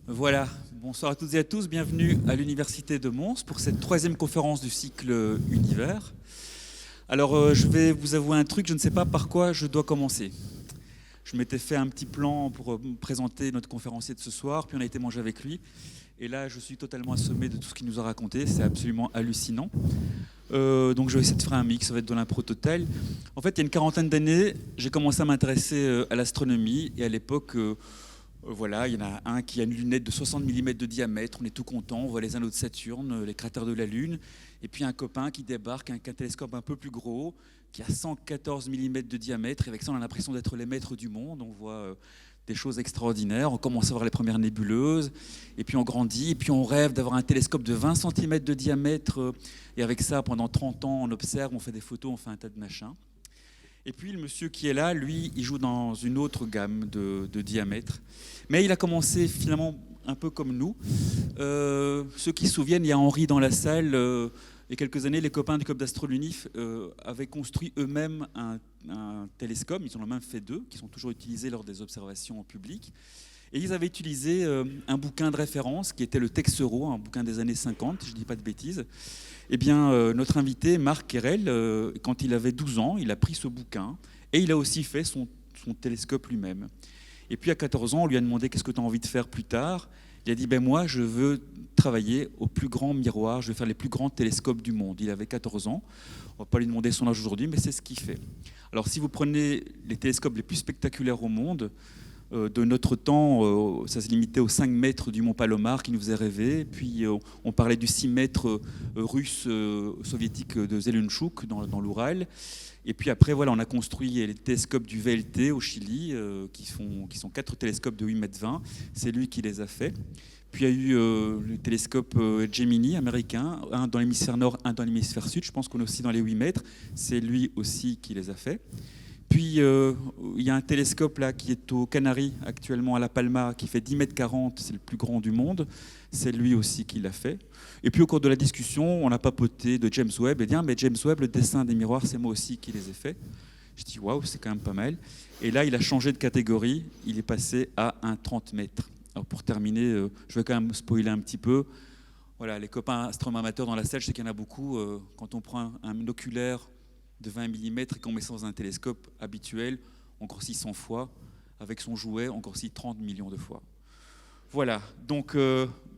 Voilà, bonsoir à toutes et à tous, bienvenue à l'Université de Mons pour cette troisième conférence du cycle Univers. Alors je vais vous avouer un truc, je ne sais pas par quoi je dois commencer. Je m'étais fait un petit plan pour présenter notre conférencier de ce soir, puis on a été manger avec lui. Et là, je suis totalement assommé de tout ce qu'il nous a raconté, c'est absolument hallucinant. Donc je vais essayer de faire un mix, ça va être de l'impro total. En fait, il y a une quarantaine d'années, j'ai commencé à m'intéresser à l'astronomie, et à l'époque... voilà, il y en a un qui a une lunette de 60 mm de diamètre, on est tout content, on voit les anneaux de Saturne, les cratères de la Lune, et puis un copain qui débarque avec un télescope un peu plus gros, qui a 114 mm de diamètre, et avec ça on a l'impression d'être les maîtres du monde, on voit des choses extraordinaires, on commence à voir les premières nébuleuses, et puis on grandit, et puis on rêve d'avoir un télescope de 20 cm de diamètre, et avec ça pendant 30 ans on observe, on fait des photos, on fait un tas de machins. Et puis le monsieur qui est là, lui, il joue dans une autre gamme de diamètre. Mais il a commencé finalement un peu comme nous. Ceux qui se souviennent, il y a Henri dans la salle. Il y a quelques années, les copains du Club d'Astro-Lunif avaient construit eux-mêmes un télescope. Ils en ont même fait deux, qui sont toujours utilisés lors des observations en public. Et ils avaient utilisé un bouquin de référence qui était le Texero, un bouquin des années 50, je ne dis pas de bêtises. Eh bien, notre invité, Marc Querelle, quand il avait 12 ans, il a pris ce bouquin et il a aussi fait son télescope lui-même. Et puis à 14 ans, on lui a demandé qu'est-ce que tu as envie de faire plus tard. Il a dit, moi, je veux travailler au plus grand miroir, je veux faire les plus grands télescopes du monde. Il avait 14 ans. On ne va pas lui demander son âge aujourd'hui, mais c'est ce qu'il fait. Alors si vous prenez les télescopes les plus spectaculaires au monde, de notre temps, ça se limitait aux 5 mètres du mont Palomar qui nous faisait rêver. Puis on parlait du 6 mètres russe soviétique de Zelenchuk dans l'Oural. Et puis après, voilà, on a construit les télescopes du VLT au Chili, qui sont 4 télescopes de 8,20 m. C'est lui qui les a faits. Puis il y a eu le télescope Gemini américain, un dans l'hémisphère nord, un dans l'hémisphère sud. Je pense qu'on est aussi dans les 8 mètres. C'est lui aussi qui les a faits. Puis il y a un télescope là qui est aux Canaries actuellement à La Palma qui fait 10,40 m, c'est le plus grand du monde. C'est lui aussi qui l'a fait. Et puis au cours de la discussion, on a papoté de James Webb et dit mais James Webb, le dessin des miroirs, c'est moi aussi qui les ai faits. Je dis waouh, c'est quand même pas mal. Et là, il a changé de catégorie, il est passé à un 30 mètres. Alors pour terminer, je vais quand même spoiler un petit peu. Voilà, les copains astronomes amateurs dans la salle, je sais qu'il y en a beaucoup. Quand on prend un oculaire de 20 mm et qu'on met ça dans un télescope habituel, on grossit 100 fois. Avec son jouet, on grossit 30 millions de fois. Voilà, donc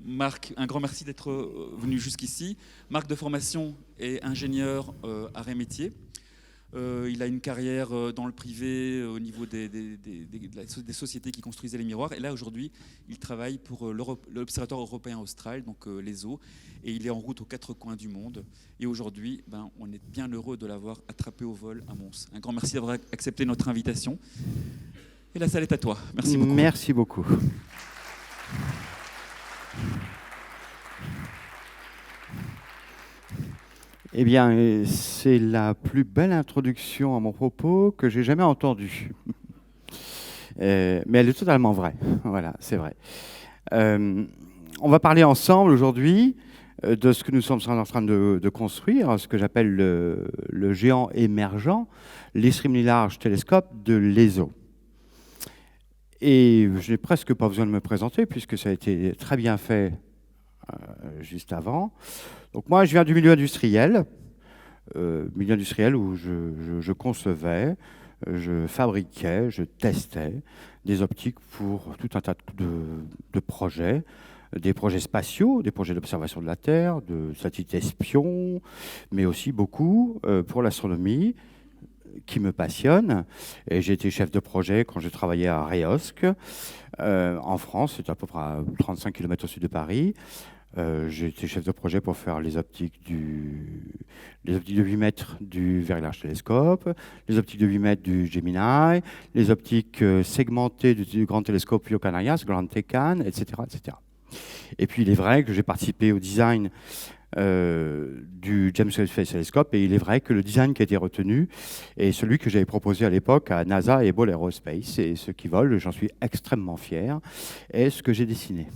Marc, un grand merci d'être venu jusqu'ici. Marc de formation est ingénieur arts et métiers. Il a une carrière dans le privé au niveau des sociétés qui construisaient les miroirs. Et là, aujourd'hui, il travaille pour l'Observatoire européen austral, donc l'ESO, et il est en route aux 4 coins du monde. Et aujourd'hui, on est bien heureux de l'avoir attrapé au vol à Mons. Un grand merci d'avoir accepté notre invitation. Et la salle est à toi. Merci beaucoup. Merci beaucoup. Eh bien, c'est la plus belle introduction à mon propos que j'ai jamais entendue. Mais elle est totalement vraie. Voilà, c'est vrai. On va parler ensemble aujourd'hui de ce que nous sommes en train de construire, ce que j'appelle le géant émergent, l'Extremely Large Telescope de l'ESO. Et je n'ai presque pas besoin de me présenter puisque ça a été très bien fait juste avant. Donc moi, je viens du milieu industriel où je concevais, je fabriquais, je testais des optiques pour tout un tas de projets, des projets spatiaux, des projets d'observation de la Terre, de satellites espions, mais aussi beaucoup pour l'astronomie, qui me passionne. Et j'ai été chef de projet quand j'ai travaillé à Réosc, en France, c'est à peu près à 35 km au sud de Paris. J'ai été chef de projet pour faire les optiques de 8 mètres du Very Large Telescope, les optiques de 8 mètres du Gemini, les optiques segmentées du Grand Télescope Io Canarias, Grand TECAN, etc., etc. Et puis il est vrai que j'ai participé au design du James Webb Space Telescope, et il est vrai que le design qui a été retenu est celui que j'avais proposé à l'époque à NASA et Ball Aerospace, et ceux qui volent, j'en suis extrêmement fier, est ce que j'ai dessiné.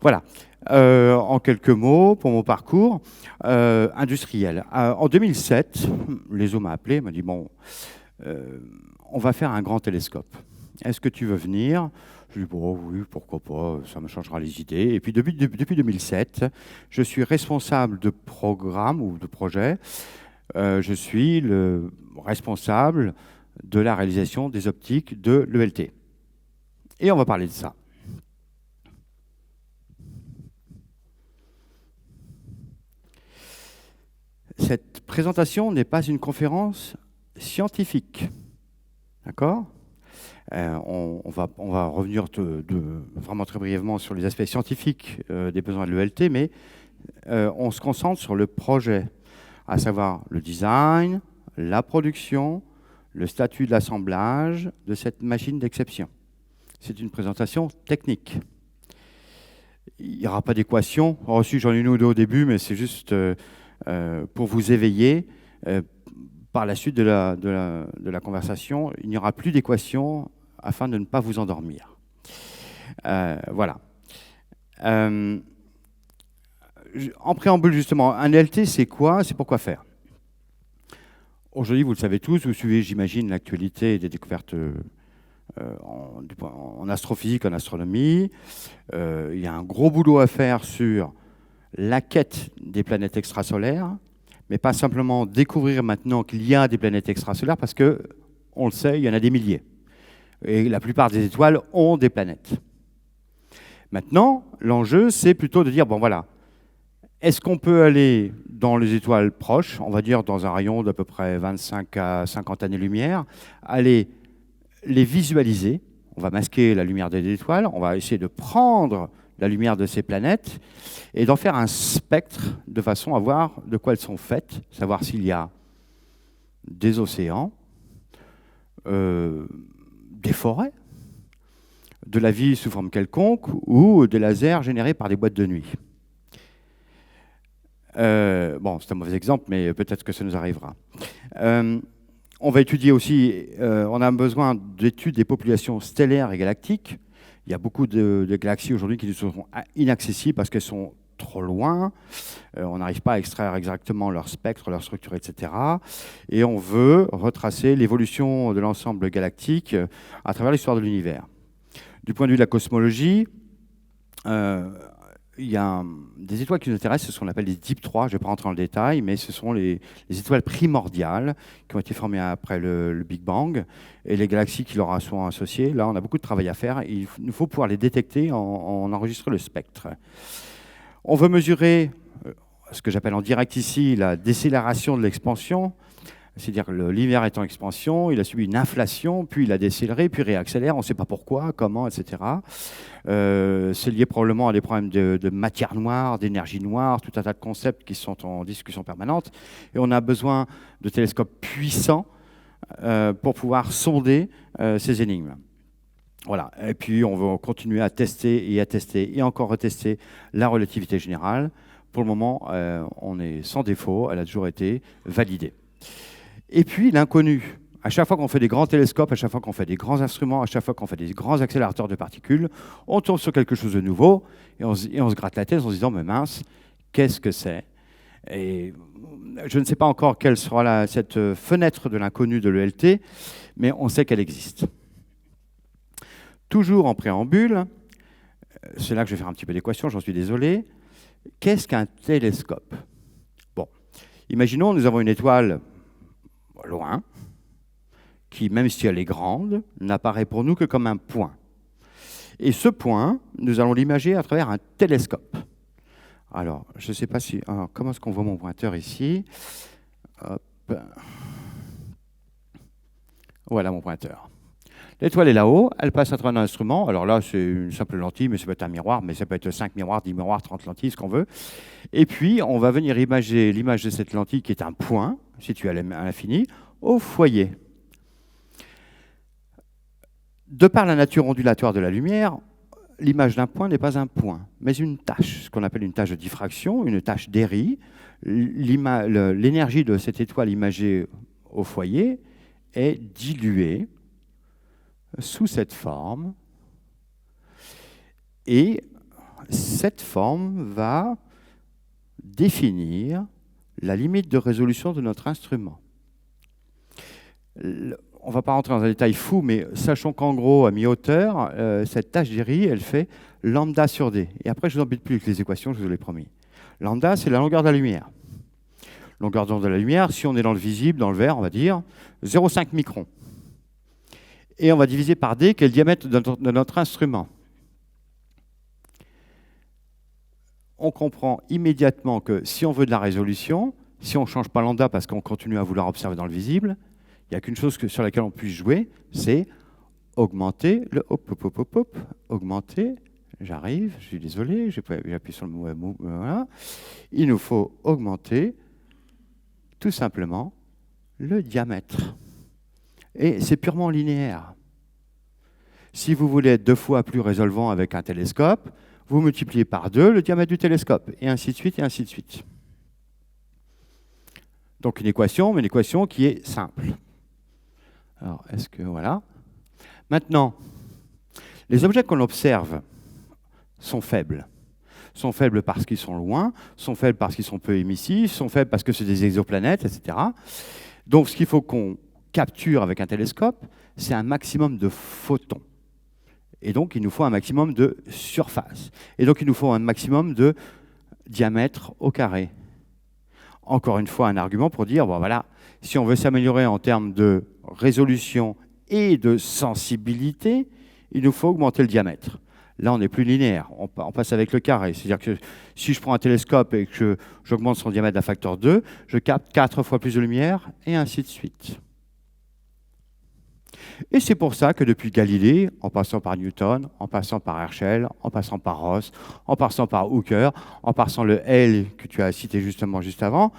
Voilà, en quelques mots pour mon parcours industriel. En 2007, l'ESO m'a appelé, m'a dit on va faire un grand télescope. Est-ce que tu veux venir? Je dis, bon, oui, pourquoi pas, ça me changera les idées. Et puis depuis 2007, je suis responsable de programme ou de projet. Je suis le responsable de la réalisation des optiques de l'ELT. Et on va parler de ça. Cette présentation n'est pas une conférence scientifique. D'accord ? On va revenir vraiment très brièvement sur les aspects scientifiques des besoins de l'ELT, mais on se concentre sur le projet, à savoir le design, la production, le statut de l'assemblage de cette machine d'exception. C'est une présentation technique. Il n'y aura pas d'équation. Oh, si, j'en ai une ou deux au début, mais c'est juste pour vous éveiller. Par la suite de la conversation, il n'y aura plus d'équation afin de ne pas vous endormir. Voilà. En préambule, justement, un LT, c'est quoi? C'est pourquoi faire? Aujourd'hui, vous le savez tous, vous suivez, j'imagine, l'actualité des découvertes en astrophysique, en astronomie. Il y a un gros boulot à faire sur la quête des planètes extrasolaires, mais pas simplement découvrir maintenant qu'il y a des planètes extrasolaires, parce que, on le sait, il y en a des milliers. Et la plupart des étoiles ont des planètes. Maintenant, l'enjeu, c'est plutôt de dire, bon voilà, est-ce qu'on peut aller dans les étoiles proches, on va dire dans un rayon d'à peu près 25 à 50 années-lumière, aller les visualiser, on va masquer la lumière des étoiles, on va essayer de prendre la lumière de ces planètes et d'en faire un spectre de façon à voir de quoi elles sont faites, savoir s'il y a des océans, des forêts, de la vie sous forme quelconque ou des lasers générés par des boîtes de nuit. Bon, c'est un mauvais exemple, mais peut-être que ça nous arrivera. On va étudier aussi, on a besoin d'études des populations stellaires et galactiques. Il y a beaucoup de galaxies aujourd'hui qui nous sont inaccessibles parce qu'elles sont trop loin. On n'arrive pas à extraire exactement leur spectre, leur structure, etc. Et on veut retracer l'évolution de l'ensemble galactique à travers l'histoire de l'univers. Du point de vue de la cosmologie, il y a des étoiles qui nous intéressent, ce qu'on appelle les Deep 3, je ne vais pas rentrer dans le détail, mais ce sont les étoiles primordiales qui ont été formées après le Big Bang et les galaxies qui leur sont associées. Là, on a beaucoup de travail à faire. Il nous faut pouvoir les détecter en enregistrant le spectre. On veut mesurer ce que j'appelle en direct ici la décélération de l'expansion. C'est-à-dire que l'univers est en expansion, il a subi une inflation, puis il a décéléré, puis réaccélère, on ne sait pas pourquoi, comment, etc. C'est lié probablement à des problèmes de matière noire, d'énergie noire, tout un tas de concepts qui sont en discussion permanente. Et on a besoin de télescopes puissants pour pouvoir sonder ces énigmes. Voilà. Et puis on va continuer à tester et encore retester la relativité générale. Pour le moment, on est sans défaut, elle a toujours été validée. Et puis l'inconnu. À chaque fois qu'on fait des grands télescopes, à chaque fois qu'on fait des grands instruments, à chaque fois qu'on fait des grands accélérateurs de particules, on tombe sur quelque chose de nouveau et on se gratte la tête en se disant « mais mince, qu'est-ce que c'est ?» Et je ne sais pas encore quelle sera cette fenêtre de l'inconnu de l'ELT, mais on sait qu'elle existe. Toujours en préambule, c'est là que je vais faire un petit peu d'équation, j'en suis désolé. Qu'est-ce qu'un télescope? Bon, imaginons nous avons une étoile loin, qui, même si elle est grande, n'apparaît pour nous que comme un point. Et ce point, nous allons l'imager à travers un télescope. Alors, je ne sais pas si... Alors, comment est-ce qu'on voit mon pointeur ici? Hop. Voilà mon pointeur. L'étoile est là-haut, elle passe à travers un instrument. Alors là, c'est une simple lentille, mais ça peut être un miroir, mais ça peut être 5 miroirs, 10 miroirs, 30 lentilles, ce qu'on veut. Et puis, on va venir imager l'image de cette lentille qui est un point, situé à l'infini, au foyer. De par la nature ondulatoire de la lumière, l'image d'un point n'est pas un point, mais une tache, ce qu'on appelle une tache de diffraction, une tache d'Airy. L'énergie de cette étoile imagée au foyer est diluée sous cette forme, et cette forme va définir la limite de résolution de notre instrument. on ne va pas rentrer dans un détail fou, mais sachons qu'en gros, à mi-hauteur, cette tâche d'Airy, elle fait lambda sur d. Et après, je ne vous embête plus avec les équations, je vous l'ai promis. Lambda, c'est la longueur de la lumière. Longueur d'onde de la lumière, si on est dans le visible, dans le vert, on va dire 0,5 microns. Et on va diviser par d, qui est le diamètre de notre instrument. On comprend immédiatement que si on veut de la résolution, si on ne change pas lambda parce qu'on continue à vouloir observer dans le visible, il n'y a qu'une chose sur laquelle on puisse jouer, c'est augmenter le augmenter. J'arrive, je suis désolé, j'appuie sur le mot. Voilà. Il nous faut augmenter tout simplement le diamètre. Et c'est purement linéaire. Si vous voulez être 2 fois plus résolvant avec un télescope, vous multipliez par 2 le diamètre du télescope, et ainsi de suite, et ainsi de suite. Donc une équation, mais une équation qui est simple. Alors, est-ce que, voilà. Maintenant, les objets qu'on observe sont faibles. Sont faibles parce qu'ils sont loin, sont faibles parce qu'ils sont peu émissifs, sont faibles parce que c'est des exoplanètes, etc. Donc ce qu'il faut qu'on capture avec un télescope, c'est un maximum de photons. Et donc il nous faut un maximum de surface. Et donc il nous faut un maximum de diamètre au carré. Encore une fois, un argument pour dire, bon voilà, si on veut s'améliorer en termes de résolution et de sensibilité, il nous faut augmenter le diamètre. Là, on n'est plus linéaire, on passe avec le carré. C'est-à-dire que si je prends un télescope et que j'augmente son diamètre d'un facteur 2, je capte 4 fois plus de lumière, et ainsi de suite. Et c'est pour ça que depuis Galilée, en passant par Newton, en passant par Herschel, en passant par Ross, en passant par Hooker, en passant le L que tu as cité justement juste avant,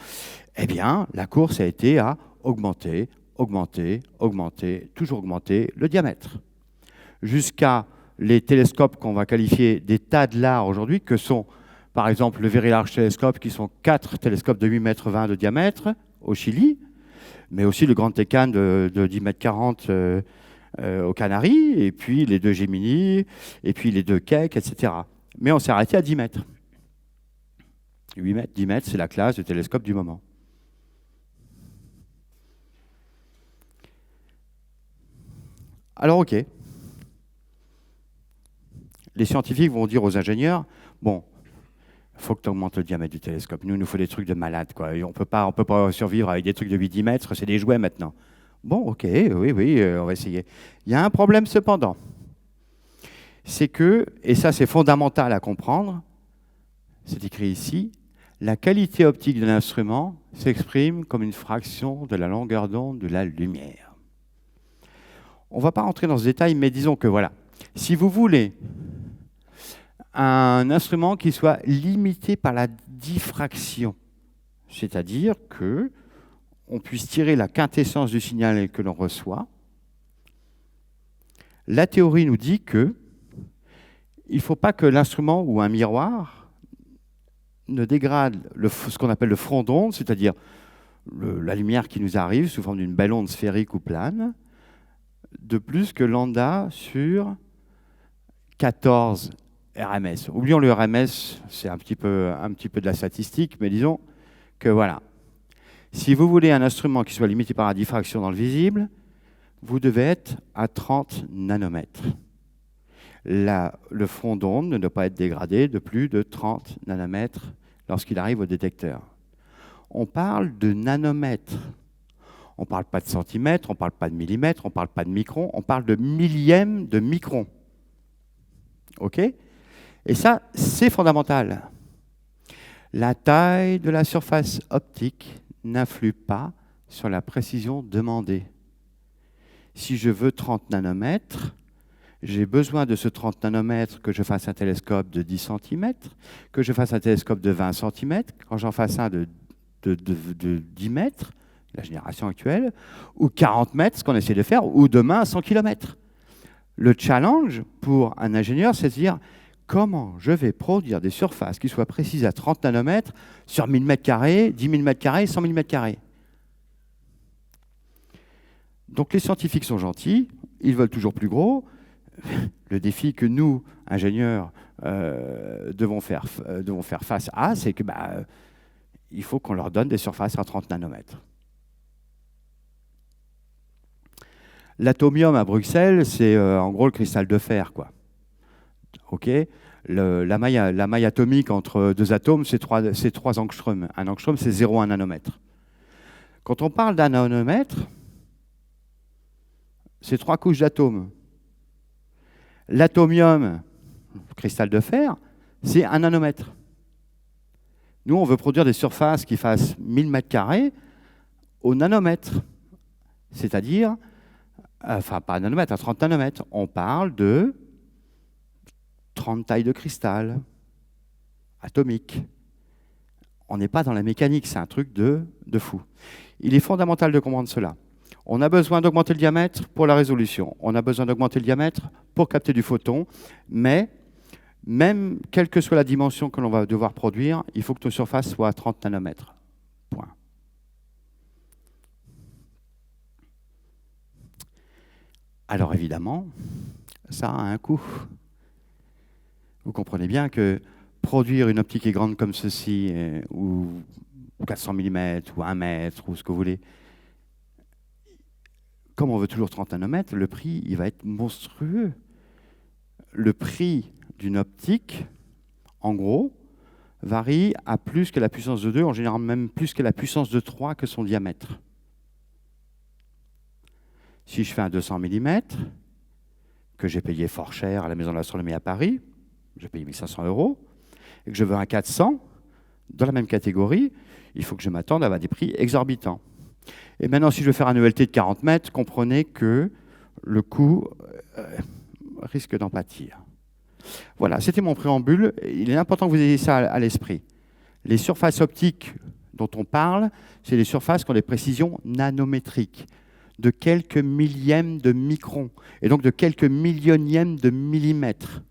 eh bien, la course a été à augmenter, augmenter, augmenter, toujours augmenter le diamètre. Jusqu'à les télescopes qu'on va qualifier des tas de l'art aujourd'hui, que sont par exemple le Very Large Telescope, qui sont 4 télescopes de 8,20 m de diamètre au Chili, mais aussi le Grand Tecan de 10,40 m aux Canaries, et puis les 2 Gemini, et puis les 2 Keck, etc. Mais on s'est arrêté à 10 mètres. 8 mètres, 10 mètres, c'est la classe de télescope du moment. Alors, ok. Les scientifiques vont dire aux ingénieurs, bon, il faut que tu augmentes le diamètre du télescope. Nous, il nous faut des trucs de malade, quoi. Et on peut pas survivre avec des trucs de 8-10 mètres, c'est des jouets maintenant. Bon, ok, oui, on va essayer. Il y a un problème cependant. C'est que, et ça c'est fondamental à comprendre, c'est écrit ici, la qualité optique de l'instrument s'exprime comme une fraction de la longueur d'onde de la lumière. On ne va pas rentrer dans ce détail, mais disons que voilà, si vous voulez un instrument qui soit limité par la diffraction, c'est-à-dire que on puisse tirer la quintessence du signal que l'on reçoit, la théorie nous dit que il ne faut pas que l'instrument ou un miroir ne dégrade ce qu'on appelle le front d'onde, c'est-à-dire la lumière qui nous arrive sous forme d'une belle onde sphérique ou plane, de plus que lambda sur 14 RMS. Oublions le RMS, c'est un petit peu de la statistique, mais disons que voilà. Si vous voulez un instrument qui soit limité par la diffraction dans le visible, vous devez être à 30 nanomètres. Le front d'onde ne doit pas être dégradé de plus de 30 nanomètres lorsqu'il arrive au détecteur. On parle de nanomètres. On ne parle pas de centimètres, on ne parle pas de millimètres, on ne parle pas de microns, on parle de millièmes de microns. OK ? Et ça, c'est fondamental. La taille de la surface optique n'influe pas sur la précision demandée. Si je veux 30 nanomètres, j'ai besoin de ce 30 nanomètres que je fasse un télescope de 10 cm, que je fasse un télescope de 20 cm, quand j'en fasse un de 10 mètres, la génération actuelle, ou 40 mètres, ce qu'on essaie de faire, ou demain 100 km. Le challenge pour un ingénieur, c'est de dire comment je vais produire des surfaces qui soient précises à 30 nanomètres sur 1000 m², 10 000 m², 100 000 m². Donc les scientifiques sont gentils, ils veulent toujours plus gros. Le défi que nous, ingénieurs, devons faire face à, c'est que il faut qu'on leur donne des surfaces à 30 nanomètres. L'atomium à Bruxelles, c'est en gros le cristal de fer, quoi. OK. La maille atomique entre deux atomes, c'est 3 angstroms. Un angstrom, c'est 0,1 nanomètre. Quand on parle d'un nanomètre, c'est 3 couches d'atomes. L'atomium, cristal de fer, c'est 1 nanomètre. Nous, on veut produire des surfaces qui fassent 1000 mètres carrés au nanomètre. C'est-à-dire, enfin pas un nanomètre, à 30 nanomètres. On parle de 30 tailles de cristal atomique. On n'est pas dans la mécanique, c'est un truc de fou. Il est fondamental de comprendre cela. On a besoin d'augmenter le diamètre pour la résolution. On a besoin d'augmenter le diamètre pour capter du photon, mais même quelle que soit la dimension que l'on va devoir produire, il faut que nos surfaces soient à 30 nanomètres. Point. Alors évidemment, ça a un coût. Vous comprenez bien que produire une optique qui est grande comme ceci, ou 400 mm, ou 1 mètre, ou ce que vous voulez, comme on veut toujours 30 nanomètres, le prix il va être monstrueux. Le prix d'une optique, en gros, varie à plus que la puissance de 2, en général même plus que la puissance de 3 que son diamètre. Si je fais un 200 mm, que j'ai payé fort cher à la Maison de l'Astronomie à Paris, j'ai payé 1 500 €, et que je veux un 400, dans la même catégorie, il faut que je m'attende à des prix exorbitants. Et maintenant, si je veux faire un ELT de 40 mètres, comprenez que le coût risque d'en pâtir. Voilà, c'était mon préambule. Il est important que vous ayez ça à l'esprit. Les surfaces optiques dont on parle, c'est des surfaces qui ont des précisions nanométriques, de quelques millièmes de microns, et donc de quelques millionièmes de millimètres.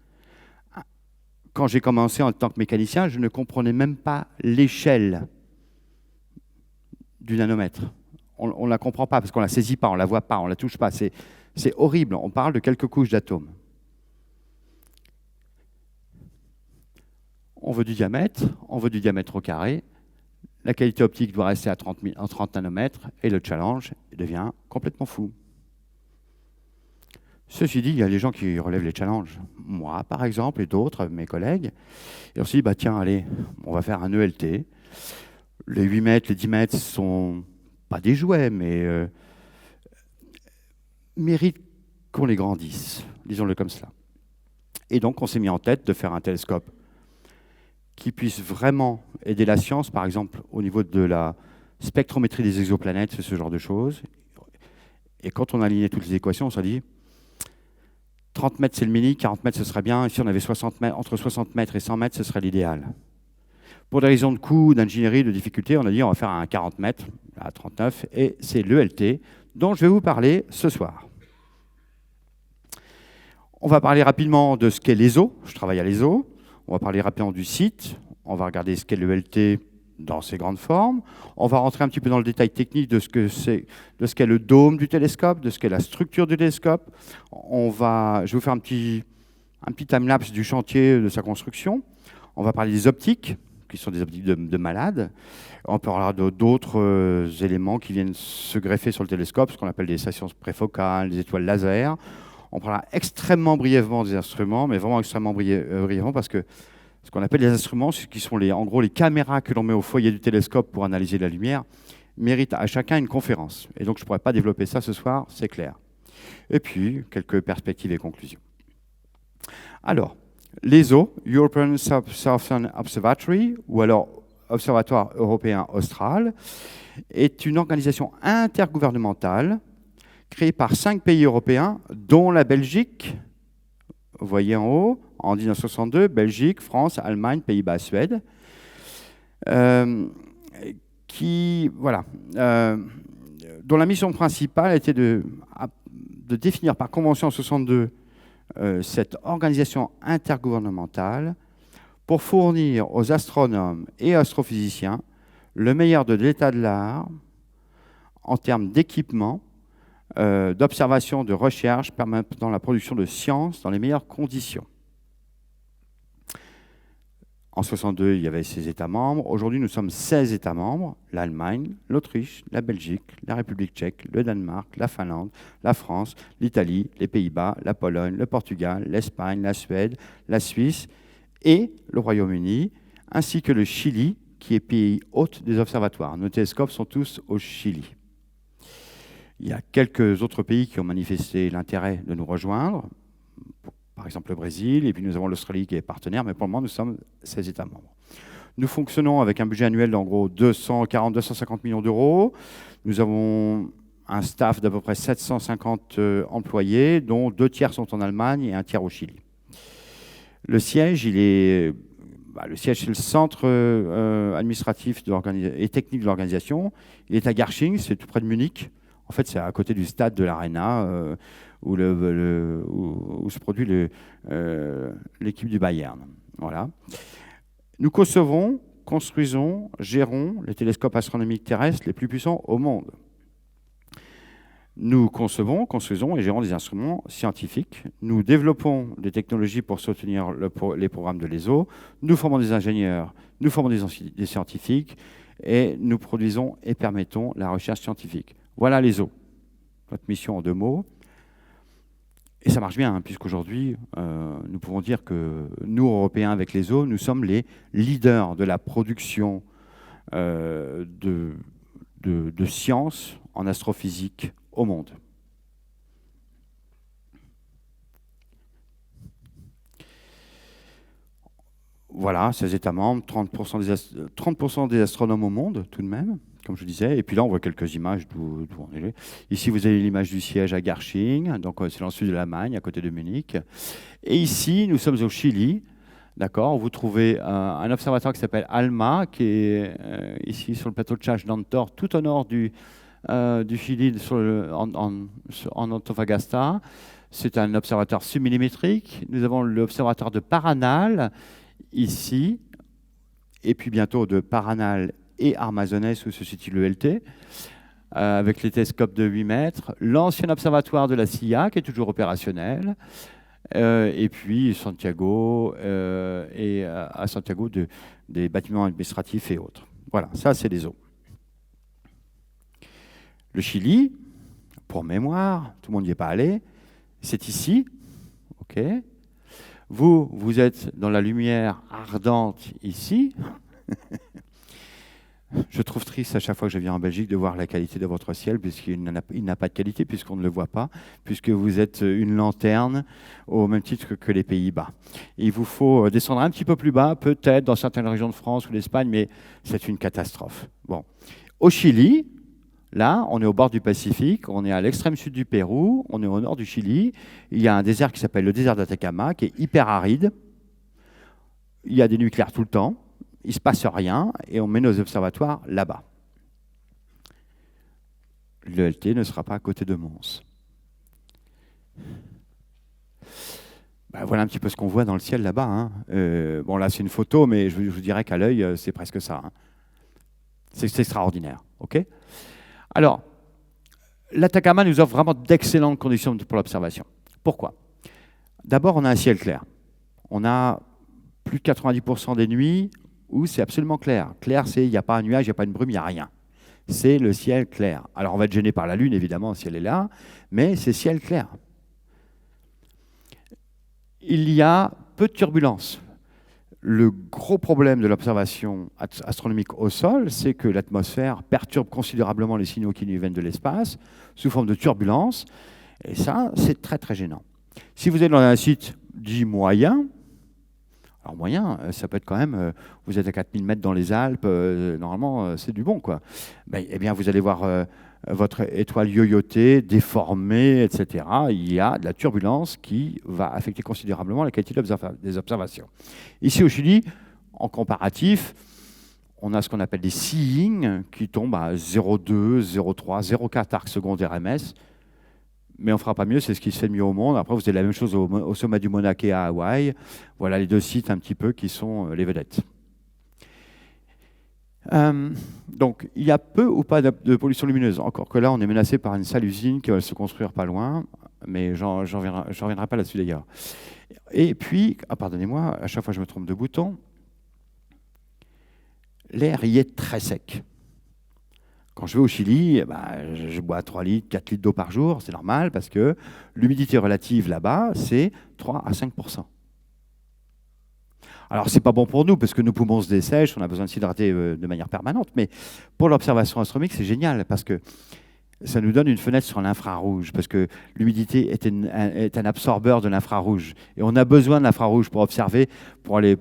Quand j'ai commencé en tant que mécanicien, je ne comprenais même pas l'échelle du nanomètre. On ne la comprend pas parce qu'on ne la saisit pas, on ne la voit pas, on ne la touche pas. C'est horrible. On parle de quelques couches d'atomes. On veut du diamètre au carré. La qualité optique doit rester à 30 nanomètres et le challenge devient complètement fou. Ceci dit, il y a des gens qui relèvent les challenges. Moi, par exemple, et d'autres, mes collègues. Et on se dit, bah, tiens, allez, on va faire un ELT. Les 8 mètres, les 10 mètres sont pas des jouets, mais méritent qu'on les grandisse, disons-le comme cela. Et donc, on s'est mis en tête de faire un télescope qui puisse vraiment aider la science, par exemple, au niveau de la spectrométrie des exoplanètes, ce genre de choses. Et quand on a aligné toutes les équations, on s'est dit, 30 mètres, c'est le mini, 40 mètres, ce serait bien. Et si on avait 60 mètres, entre 60 mètres et 100 mètres, ce serait l'idéal. Pour des raisons de coût, d'ingénierie, de difficulté, on a dit on va faire un 40 mètres à 39, et c'est l'ELT dont je vais vous parler ce soir. On va parler rapidement de ce qu'est l'ESO. Je travaille à l'ESO. On va parler rapidement du site. On va regarder ce qu'est l'ELT dans ses grandes formes. On va rentrer un petit peu dans le détail technique de ce qu'est le dôme du télescope, de ce qu'est la structure du télescope. Je vais vous faire un petit time-lapse du chantier de sa construction. On va parler des optiques, qui sont des optiques de malade. On parlera d'autres éléments qui viennent se greffer sur le télescope, ce qu'on appelle des stations préfocales, des étoiles laser. On parlera extrêmement brièvement des instruments, mais vraiment extrêmement brièvement, parce que ce qu'on appelle les instruments, qui sont en gros les caméras que l'on met au foyer du télescope pour analyser la lumière, méritent à chacun une conférence. Et donc je ne pourrais pas développer ça ce soir, c'est clair. Et puis, quelques perspectives et conclusions. Alors, l'ESO, European Southern Observatory, ou alors Observatoire européen austral, est une organisation intergouvernementale créée par 5 pays européens, dont la Belgique, vous voyez en haut, en 1962, Belgique, France, Allemagne, Pays-Bas, Suède, dont la mission principale était de définir par convention en 1962 cette organisation intergouvernementale pour fournir aux astronomes et astrophysiciens le meilleur de l'état de l'art en termes d'équipement, d'observation, de recherche permettant la production de sciences dans les meilleures conditions. En 62, il y avait 6 États membres. Aujourd'hui, nous sommes 16 États membres. L'Allemagne, l'Autriche, la Belgique, la République tchèque, le Danemark, la Finlande, la France, l'Italie, les Pays-Bas, la Pologne, le Portugal, l'Espagne, la Suède, la Suisse et le Royaume-Uni, ainsi que le Chili, qui est pays hôte des observatoires. Nos télescopes sont tous au Chili. Il y a quelques autres pays qui ont manifesté l'intérêt de nous rejoindre, par exemple le Brésil, et puis nous avons l'Australie qui est partenaire, mais pour le moment, nous sommes 16 États membres. Nous fonctionnons avec un budget annuel d'en gros 240-250 millions d'euros. Nous avons un staff d'à peu près 750 employés, dont 2 tiers sont en Allemagne et 1 tiers au Chili. Le siège, c'est le centre administratif et technique de l'organisation. Il est à Garching, c'est tout près de Munich. En fait, c'est à côté du stade de l'Arena où se produit l'équipe du Bayern. Voilà. Nous concevons, construisons, gérons les télescopes astronomiques terrestres les plus puissants au monde. Nous concevons, construisons et gérons des instruments scientifiques. Nous développons des technologies pour soutenir les programmes de l'ESO. Nous formons des ingénieurs, nous formons des scientifiques et nous produisons et permettons la recherche scientifique. Voilà l'ESO, notre mission en 2 mots. Et ça marche bien, hein, puisqu'aujourd'hui, nous pouvons dire que nous, Européens, avec l'ESO, nous sommes les leaders de la production de sciences en astrophysique au monde. Voilà, 16 États membres, 30% des astronomes au monde, tout de même, comme je disais. Et puis là, on voit quelques images d'où on est. Ici, vous avez l'image du siège à Garching, donc c'est dans le sud de l'Allemagne, à côté de Munich. Et ici, nous sommes au Chili. D'accord, vous trouvez un observatoire qui s'appelle ALMA, qui est ici sur le plateau de Chajnantor, tout au nord du Chili, en Antofagasta. C'est un observatoire submillimétrique. Nous avons l'observatoire de Paranal, ici, et puis bientôt de Paranal et Armazones, où se situe le LT, avec les télescopes de 8 mètres. L'ancien observatoire de la CIA, qui est toujours opérationnel. Et puis Santiago, et à Santiago, des bâtiments administratifs et autres. Voilà, ça, c'est les eaux. Le Chili, pour mémoire, tout le monde n'y est pas allé, c'est ici, ok. Vous êtes dans la lumière ardente ici. Je trouve triste à chaque fois que je viens en Belgique de voir la qualité de votre ciel, puisqu'il n'a pas de qualité, puisqu'on ne le voit pas, puisque vous êtes une lanterne au même titre que les Pays-Bas. Il vous faut descendre un petit peu plus bas, peut-être dans certaines régions de France ou d'Espagne, mais c'est une catastrophe. Bon. Au Chili, là, on est au bord du Pacifique, on est à l'extrême sud du Pérou, on est au nord du Chili. Il y a un désert qui s'appelle le désert d'Atacama, qui est hyper aride. Il y a des nucléaires tout le temps. Il ne se passe rien et on met nos observatoires là-bas. Le LT ne sera pas à côté de Mons. Ben, voilà un petit peu ce qu'on voit dans le ciel là-bas. Hein. Bon, là, c'est une photo, mais je vous dirais qu'à l'œil, c'est presque ça. Hein. C'est extraordinaire. Okay, alors, l'Atacama nous offre vraiment d'excellentes conditions pour l'observation. Pourquoi? D'abord, on a un ciel clair. On a plus de 90% des nuits où c'est absolument clair. Clair, c'est il n'y a pas un nuage, il n'y a pas une brume, il n'y a rien. C'est le ciel clair. Alors on va être gêné par la Lune, évidemment, si elle est là, mais c'est ciel clair. Il y a peu de turbulences. Le gros problème de l'observation astronomique au sol, c'est que l'atmosphère perturbe considérablement les signaux qui nous viennent de l'espace, sous forme de turbulences, et ça, c'est très très gênant. Si vous êtes dans un site dit moyen, alors moyen, ça peut être quand même, vous êtes à 4000 mètres dans les Alpes, normalement c'est du bon, quoi. Ben, eh bien vous allez voir votre étoile yoyoter, déformée, etc. Il y a de la turbulence qui va affecter considérablement la qualité des observations. Ici au Chili, en comparatif, on a ce qu'on appelle des seeing qui tombent à 0,2, 0,3, 0,4 arcs secondaires MS. Mais on ne fera pas mieux, c'est ce qui se fait de mieux au monde. Après, vous avez la même chose au sommet du Mauna Kea à Hawaï. Voilà les 2 sites un petit peu qui sont les vedettes. Donc, il y a peu ou pas de pollution lumineuse. Encore que là, on est menacé par une sale usine qui va se construire pas loin. Mais j'en reviendrai pas là-dessus d'ailleurs. Et puis, pardonnez-moi, à chaque fois je me trompe de bouton. l'air y est très sec. Quand je vais au Chili, je bois 3 litres, 4 litres d'eau par jour, c'est normal, parce que l'humidité relative là-bas, c'est 3 à 5%. Alors, ce n'est pas bon pour nous, parce que nos poumons se dessèchent, on a besoin de s'hydrater de manière permanente, mais pour l'observation astronomique, c'est génial, parce que ça nous donne une fenêtre sur l'infrarouge, parce que l'humidité est un absorbeur de l'infrarouge. Et on a besoin de l'infrarouge pour observer pour les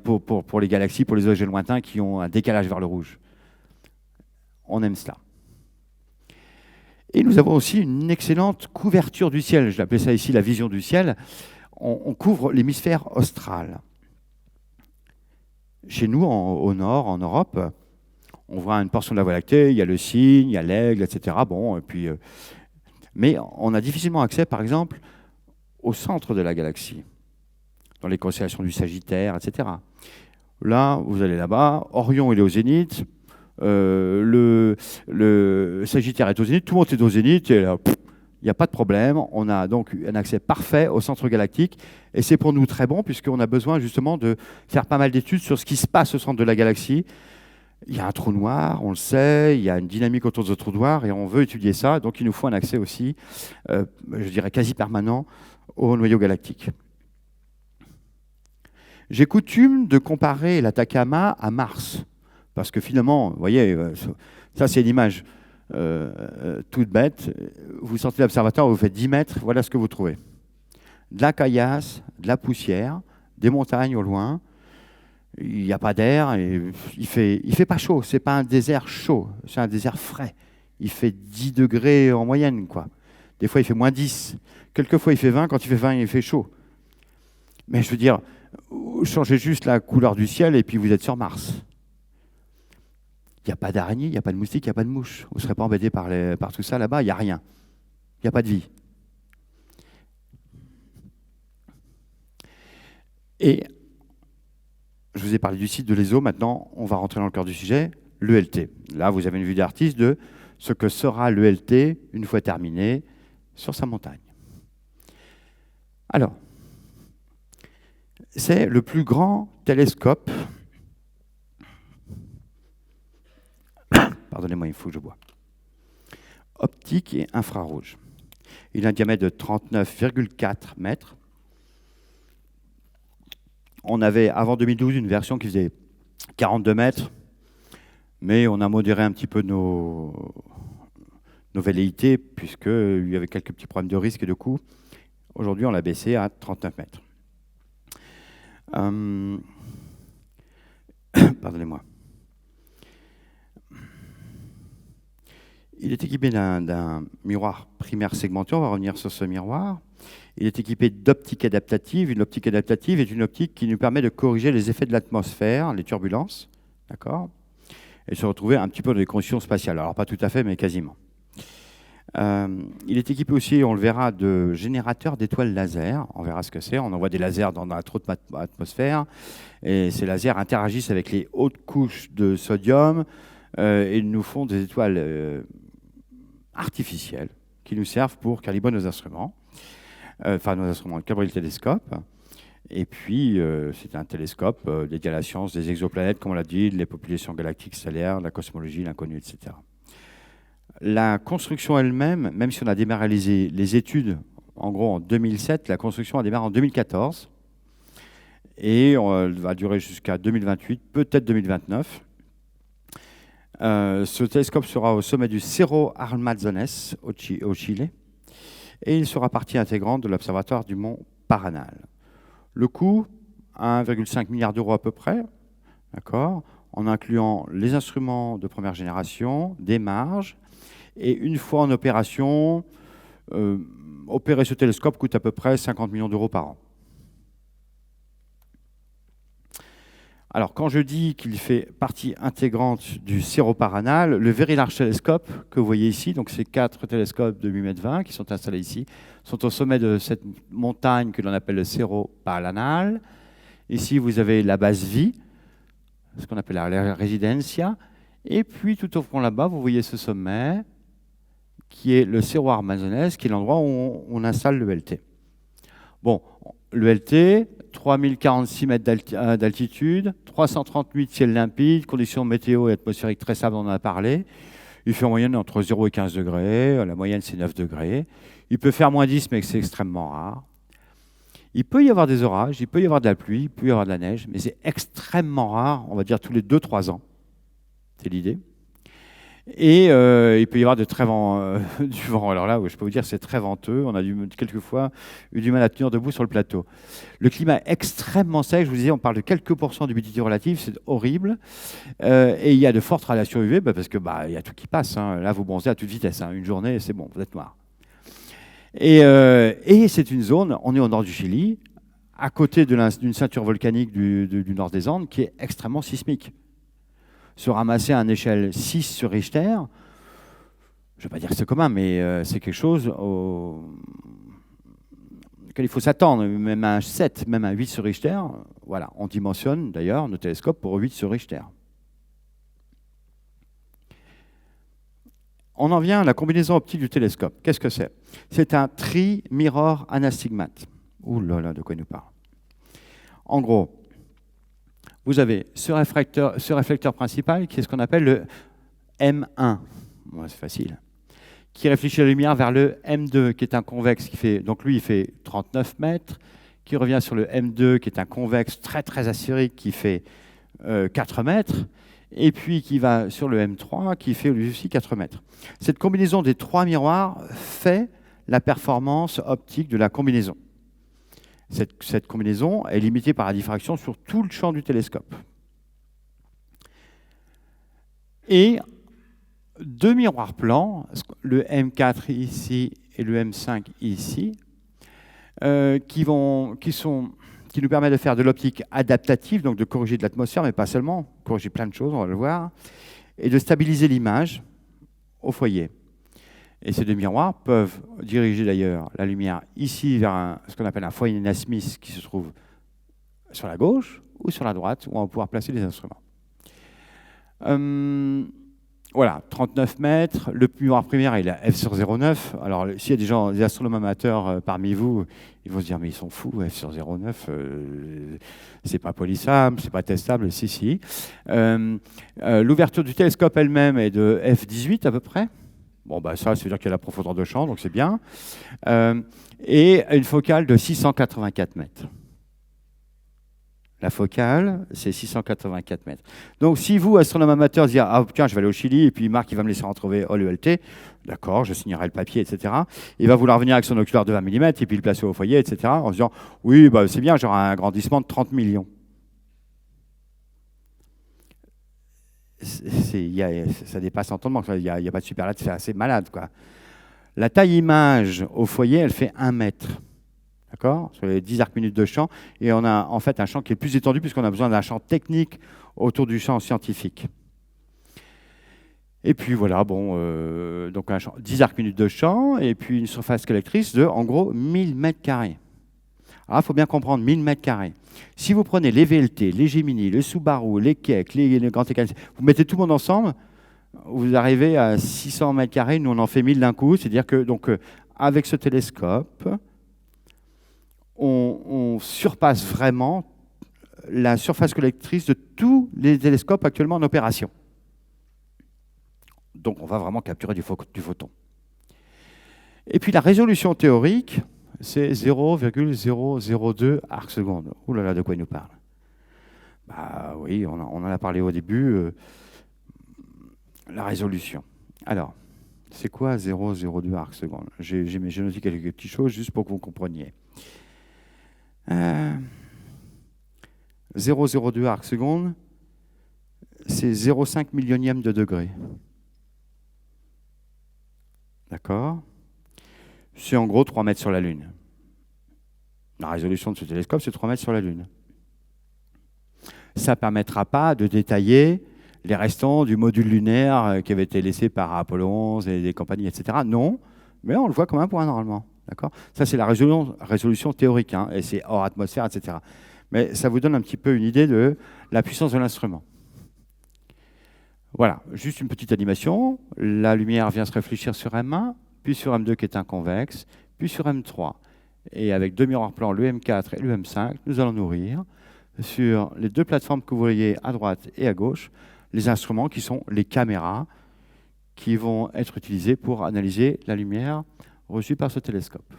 galaxies, pour les objets lointains qui ont un décalage vers le rouge. On aime cela. Et nous avons aussi une excellente couverture du ciel. Je l'appelais ça ici la vision du ciel. On couvre l'hémisphère austral. Chez nous, au nord, en Europe, on voit une portion de la Voie lactée, il y a le cygne, il y a l'aigle, etc. Bon, et puis, mais on a difficilement accès, par exemple, au centre de la galaxie, dans les constellations du Sagittaire, etc. Là, vous allez là-bas, Orion, il est au zénith, le Sagittaire est au zénith, tout le monde est au zénith, et là, il n'y a pas de problème. On a donc un accès parfait au centre galactique, et c'est pour nous très bon, puisqu'on a besoin justement de faire pas mal d'études sur ce qui se passe au centre de la galaxie. Il y a un trou noir, on le sait, il y a une dynamique autour de ce trou noir, et on veut étudier ça, donc il nous faut un accès aussi, je dirais quasi permanent, au noyau galactique. J'ai coutume de comparer l'Atacama à Mars, parce que finalement, vous voyez, ça c'est une image toute bête. Vous sortez de l'observatoire, vous faites 10 mètres, voilà ce que vous trouvez. De la caillasse, de la poussière, des montagnes au loin, il n'y a pas d'air, et il fait pas chaud, c'est pas un désert chaud, c'est un désert frais. Il fait 10 degrés en moyenne, quoi. Des fois il fait moins 10, quelquefois il fait 20, quand il fait 20 il fait chaud. Mais je veux dire, changez juste la couleur du ciel et puis vous êtes sur Mars. Il n'y a pas d'araignée, il n'y a pas de moustique, il n'y a pas de mouche. Vous ne serez pas embêté par tout ça là-bas, il n'y a rien. Il n'y a pas de vie. Et je vous ai parlé du site de l'ESO, maintenant on va rentrer dans le cœur du sujet, l'ELT. Là, vous avez une vue d'artiste de ce que sera l'ELT une fois terminé sur sa montagne. Alors, c'est le plus grand télescope. Pardonnez-moi, il faut que je bois. Optique et infrarouge. Il a un diamètre de 39,4 mètres. On avait, avant 2012, une version qui faisait 42 mètres, mais on a modéré un petit peu nos velléités, puisqu'il y avait quelques petits problèmes de risque et de coût. Aujourd'hui, on l'a baissé à 39 mètres. Pardonnez-moi. Il est équipé d'un miroir primaire segmenté, on va revenir sur ce miroir. Il est équipé d'optique adaptative. Une optique adaptative est une optique qui nous permet de corriger les effets de l'atmosphère, les turbulences, d'accord, et se retrouver un petit peu dans des conditions spatiales. Alors pas tout à fait, mais quasiment. Il est équipé aussi, on le verra, de générateurs d'étoiles laser. On verra ce que c'est. On envoie des lasers dans la trop haute atmosphère, et ces lasers interagissent avec les hautes couches de sodium et nous font des étoiles artificielles qui nous servent pour calibrer nos instruments, calibrer le télescope. Et puis, c'est un télescope dédié à la science des exoplanètes, comme on l'a dit, les populations galactiques stellaires, la cosmologie, l'inconnu, etc. La construction elle-même, même si on a démarré les études, en gros en 2007, la construction a démarré en 2014, et elle va durer jusqu'à 2028, peut-être 2029. Ce télescope sera au sommet du Cerro Armazones, au Chili, et il sera partie intégrante de l'observatoire du mont Paranal. Le coût, 1,5 milliard d'euros à peu près, d'accord, en incluant les instruments de première génération, des marges, et une fois en opération, opérer ce télescope coûte à peu près 50 millions d'euros par an. Alors, quand je dis qu'il fait partie intégrante du Cerro Paranal, le Very Large Telescope que vous voyez ici, donc ces 4 télescopes de 8,20 m qui sont installés ici, sont au sommet de cette montagne que l'on appelle le Cerro Paranal. Ici, vous avez la base Vie, ce qu'on appelle la Residencia. Et puis, tout au fond là-bas, vous voyez ce sommet qui est le Cerro Armazones, qui est l'endroit où on installe le LT. Bon, le LT, 3046 mètres d'altitude, 338 ciel limpide, conditions météo et atmosphériques très stables, on en a parlé. Il fait en moyenne entre 0 et 15 degrés, la moyenne c'est 9 degrés. Il peut faire moins 10, mais c'est extrêmement rare. Il peut y avoir des orages, il peut y avoir de la pluie, il peut y avoir de la neige, mais c'est extrêmement rare, on va dire tous les 2-3 ans. C'est l'idée. Et il peut y avoir du vent. Alors là, je peux vous dire, c'est très venteux. On a quelquefois eu du mal à tenir debout sur le plateau. Le climat est extrêmement sec. Je vous disais, on parle de quelques pourcents d'humidité relative. C'est horrible. Et il y a de fortes radiations UV parce que il y a tout qui passe. Là, vous bronzez à toute vitesse. Une journée, c'est bon, vous êtes noir. Et c'est une zone, on est au nord du Chili, à côté d'une ceinture volcanique du nord des Andes qui est extrêmement sismique. Se ramasser à une échelle 6 sur Richter, je ne vais pas dire que c'est commun, mais c'est quelque chose auquel il faut s'attendre, même à un 7, même à un 8 sur Richter. Voilà, on dimensionne d'ailleurs nos télescopes pour 8 sur Richter. On en vient à la combinaison optique du télescope. Qu'est-ce que c'est? C'est un tri-mirror anastigmate. Ouh là là, de quoi il nous parle? En gros, vous avez ce réflecteur principal qui est ce qu'on appelle le M1. Bon, c'est facile. Qui réfléchit la lumière vers le M2, qui est un convexe qui fait, donc lui il fait 39 mètres, qui revient sur le M2, qui est un convexe très très asphérique qui fait 4 mètres, et puis qui va sur le M3, qui fait lui aussi 4 mètres. Cette combinaison des 3 miroirs fait la performance optique de la combinaison. Cette combinaison est limitée par la diffraction sur tout le champ du télescope. Et 2 miroirs plans, le M4 ici et le M5 ici, qui nous permettent de faire de l'optique adaptative, donc de corriger de l'atmosphère, mais pas seulement, corriger plein de choses, on va le voir, et de stabiliser l'image au foyer. Et ces 2 miroirs peuvent diriger d'ailleurs la lumière ici vers ce qu'on appelle un foyer Nasmyth qui se trouve sur la gauche ou sur la droite, où on va pouvoir placer les instruments. Voilà, 39 mètres. Le miroir primaire, il a f sur 0,9. Alors, s'il y a des astronomes amateurs parmi vous, ils vont se dire, mais ils sont fous, f sur 0,9, c'est pas polissable, c'est pas testable. Si. L'ouverture du télescope elle-même est de f18 à peu près. Bon, ça veut dire qu'il y a la profondeur de champ, donc c'est bien. Et une focale de 684 mètres. La focale, c'est 684 mètres. Donc, si vous, astronome amateur, dites « Ah, tiens, je vais aller au Chili, et puis Marc, il va me laisser retrouver le LT », d'accord, je signerai le papier, etc. Il va vouloir venir avec son oculaire de 20 mm, et puis le placer au foyer, etc., en se disant « Oui, c'est bien, j'aurai un agrandissement de 30 millions ». Ça dépasse l'entendement, il n'y a pas de superlatif, c'est assez malade, quoi. La taille image au foyer, elle fait 1 mètre. D'accord? Sur les 10 arcs-minutes de champ. Et on a en fait un champ qui est plus étendu puisqu'on a besoin d'un champ technique autour du champ scientifique. Et puis voilà, donc un champ, 10 arcs-minutes de champ et puis une surface collectrice de, en gros, 1000 mètres carrés. Alors, il faut bien comprendre, 1000 mètres carrés. Si vous prenez les VLT, les Gemini, le Subaru, les Keck, les Grand TK, vous mettez tout le monde ensemble, vous arrivez à 600 mètres carrés. Nous, on en fait 1000 d'un coup. C'est-à-dire que, donc, avec ce télescope, on surpasse vraiment la surface collectrice de tous les télescopes actuellement en opération. Donc on va vraiment capturer du photon. Et puis la résolution théorique, c'est 0,002 arcs secondes. Ouh là là, de quoi il nous parle? Oui, on en a parlé au début. La résolution. Alors, c'est quoi 0,02 arcs secondes? J'ai noté quelques petites choses juste pour que vous compreniez. 0,02 arcs secondes, c'est 0,5 millionième de degré. D'accord? C'est en gros 3 mètres sur la Lune. La résolution de ce télescope, c'est 3 mètres sur la Lune. Ça ne permettra pas de détailler les restants du module lunaire qui avait été laissé par Apollo 11 et des compagnies, etc. Non, mais on le voit comme un point normalement. D'accord? Ça, c'est la résolution théorique, et c'est hors atmosphère, etc. Mais ça vous donne un petit peu une idée de la puissance de l'instrument. Voilà, juste une petite animation. La lumière vient se réfléchir sur M1, puis sur M2 qui est un convexe, puis sur M3. Et avec deux miroirs plans, l'EM4 et l'EM5, nous allons nourrir sur les deux plateformes que vous voyez à droite et à gauche, les instruments qui sont les caméras qui vont être utilisées pour analyser la lumière reçue par ce télescope.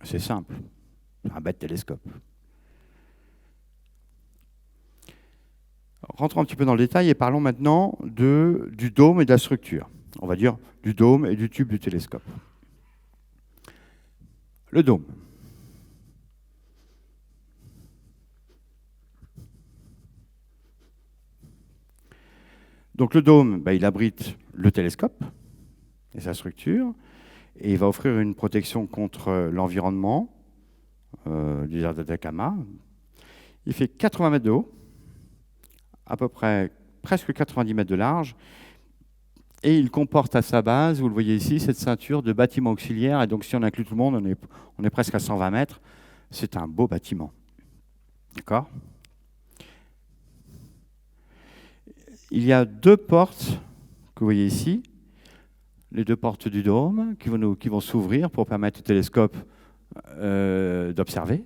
C'est simple, un bête télescope. Rentrons un petit peu dans le détail et parlons maintenant du dôme et de la structure. On va dire du dôme et du tube du télescope. Le dôme. Donc le dôme, il abrite le télescope et sa structure, et il va offrir une protection contre l'environnement du désert d'Atacama. Il fait 80 mètres de haut, à peu près presque 90 mètres de large, et il comporte à sa base, vous le voyez ici, cette ceinture de bâtiments auxiliaires, et donc si on inclut tout le monde, on est presque à 120 mètres. C'est un beau bâtiment. D'accord ? Il y a deux portes que vous voyez ici, les deux portes du dôme qui vont s'ouvrir pour permettre au télescope d'observer.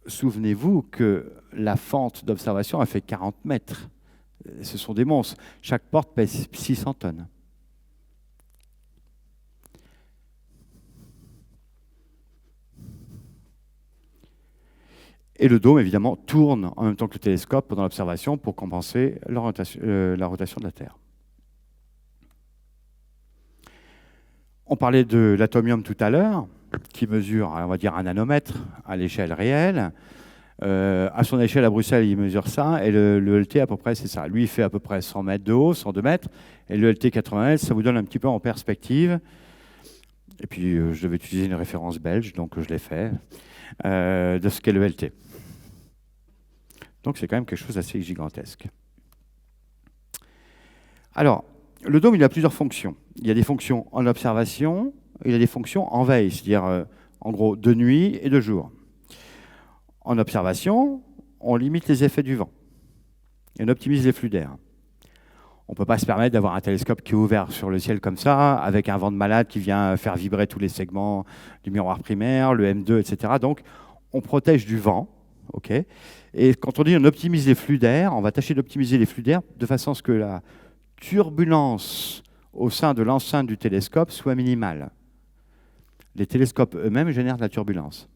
Souvenez-vous que la fente d'observation a fait 40 mètres. Ce sont des monstres. Chaque porte pèse 600 tonnes. Et le dôme, évidemment, tourne en même temps que le télescope pendant l'observation pour compenser la rotation de la Terre. On parlait de l'atomium tout à l'heure, qui mesure, on va dire, 1 nanomètre à l'échelle réelle. À son échelle à Bruxelles, il mesure ça, et le LT, à peu près, c'est ça. Lui, il fait à peu près 100 mètres de haut, 102 mètres, et le LT, 80 mètres, ça vous donne un petit peu en perspective. Et puis, je devais utiliser une référence belge, donc je l'ai fait, de ce qu'est le LT. Donc, c'est quand même quelque chose d'assez gigantesque. Alors, le dôme, il a plusieurs fonctions. Il y a des fonctions en observation, il y a des fonctions en veille, c'est-à-dire, en gros, de nuit et de jour. En observation, on limite les effets du vent et on optimise les flux d'air. On ne peut pas se permettre d'avoir un télescope qui est ouvert sur le ciel comme ça, avec un vent de malade qui vient faire vibrer tous les segments du miroir primaire, le M2, etc. Donc, on protège du vent. Okay. Et quand on dit on optimise les flux d'air, on va tâcher d'optimiser les flux d'air de façon à ce que la turbulence au sein de l'enceinte du télescope soit minimale. Les télescopes eux-mêmes génèrent de la turbulence.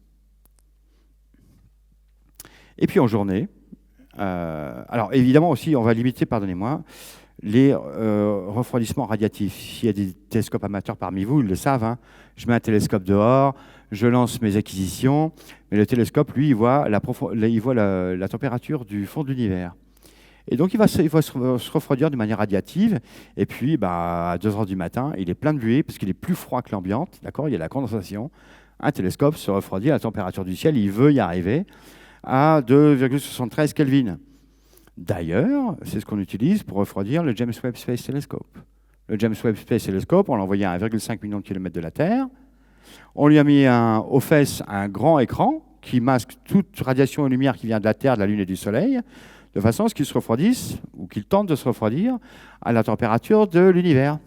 Et puis en journée, alors évidemment aussi, on va limiter, pardonnez-moi, les refroidissements radiatifs. S'il y a des télescopes amateurs parmi vous, ils le savent, hein. Je mets un télescope dehors, je lance mes acquisitions, mais le télescope, lui, il voit la température du fond de l'univers. Et donc, il va se refroidir de manière radiative, et puis, à 2 heures du matin, il est plein de buée, parce qu'il est plus froid que l'ambiante, d'accord ? Il y a la condensation. Un télescope se refroidit à la température du ciel, il veut y arriver à 2,73 Kelvin. D'ailleurs, c'est ce qu'on utilise pour refroidir le James Webb Space Telescope. Le James Webb Space Telescope, on l'a envoyé à 1,5 million de kilomètres de la Terre. On lui a mis aux fesses un grand écran qui masque toute radiation et lumière qui vient de la Terre, de la Lune et du Soleil, de façon à ce qu'il se refroidisse, ou qu'il tente de se refroidir, à la température de l'univers.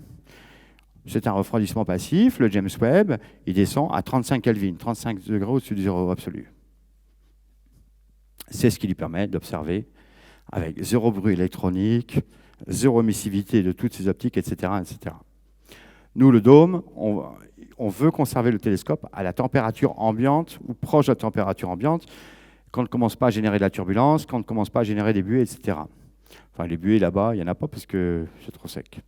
C'est un refroidissement passif. Le James Webb, il descend à 35 Kelvin, 35 degrés au-dessus du zéro absolu. C'est ce qui lui permet d'observer avec zéro bruit électronique, zéro émissivité de toutes ces optiques, etc., etc. Nous, le dôme, on veut conserver le télescope à la température ambiante ou proche de la température ambiante, quand on ne commence pas à générer de la turbulence, quand on ne commence pas à générer des buées, etc. Enfin, les buées là-bas, il n'y en a pas parce que c'est trop sec.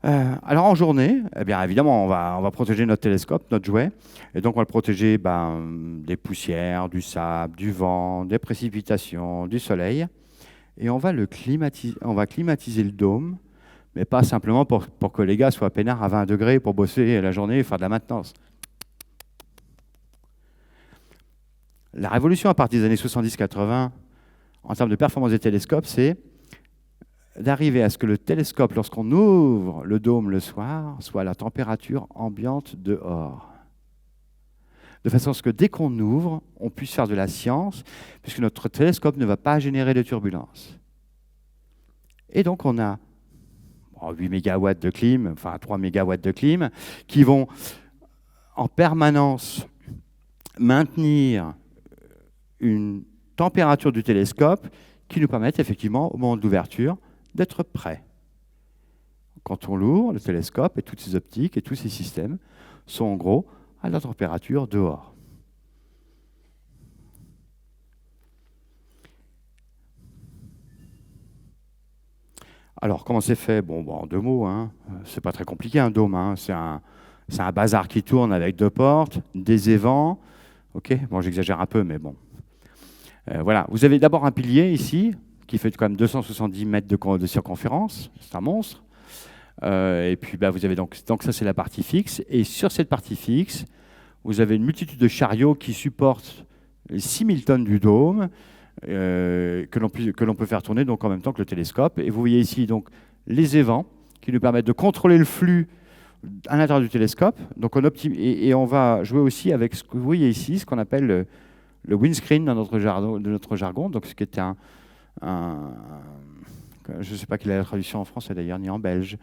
Alors en journée, eh bien, évidemment, on va protéger notre télescope, notre jouet, et donc on va le protéger des poussières, du sable, du vent, des précipitations, du soleil, et on va climatiser le dôme, mais pas simplement pour que les gars soient peinards à 20 degrés pour bosser la journée et faire de la maintenance. La révolution à partir des années 70-80, en termes de performance des télescopes, c'est d'arriver à ce que le télescope, lorsqu'on ouvre le dôme le soir, soit à la température ambiante dehors. De façon à ce que dès qu'on ouvre, on puisse faire de la science, puisque notre télescope ne va pas générer de turbulences. Et donc, on a 8 mégawatts de clim, enfin 3 mégawatts de clim, qui vont en permanence maintenir une température du télescope qui nous permettent effectivement, au moment de l'ouverture, d'être prêts. Quand on l'ouvre, le télescope et toutes ses optiques et tous ses systèmes sont en gros à la température dehors. Alors, comment c'est fait? Bon, en 2 mots, hein. C'est pas très compliqué un dôme. Hein. C'est un bazar qui tourne avec 2 portes, des évents. Ok, bon, j'exagère un peu, mais bon. Voilà, vous avez d'abord un pilier ici, qui fait quand même 270 mètres de circonférence. C'est un monstre. Et puis, vous avez donc ça, c'est la partie fixe. Et sur cette partie fixe, vous avez une multitude de chariots qui supportent les 6000 tonnes du dôme, que l'on peut faire tourner donc en même temps que le télescope. Et vous voyez ici donc les évents qui nous permettent de contrôler le flux à l'intérieur du télescope. Donc et on va jouer aussi avec ce que vous voyez ici, ce qu'on appelle le windscreen dans notre jargon. Donc ce qui était je ne sais pas quelle est la traduction en français d'ailleurs, ni en belge.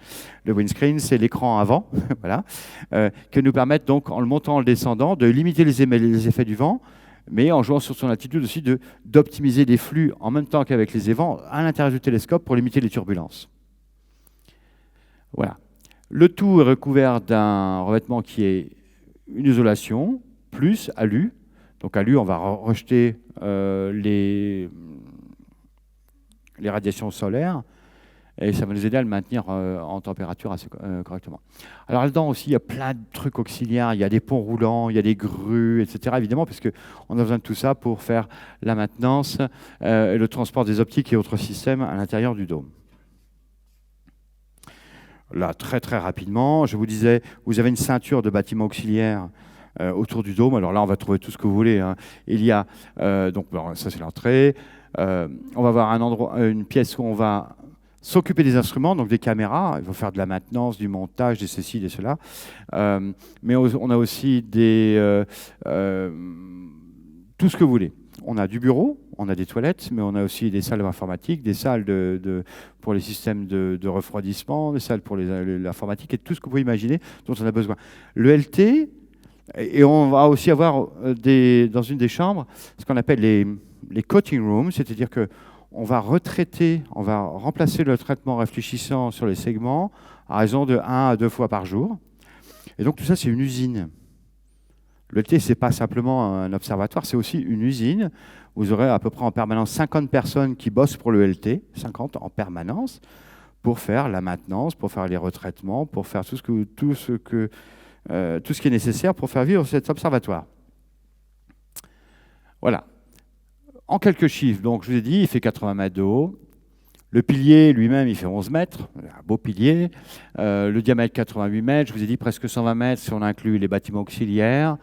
Le windscreen, c'est l'écran avant, voilà, que nous permettent donc, en le montant, en le descendant, de limiter les effets du vent, mais en jouant sur son attitude aussi d'optimiser les flux en même temps qu'avec les évents à l'intérieur du télescope pour limiter les turbulences. Voilà. Le tout est recouvert d'un revêtement qui est une isolation, plus alu. Donc alu, on va rejeter les radiations solaires, et ça va nous aider à le maintenir en température assez correctement. Alors là-dedans aussi, il y a plein de trucs auxiliaires, il y a des ponts roulants, il y a des grues, etc. Évidemment, parce qu'on a besoin de tout ça pour faire la maintenance et le transport des optiques et autres systèmes à l'intérieur du dôme. Là, très très rapidement, je vous disais, vous avez une ceinture de bâtiments auxiliaires autour du dôme. Alors là, on va trouver tout ce que vous voulez. Hein. Il y a, donc ça c'est l'entrée. On va avoir une pièce où on va s'occuper des instruments, donc des caméras. Il faut faire de la maintenance, du montage, des ceci, des cela. Mais on a aussi tout ce que vous voulez. On a du bureau, on a des toilettes, mais on a aussi des salles informatiques, des salles pour les systèmes de refroidissement, des salles pour l'informatique et tout ce que vous pouvez imaginer dont on a besoin. Le LT, et on va aussi avoir dans une des chambres ce qu'on appelle les coating rooms, c'est-à-dire qu'on va on va remplacer le traitement réfléchissant sur les segments à raison de 1 à 2 fois par jour. Et donc tout ça, c'est une usine. Le LT, ce n'est pas simplement un observatoire, c'est aussi une usine. Vous aurez à peu près en permanence 50 personnes qui bossent pour le LT, 50 en permanence, pour faire la maintenance, pour faire les retraitements, pour faire tout ce qui est nécessaire pour faire vivre cet observatoire. Voilà. En quelques chiffres, donc je vous ai dit, il fait 80 mètres de haut. Le pilier lui-même, il fait 11 mètres, un beau pilier. Le diamètre, 88 mètres. Je vous ai dit presque 120 mètres si on inclut les bâtiments auxiliaires.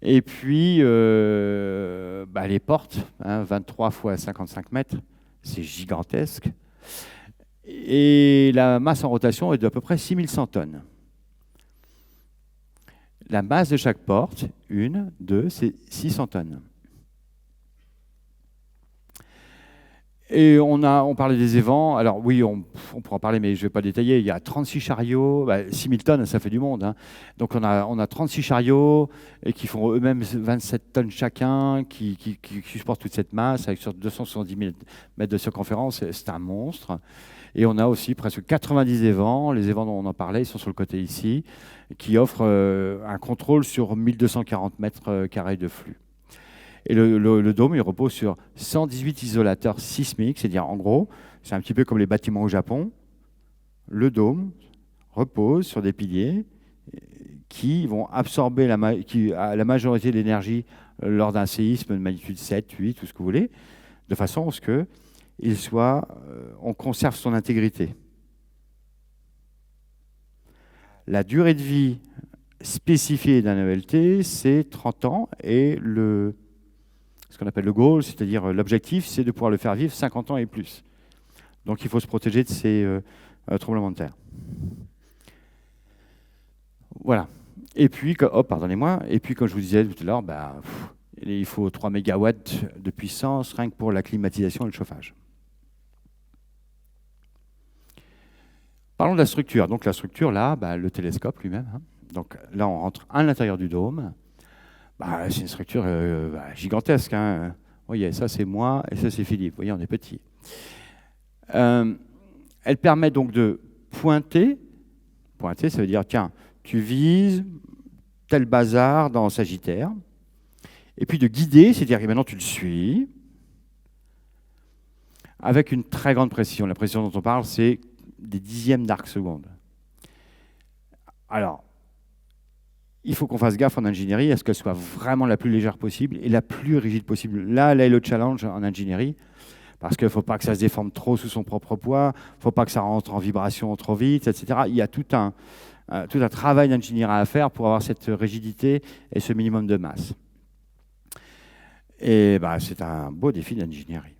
Et puis, les portes, 23 fois 55 mètres, c'est gigantesque. Et la masse en rotation est d'à peu près 6100 tonnes. La masse de chaque porte, 1, 2, c'est 600 tonnes. Et on parlait des évents. Alors oui, on pourra en parler, mais je ne vais pas détailler. Il y a 36 chariots, 6000 tonnes, ça fait du monde. Hein. Donc on a 36 chariots et qui font eux-mêmes 27 tonnes chacun, qui supportent toute cette masse avec sur 270 000 mètres de circonférence. C'est un monstre. Et on a aussi presque 90 évents. Les évents dont on en parlait, ils sont sur le côté ici, qui offrent un contrôle sur 1240 mètres carrés de flux. Et le dôme, il repose sur 118 isolateurs sismiques, c'est-à-dire en gros, c'est un petit peu comme les bâtiments au Japon. Le dôme repose sur des piliers qui vont absorber la majorité de l'énergie lors d'un séisme de magnitude 7, 8, tout ce que vous voulez, de façon à ce on conserve son intégrité. La durée de vie spécifiée d'un ELT, c'est 30 ans, et ce qu'on appelle le goal, c'est-à-dire l'objectif, c'est de pouvoir le faire vivre 50 ans et plus. Donc il faut se protéger de ces tremblements de terre. Voilà. Et puis, et puis comme je vous disais tout à l'heure, il faut 3 mégawatts de puissance rien que pour la climatisation et le chauffage. Parlons de la structure. Donc la structure, là, le télescope lui-même. Hein. Donc là, on rentre à l'intérieur du dôme. C'est une structure gigantesque. Hein. Vous voyez, ça c'est moi et ça c'est Philippe. Vous voyez, on est petit. Elle permet donc de pointer. Pointer, ça veut dire, tiens, tu vises tel bazar dans Sagittaire. Et puis de guider, c'est-à-dire que maintenant tu le suis, avec une très grande précision. La précision dont on parle, c'est des dixièmes d'arc seconde. Alors, il faut qu'on fasse gaffe en ingénierie à ce qu'elle soit vraiment la plus légère possible et la plus rigide possible. Là est le challenge en ingénierie, parce qu'il ne faut pas que ça se déforme trop sous son propre poids, il ne faut pas que ça rentre en vibration trop vite, etc. Il y a tout un travail d'ingénierie à faire pour avoir cette rigidité et ce minimum de masse. Et c'est un beau défi d'ingénierie.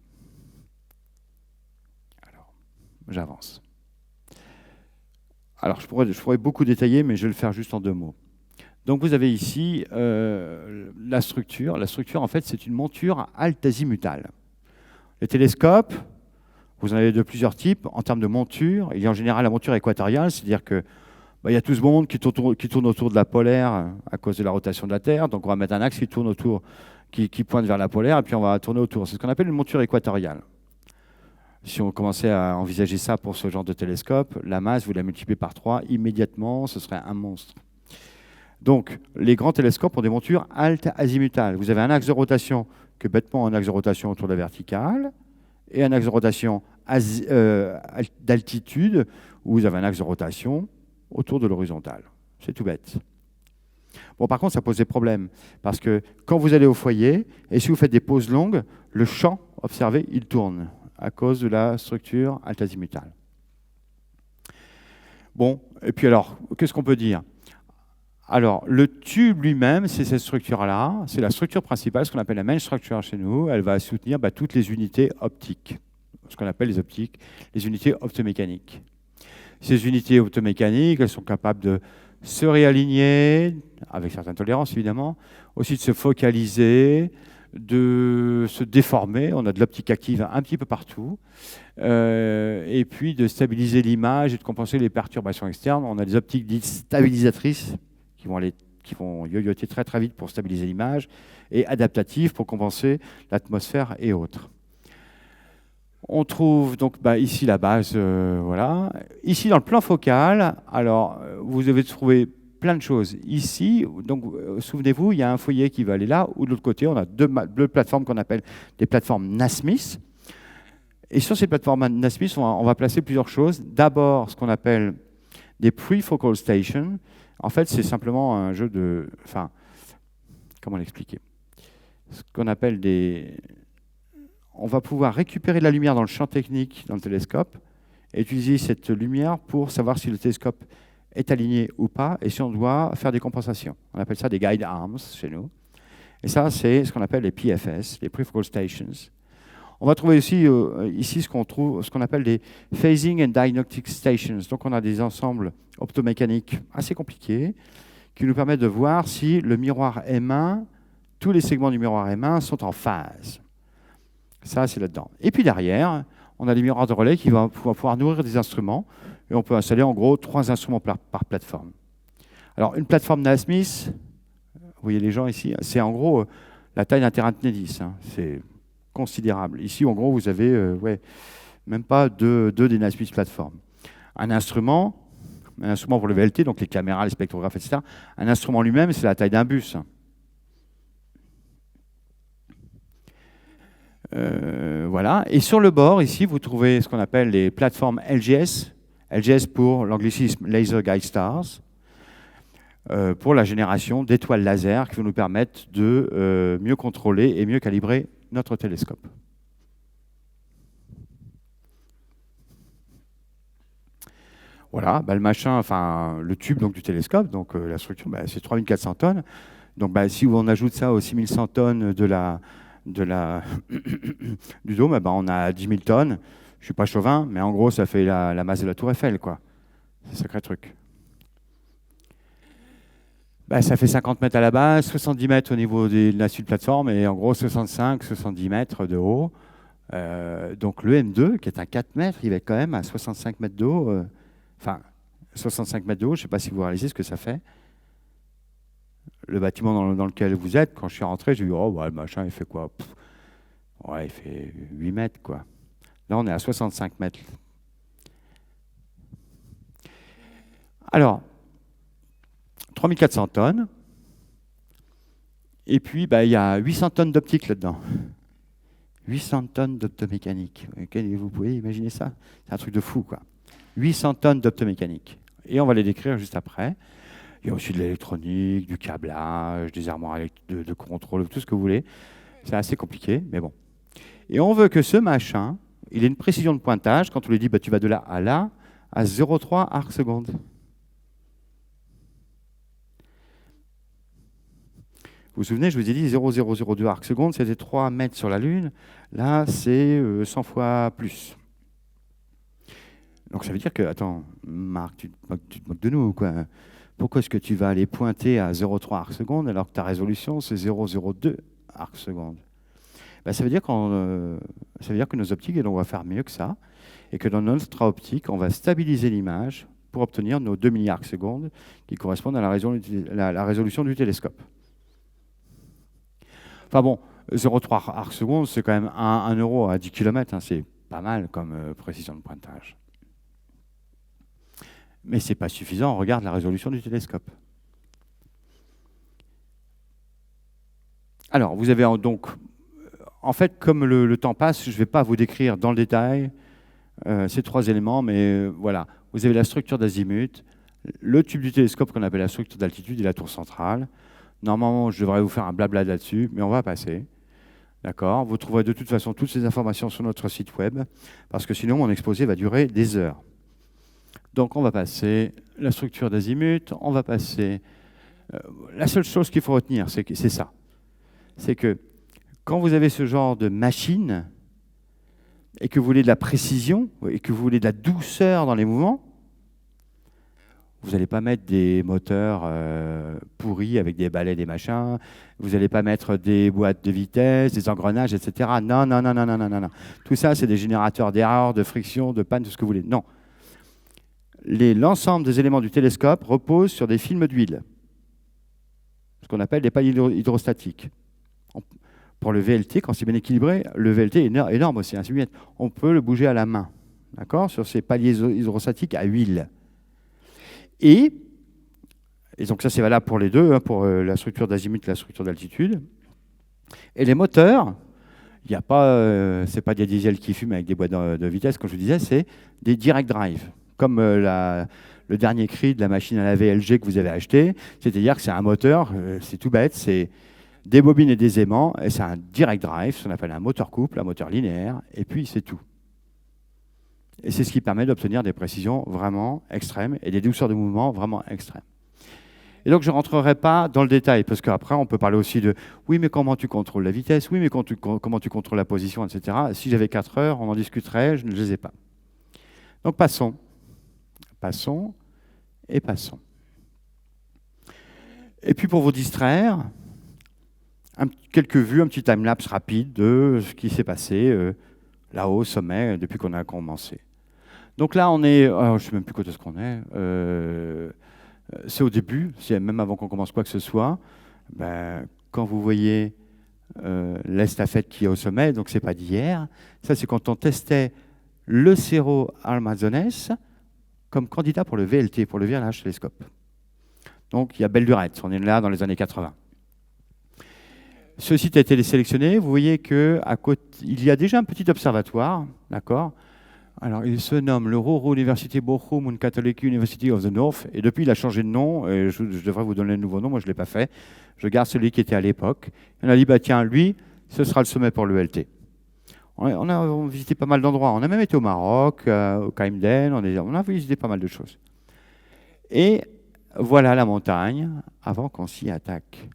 Alors, j'avance. Alors, je pourrais beaucoup détailler, mais je vais le faire juste en 2 mots. Donc, vous avez ici la structure. La structure, en fait, c'est une monture alt-azimutale. Les télescopes, vous en avez de plusieurs types. En termes de monture, il y a en général la monture équatoriale, c'est-à-dire que il y a tout ce monde qui tourne autour de la polaire à cause de la rotation de la Terre. Donc, on va mettre un axe qui tourne autour, qui pointe vers la polaire, et puis on va tourner autour. C'est ce qu'on appelle une monture équatoriale. Si on commençait à envisager ça pour ce genre de télescope, la masse, vous la multipliez par 3, immédiatement, ce serait un monstre. Donc, les grands télescopes ont des montures alt-azimutales. Vous avez un axe de rotation, que bêtement un axe de rotation autour de la verticale, et un axe de rotation d'altitude, où vous avez un axe de rotation autour de l'horizontale. C'est tout bête. Bon, par contre, ça pose des problèmes, parce que quand vous allez au foyer, et si vous faites des pauses longues, le champ observé, il tourne, à cause de la structure alt-azimutale. Bon, et puis alors, qu'est-ce qu'on peut dire? Alors, le tube lui-même, c'est cette structure-là, c'est la structure principale, ce qu'on appelle la main structure chez nous, elle va soutenir toutes les unités optiques, ce qu'on appelle les unités optomécaniques. Ces unités optomécaniques, elles sont capables de se réaligner, avec certaines tolérances évidemment, aussi de se focaliser, de se déformer, on a de l'optique active un petit peu partout, et puis de stabiliser l'image et de compenser les perturbations externes. On a des optiques dites stabilisatrices qui vont yoyoter très très vite pour stabiliser l'image, et adaptatives pour compenser l'atmosphère et autres. On trouve donc ici la base, voilà. Ici dans le plan focal, alors vous devez trouver plein de choses. Ici, donc souvenez-vous, il y a un foyer qui va aller là, ou de l'autre côté, on a deux plateformes qu'on appelle des plateformes NASMIS. Et sur ces plateformes NASMIS, on va placer plusieurs choses. D'abord, ce qu'on appelle des pre-focal stations. En fait, c'est simplement un jeu de... Enfin, comment l'expliquer? Ce qu'on appelle des... On va pouvoir récupérer la lumière dans le champ technique, dans le télescope, et utiliser cette lumière pour savoir si le télescope est aligné ou pas, et si on doit faire des compensations. On appelle ça des guide arms chez nous. Et ça, c'est ce qu'on appelle les PFS, les Prefocal Stations. On va trouver aussi ici ce qu'on appelle des Phasing and Diagnostic Stations. Donc on a des ensembles optomécaniques assez compliqués qui nous permettent de voir si le miroir M1, tous les segments du miroir M1 sont en phase. Ça, c'est là-dedans. Et puis derrière, on a des miroirs de relais qui vont pouvoir nourrir des instruments. Et on peut installer en gros 3 instruments par plateforme. Alors, une plateforme NASMIS, vous voyez les gens ici, c'est en gros la taille d'un terrain de tennis. Hein. C'est considérable. Ici, en gros, vous avez même pas deux des NASMIS plateformes. Un instrument pour le VLT, donc les caméras, les spectrographes, etc. Un instrument lui-même, c'est la taille d'un bus. Voilà. Et sur le bord, ici, vous trouvez ce qu'on appelle les plateformes LGS. LGS pour l'anglicisme Laser Guide Stars, pour la génération d'étoiles laser qui vont nous permettre de mieux contrôler et mieux calibrer notre télescope. Voilà, le machin, enfin le tube donc, du télescope, donc la structure, c'est 3400 tonnes. Donc si on ajoute ça aux 6100 tonnes du dôme, on a 10 000 tonnes. Je ne suis pas chauvin, mais en gros, ça fait la masse de la Tour Eiffel, quoi. C'est un sacré truc. Ça fait 50 mètres à la base, 70 mètres au niveau de la suite plateforme, et en gros 65-70 mètres de haut. Donc le M2, qui est à 4 mètres, il va être quand même à 65 mètres de haut. Enfin, 65 mètres de haut, je ne sais pas si vous réalisez ce que ça fait. Le bâtiment dans lequel vous êtes, quand je suis rentré, j'ai vu, oh, bah, le machin, il fait quoi? Ouais, il fait 8 mètres, quoi. Là, on est à 65 mètres. Alors, 3400 tonnes. Et puis, bah, il y a 800 tonnes d'optique là-dedans. 800 tonnes d'optomécanique. Vous pouvez imaginer ça? C'est un truc de fou, quoi. 800 tonnes d'optomécanique. Et on va les décrire juste après. Il y a aussi de l'électronique, du câblage, des armoires de contrôle, tout ce que vous voulez. C'est assez compliqué, mais bon. Et on veut que ce machin, il ait une précision de pointage. Quand on lui dit, bah, tu vas de là, à 0,3 arcs secondes. Vous vous souvenez, je vous ai dit 0,002 arcs secondes, c'était 3 mètres sur la Lune. Là, c'est 100 fois plus. Donc ça veut dire que, attends, Marc, tu te moques de nous ou quoi? Pourquoi est-ce que tu vas aller pointer à 0,3 arcs secondes alors que ta résolution, c'est 0,02 arcs secondes? Ben, ça veut dire que nos optiques, on va faire mieux que ça, et que dans notre optique, on va stabiliser l'image pour obtenir nos 2 milliards secondes qui correspondent à la résolution du télescope. Enfin bon, 0,3 arcs secondes, c'est quand même 1 euro à 10 km, hein, c'est pas mal comme précision de pointage. Mais ce n'est pas suffisant, on regarde la résolution du télescope. Alors, vous avez donc, en fait, comme le temps passe, je ne vais pas vous décrire dans le détail ces 3 éléments, mais voilà, vous avez la structure d'azimut, le tube du télescope qu'on appelle la structure d'altitude et la tour centrale. Normalement, je devrais vous faire un blabla là-dessus, mais on va passer. D'accord? Vous trouverez de toute façon toutes ces informations sur notre site web, parce que sinon, mon exposé va durer des heures. Donc, on va passer la structure d'azimut, on va passer... la seule chose qu'il faut retenir, c'est ça. C'est que quand vous avez ce genre de machine, et que vous voulez de la précision, et que vous voulez de la douceur dans les mouvements, vous n'allez pas mettre des moteurs pourris avec des balais, des machins. Vous n'allez pas mettre des boîtes de vitesse, des engrenages, etc. Non, non, non, non, non, non, non. Tout ça, c'est des générateurs d'erreurs, de friction, de panne, tout ce que vous voulez. Non. L'ensemble des éléments du télescope repose sur des films d'huile, ce qu'on appelle des pales hydrostatiques. Pour le VLT, quand c'est bien équilibré, le VLT est énorme aussi. Hein, on peut le bouger à la main, d'accord, sur ces paliers hydrostatiques à huile. Et donc ça, c'est valable pour les deux, hein, pour la structure d'azimut et la structure d'altitude. Et les moteurs, il n'y a pas, c'est pas des diesels qui fument avec des boîtes de vitesse, comme je vous disais, c'est des direct drive, comme le dernier cri de la machine à laver LG que vous avez acheté. C'est-à-dire que c'est un moteur, c'est tout bête, c'est des bobines et des aimants, et c'est un direct drive, ce qu'on appelle un moteur couple, un moteur linéaire, et puis c'est tout. Et c'est ce qui permet d'obtenir des précisions vraiment extrêmes et des douceurs de mouvement vraiment extrêmes. Et donc, je ne rentrerai pas dans le détail, parce qu'après, on peut parler aussi de « oui, mais comment tu contrôles la vitesse ? Oui, mais comment tu contrôles la position, etc. » Si j'avais 4 heures, on en discuterait, je ne les ai pas. Donc, passons. Passons et passons. Et puis, pour vous distraire, quelques vues, un petit time-lapse rapide de ce qui s'est passé là-haut, au sommet, depuis qu'on a commencé. Donc là, on est... je ne sais même plus quand est-ce qu'on est. C'est au début, même avant qu'on commence quoi que ce soit. Ben, quand vous voyez l'estafette qui est au sommet, donc ce n'est pas d'hier, ça c'est quand on testait le Cerro Armazones comme candidat pour le VLT, pour le Very Large Telescope. Donc il y a belle lurette, on est là dans les années 80. Ce site a été sélectionné, vous voyez qu'il y a déjà un petit observatoire, d'accord ? Alors, il se nomme le Ruhr University Bochum und Catholic University of the North, et depuis, il a changé de nom, et je devrais vous donner le nouveau nom, moi je ne l'ai pas fait. Je garde celui qui était à l'époque. On a dit, bah tiens, lui, ce sera le sommet pour le LT. On a visité pas mal d'endroits, on a même été au Maroc, au Kaimden, on a visité pas mal de choses. Et voilà la montagne, avant qu'on s'y attaque.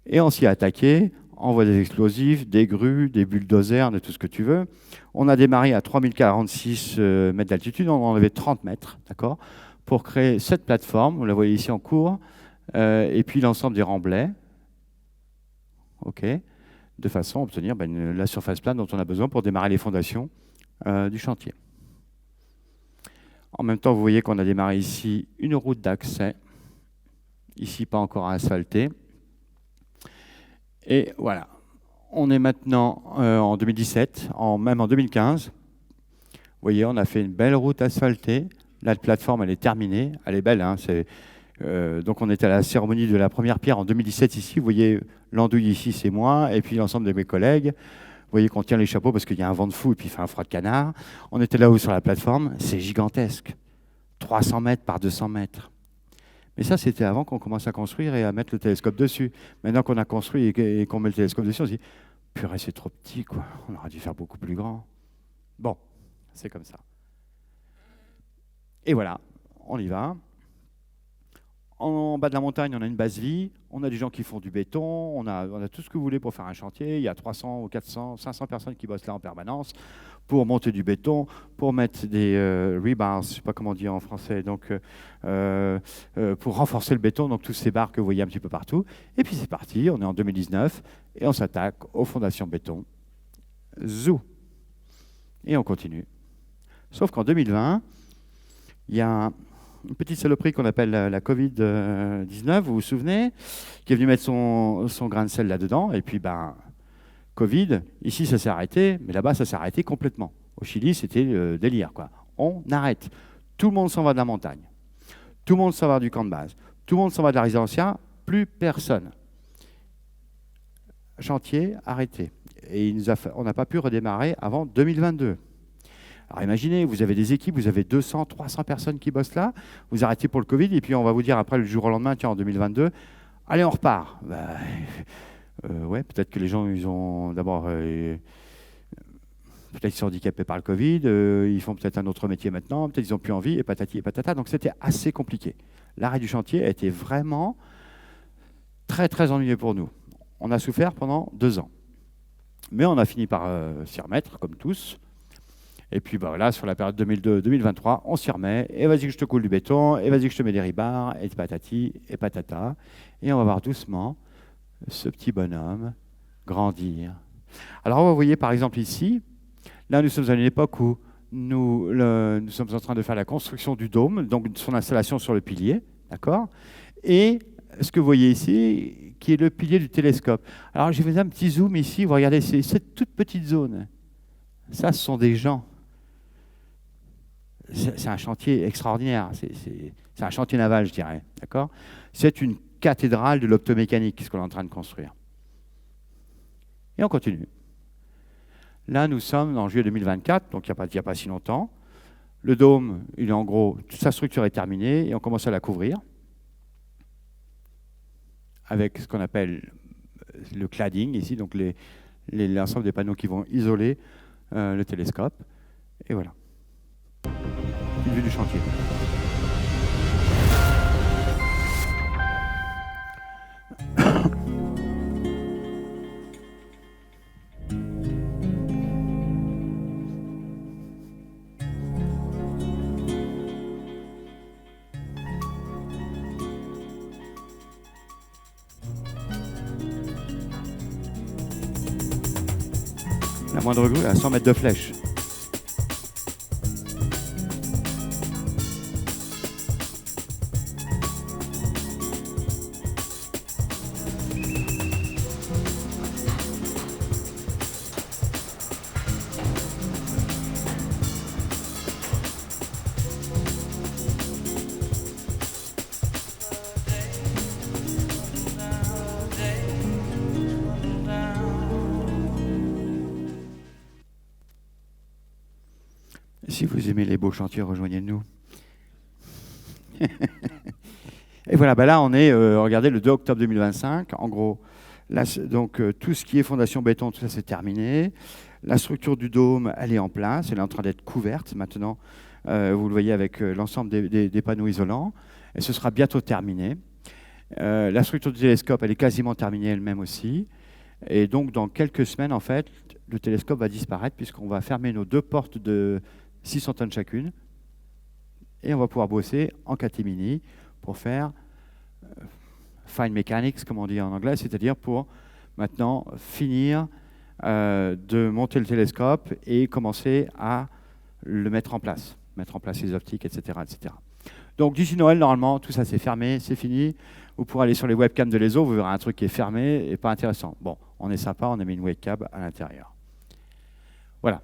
Et on s'y a attaqué, on voit des explosifs, des grues, des bulldozers, de tout ce que tu veux. On a démarré à 3046 mètres d'altitude, on en avait 30 mètres, d'accord, pour créer cette plateforme, vous la voyez ici en cours, et puis l'ensemble des remblais, ok, de façon à obtenir la surface plane dont on a besoin pour démarrer les fondations du chantier. En même temps, vous voyez qu'on a démarré ici une route d'accès. Ici, pas encore asphaltée. Et voilà. On est maintenant en 2017, même en 2015. Vous voyez, on a fait une belle route asphaltée. La plateforme, elle est terminée. Elle est belle. Hein, donc, on était à la cérémonie de la première pierre en 2017 ici. Vous voyez, l'andouille ici, c'est moi. Et puis, l'ensemble de mes collègues. Vous voyez qu'on tient les chapeaux parce qu'il y a un vent de fou et puis il fait un froid de canard. On était là-haut sur la plateforme. C'est gigantesque. 300 mètres par 200 mètres. Mais ça, c'était avant qu'on commence à construire et à mettre le télescope dessus. Maintenant qu'on a construit et qu'on met le télescope dessus, on se dit « Purée, c'est trop petit, quoi. On aurait dû faire beaucoup plus grand. » Bon, c'est comme ça. Et voilà, on y va. En bas de la montagne, on a une base vie. On a des gens qui font du béton. On a tout ce que vous voulez pour faire un chantier. Il y a 300 ou 400, 500 personnes qui bossent là en permanence pour monter du béton, pour mettre des rebars, je ne sais pas comment dire en français, donc pour renforcer le béton, donc tous ces barres que vous voyez un petit peu partout. Et puis c'est parti, on est en 2019 et on s'attaque aux fondations béton. Zou. Et on continue. Sauf qu'en 2020, il y a une petite saloperie qu'on appelle la Covid-19, vous vous souvenez, qui est venue mettre son grain de sel là-dedans, et puis Covid, ici ça s'est arrêté, mais là-bas ça s'est arrêté complètement. Au Chili, c'était le délire, quoi. On arrête. Tout le monde s'en va de la montagne. Tout le monde s'en va du camp de base. Tout le monde s'en va de la résidentielle. Plus personne. Chantier arrêté. Et on n'a pas pu redémarrer avant 2022. Alors imaginez, vous avez des équipes, vous avez 200, 300 personnes qui bossent là, vous arrêtez pour le Covid, et puis on va vous dire après le jour au lendemain, tiens, en 2022, allez, on repart. Ouais, peut-être que les gens, ils ont d'abord, peut-être qu'ils sont handicapés par le Covid, ils font peut-être un autre métier maintenant, peut-être qu'ils n'ont plus envie, et patati et patata. Donc c'était assez compliqué. L'arrêt du chantier a été vraiment très, très ennuyeux pour nous. On a souffert pendant 2 ans. Mais on a fini par s'y remettre, comme tous. Et puis là, sur la période 2022-2023, on s'y remet, et vas-y que je te coule du béton, et vas-y que je te mets des rebars, et patati et patata. Et on va voir doucement ce petit bonhomme grandir. Alors, vous voyez par exemple ici, là nous sommes à une époque où nous sommes en train de faire la construction du dôme, donc son installation sur le pilier, d'accord ? Et ce que vous voyez ici, qui est le pilier du télescope. Alors, je vais faire un petit zoom ici, vous regardez, c'est cette toute petite zone. Ça, ce sont des gens. C'est un chantier extraordinaire, c'est un chantier naval, je dirais, d'accord ? C'est une cathédrale de l'optomécanique, ce qu'on est en train de construire. Et on continue. Là, nous sommes en juillet 2024, donc il n'y a pas si longtemps. Le dôme, il est en gros, toute sa structure est terminée, et on commence à la couvrir avec ce qu'on appelle le cladding, ici, donc l'ensemble des panneaux qui vont isoler le télescope. Et voilà. Une vue du chantier. La moindre grue à 100 mètres de flèche. Si vous aimez les beaux chantiers, rejoignez-nous. Et voilà, là on est, regardez, le 2 octobre 2025. En gros, là, donc tout ce qui est fondation béton, tout ça c'est terminé. La structure du dôme, elle est en place, elle est en train d'être couverte maintenant. Vous le voyez avec l'ensemble des panneaux isolants. Et ce sera bientôt terminé. La structure du télescope, elle est quasiment terminée elle-même aussi. Et donc, dans quelques semaines, en fait, le télescope va disparaître puisqu'on va fermer nos 2 portes de 600 tonnes chacune. Et on va pouvoir bosser en catimini pour faire fine mechanics, comme on dit en anglais, c'est-à-dire pour maintenant finir de monter le télescope et commencer à le mettre en place. mettre en place les optiques, etc., etc. Donc d'ici Noël, normalement, tout ça c'est fermé, c'est fini. Vous pourrez aller sur les webcams de l'ESO, vous verrez un truc qui est fermé et pas intéressant. Bon, on est sympa, on a mis une webcam à l'intérieur. Voilà.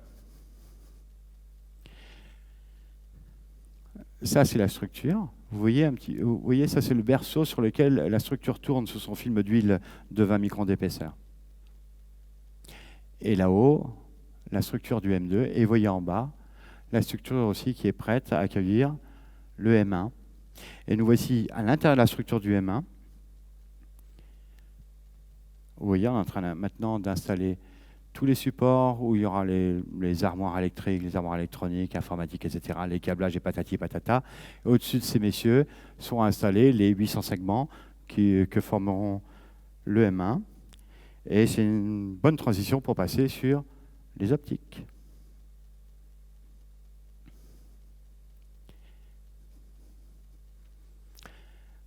Ça, c'est la structure. Vous voyez, ça, c'est le berceau sur lequel la structure tourne sous son film d'huile de 20 microns d'épaisseur. Et là-haut, la structure du M2. Et vous voyez en bas, la structure aussi qui est prête à accueillir le M1. Et nous voici à l'intérieur de la structure du M1. Vous voyez, on est en train maintenant d'installer tous les supports où il y aura les armoires électriques, les armoires électroniques, informatiques, etc., les câblages et patati patata. Au-dessus de ces messieurs sont installés les 800 segments que formeront le M1. Et c'est une bonne transition pour passer sur les optiques.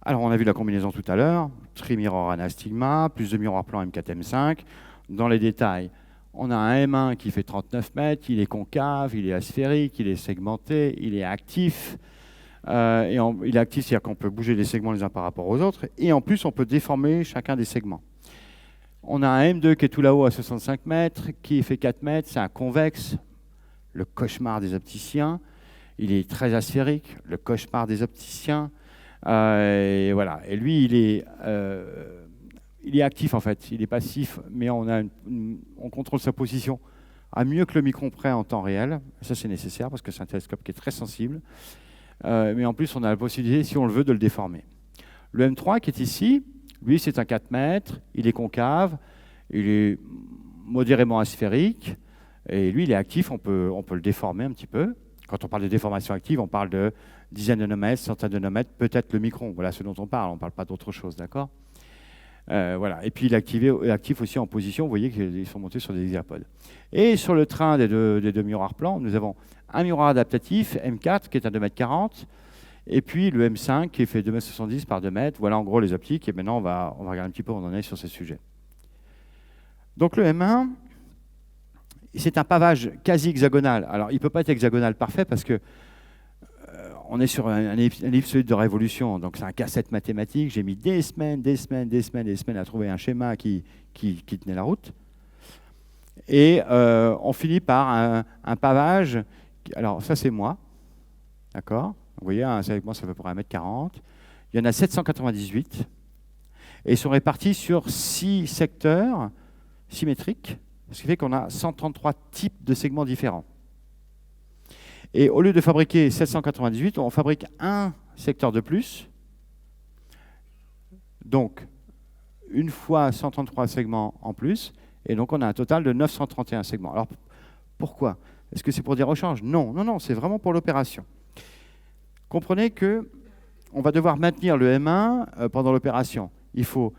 Alors, on a vu la combinaison tout à l'heure, tri-mirror anastigma, plus de miroir plan M4, M5. Dans les détails, on a un M1 qui fait 39 mètres, il est concave, il est asphérique, il est segmenté, il est actif. Il est actif, c'est-à-dire qu'on peut bouger les segments les uns par rapport aux autres. Et en plus, on peut déformer chacun des segments. On a un M2 qui est tout là-haut à 65 mètres, qui fait 4 mètres, c'est un convexe, le cauchemar des opticiens. Il est très asphérique, le cauchemar des opticiens. Et voilà. Et lui, il est actif en fait, il est passif, mais on contrôle sa position à mieux que le micron près en temps réel. Ça, c'est nécessaire parce que c'est un télescope qui est très sensible. Mais en plus, on a la possibilité, si on le veut, de le déformer. Le M3 qui est ici, lui, c'est un 4 mètres, il est concave, il est modérément asphérique, et lui, il est actif, on peut le déformer un petit peu. Quand on parle de déformation active, on parle de dizaines de nanomètres, centaines de nanomètres, peut-être le micron. Voilà ce dont on ne parle pas d'autre chose, d'accord ? Voilà. Et puis il est actif aussi en position, vous voyez qu'ils sont montés sur des hexapodes. Et sur le train des deux miroirs plans, nous avons un miroir adaptatif, M4, qui est à 2,40 m, et puis le M5 qui est fait 2,70 m par 2 m. Voilà en gros les optiques, et maintenant on va regarder un petit peu où on en est sur ces sujets. Donc le M1, c'est un pavage quasi hexagonal. Alors il ne peut pas être hexagonal parfait parce que on est sur un ellipsoïde de révolution, donc c'est un casse-tête mathématique. J'ai mis des semaines à trouver un schéma qui tenait la route. Et on finit par un pavage. Alors ça c'est moi, d'accord. Vous voyez, avec moi ça fait pour 1,40 m. Il y en a 798 et ils sont répartis sur 6 secteurs symétriques, ce qui fait qu'on a 133 types de segments différents. Et au lieu de fabriquer 798, on fabrique un secteur de plus. Donc, une fois 133 segments en plus. Et donc, on a un total de 931 segments. Alors, pourquoi? Est-ce que c'est pour des rechanges? Non, non, non, c'est vraiment pour l'opération. Comprenez qu'on va devoir maintenir le M1 pendant l'opération. Il faut,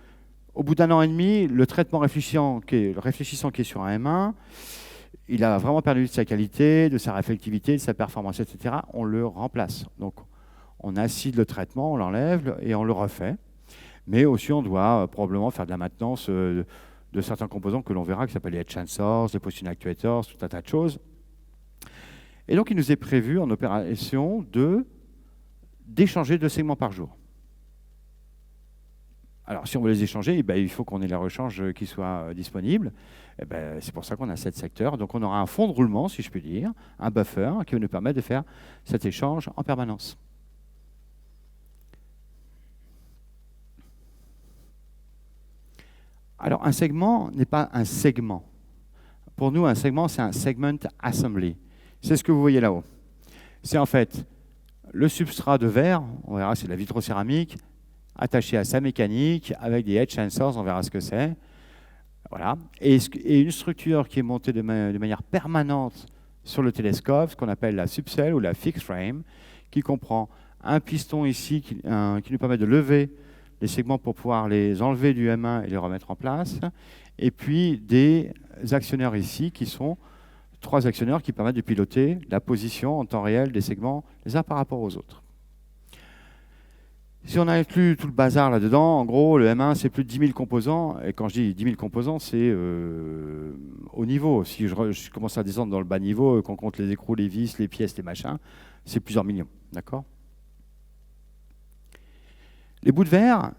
au bout d'1 an et demi, le traitement réfléchissant qui est sur un M1, il a vraiment perdu de sa qualité, de sa réflectivité, de sa performance, etc. On le remplace. Donc, on acide le traitement, on l'enlève et on le refait. Mais aussi, on doit probablement faire de la maintenance de certains composants que l'on verra, qui s'appellent les head sensors, les position actuators, tout un tas de choses. Et donc, il nous est prévu en opération d'échanger 2 segments par jour. Alors, si on veut les échanger, il faut qu'on ait la rechange qui soit disponible. C'est pour ça qu'on a 7 secteurs. Donc, on aura un fond de roulement, si je puis dire, un buffer qui va nous permettre de faire cet échange en permanence. Alors, un segment n'est pas un segment. Pour nous, un segment, c'est un segment assembly. C'est ce que vous voyez là-haut. C'est en fait le substrat de verre, on verra, c'est de la vitrocéramique, attaché à sa mécanique, avec des edge sensors, on verra ce que c'est. Voilà. Et une structure qui est montée de manière permanente sur le télescope, ce qu'on appelle la subcell ou la fixed frame, qui comprend un piston ici qui nous permet de lever les segments pour pouvoir les enlever du M1 et les remettre en place, et puis des actionneurs ici qui sont 3 actionneurs qui permettent de piloter la position en temps réel des segments les uns par rapport aux autres. Si on inclut tout le bazar là-dedans, en gros, le M1, c'est plus de 10 000 composants. Et quand je dis 10 000 composants, c'est au niveau. Si je commence à descendre dans le bas niveau, qu'on compte les écrous, les vis, les pièces, les machins, c'est plusieurs millions, d'accord? Les bouts de verre,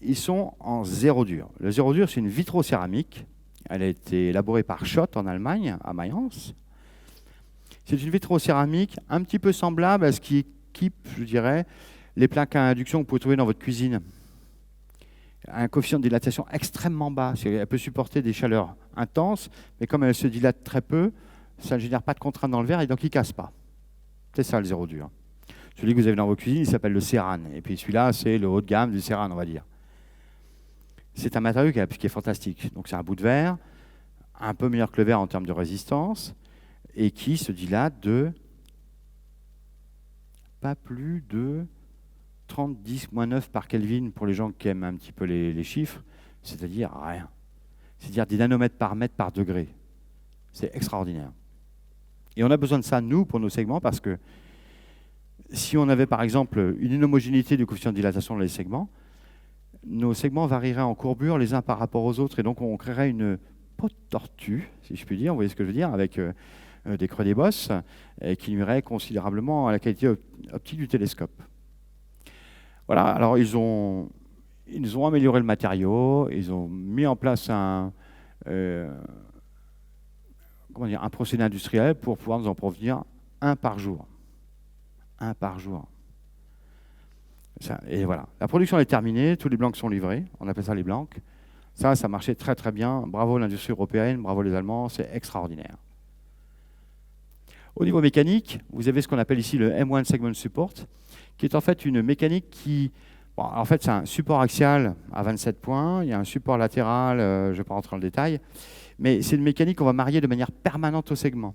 ils sont en zéro dur. Le zéro dur, c'est une vitrocéramique. Elle a été élaborée par Schott en Allemagne, à Mayence. C'est une vitrocéramique un petit peu semblable à ce qui équipe, je dirais, les plaques à induction que vous pouvez trouver dans votre cuisine. Un coefficient de dilatation extrêmement bas. Elle peut supporter des chaleurs intenses, mais comme elle se dilate très peu, ça ne génère pas de contrainte dans le verre et donc il ne casse pas. C'est ça le zéro dur. Celui que vous avez dans vos cuisines, il s'appelle le Céran. Et puis celui-là, c'est le haut de gamme du Céran, on va dire. C'est un matériau qui est fantastique. Donc c'est un bout de verre, un peu meilleur que le verre en termes de résistance, et qui se dilate de pas plus de 30, 10, moins 9 par Kelvin pour les gens qui aiment un petit peu les chiffres, c'est-à-dire rien. C'est-à-dire des nanomètres par mètre par degré. C'est extraordinaire. Et on a besoin de ça, nous, pour nos segments, parce que si on avait, par exemple, une inhomogénéité du coefficient de dilatation dans les segments, nos segments varieraient en courbure les uns par rapport aux autres, et donc on créerait une peau de tortue, si je puis dire, vous voyez ce que je veux dire, avec des creux des bosses, et qui nuirait considérablement à la qualité optique du télescope. Voilà, alors ils ont amélioré le matériau, ils ont mis en place un procédé industriel pour pouvoir nous en provenir un par jour. Un par jour. Ça, et voilà, la production est terminée, tous les blancs sont livrés, on appelle ça les blancs. Ça marchait très très bien, bravo l'industrie européenne, bravo les Allemands, c'est extraordinaire. Au niveau mécanique, vous avez ce qu'on appelle ici le M1 Segment Support, qui est en fait une mécanique qui... Bon, en fait, c'est un support axial à 27 points, il y a un support latéral, je ne vais pas rentrer dans le détail, mais c'est une mécanique qu'on va marier de manière permanente au segment.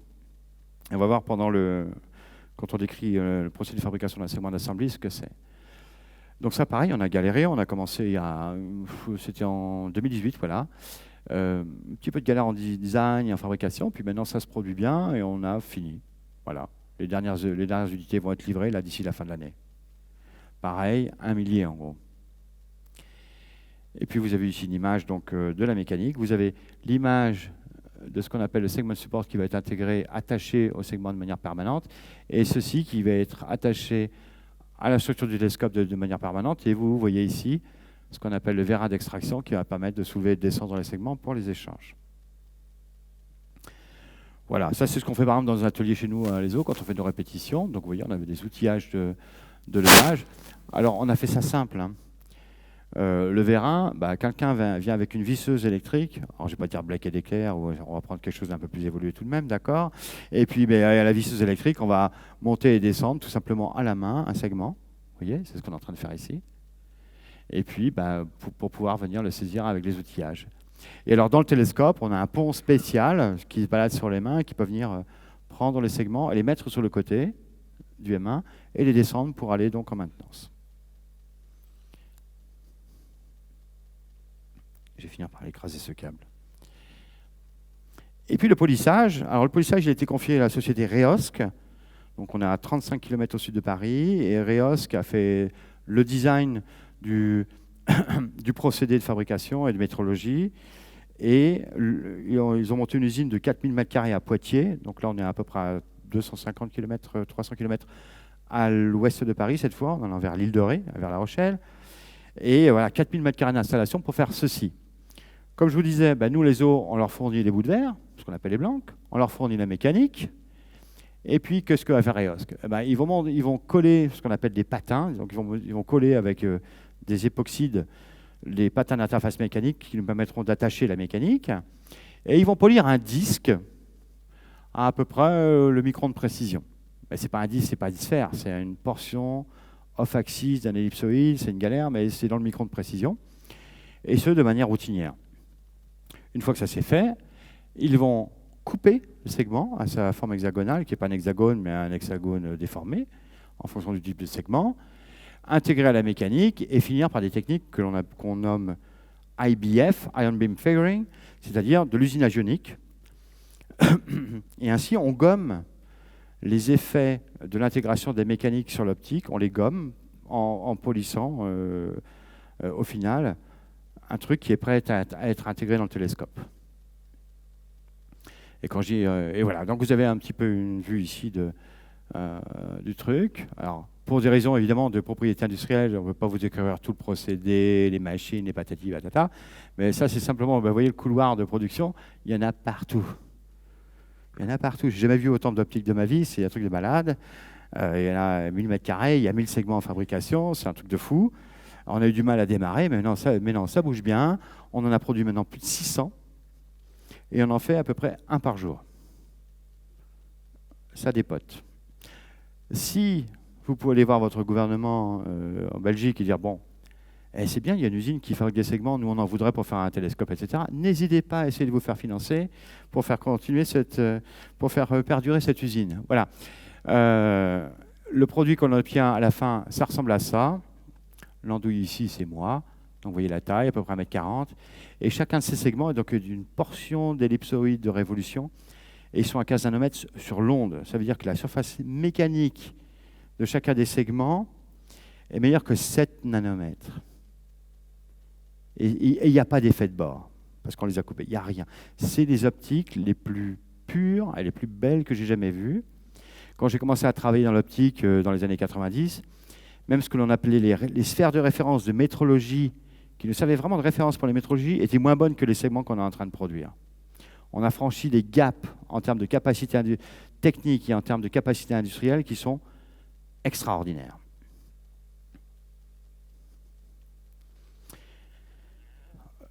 Et on va voir quand on décrit le procédé de fabrication d'un segment d'assembly ce que c'est. Donc ça, pareil, on a galéré, on a commencé c'était en 2018, voilà. Un petit peu de galère en design et en fabrication, puis maintenant ça se produit bien et on a fini. Voilà, les dernières unités vont être livrées là d'ici la fin de l'année. Pareil, 1 millier en gros. Et puis vous avez ici une image donc, de la mécanique. Vous avez l'image de ce qu'on appelle le segment support qui va être intégré, attaché au segment de manière permanente, et ceci qui va être attaché à la structure du télescope de manière permanente. Et vous voyez ici ce qu'on appelle le vérin d'extraction qui va permettre de soulever et de descendre les segments pour les échanges. Voilà, ça c'est ce qu'on fait par exemple dans un atelier chez nous à l'ESO quand on fait nos répétitions. Donc vous voyez, on avait des outillages de levage. Alors on a fait ça simple. Hein. Le vérin, quelqu'un vient avec une visseuse électrique. Alors je ne vais pas dire Black et Decker, on va prendre quelque chose d'un peu plus évolué tout de même, d'accord. Et puis à la visseuse électrique, on va monter et descendre tout simplement à la main un segment. Vous voyez, c'est ce qu'on est en train de faire ici. Et puis pour pouvoir venir le saisir avec les outillages. Et alors dans le télescope, on a un pont spécial qui se balade sur les mains et qui peut venir prendre les segments et les mettre sur le côté du M1 et les descendre pour aller donc en maintenance. Je vais finir par écraser ce câble. Et puis le polissage. Alors le polissage, il a été confié à la société Reosc. Donc on est à 35 km au sud de Paris. Et Reosc a fait le design du procédé de fabrication et de métrologie. Et ils ont monté une usine de 4000 m² à Poitiers. Donc là, on est à peu près à 250 km, 300 km à l'ouest de Paris cette fois. On est vers l'île de Ré, vers La Rochelle. Et voilà, 4000 m² d'installation pour faire ceci. Comme je vous disais, nous, les eaux, on leur fournit les bouts de verre, ce qu'on appelle les blancs, on leur fournit la mécanique, et puis qu'est-ce que va faire Reosc ? Ils vont coller ce qu'on appelle des patins, donc ils vont coller avec des époxydes les patins d'interface mécanique qui nous permettront d'attacher la mécanique, et ils vont polir un disque à peu près le micron de précision. Ce n'est pas un disque, ce n'est pas une sphère, c'est une portion off-axis d'un ellipsoïde, c'est une galère, mais c'est dans le micron de précision, et ce, de manière routinière. Une fois que ça c'est fait, ils vont couper le segment à sa forme hexagonale, qui n'est pas un hexagone, mais un hexagone déformé, en fonction du type de segment, intégrer à la mécanique et finir par des techniques qu'on nomme IBF, Ion Beam Figuring, c'est-à-dire de l'usinage ionique. Et ainsi, on gomme les effets de l'intégration des mécaniques sur l'optique, on les gomme en polissant, au final, un truc qui est prêt à être intégré dans le télescope. Et quand et voilà, donc vous avez un petit peu une vue ici du truc. Alors, pour des raisons évidemment de propriété industrielle, on ne veut pas vous décrire tout le procédé, les machines, les patati patata. Mais ça, c'est simplement, vous voyez le couloir de production, il y en a partout. Il y en a partout. J'ai jamais vu autant d'optiques de ma vie, c'est un truc de malade. Il y en a 1000 mètres carrés, il y a 1000 segments en fabrication, c'est un truc de fou. Alors, on a eu du mal à démarrer, mais non, ça bouge bien. On en a produit maintenant plus de 600 et on en fait à peu près un par jour. Ça dépote. Si vous pouvez aller voir votre gouvernement en Belgique et dire, bon, c'est bien, il y a une usine qui fabrique des segments, nous on en voudrait pour faire un télescope, etc. N'hésitez pas à essayer de vous faire financer pour faire continuer pour faire perdurer cette usine. Voilà. Le produit qu'on obtient à la fin, ça ressemble à ça. L'andouille ici, c'est moi. Donc vous voyez la taille, à peu près 1,40 m. Et chacun de ces segments est donc d'une portion d'ellipsoïde de révolution. Et ils sont à 15 nanomètres sur l'onde. Ça veut dire que la surface mécanique de chacun des segments est meilleure que 7 nanomètres. Et il n'y a pas d'effet de bord, parce qu'on les a coupés. Il n'y a rien. C'est les optiques les plus pures et les plus belles que j'ai jamais vues. Quand j'ai commencé à travailler dans l'optique dans les années 90, même ce que l'on appelait les sphères de référence de métrologie, qui nous servaient vraiment de référence pour les métrologies, étaient moins bonnes que les segments qu'on est en train de produire. On a franchi des gaps en termes de capacité technique et en termes de capacité industrielle qui sont extraordinaires.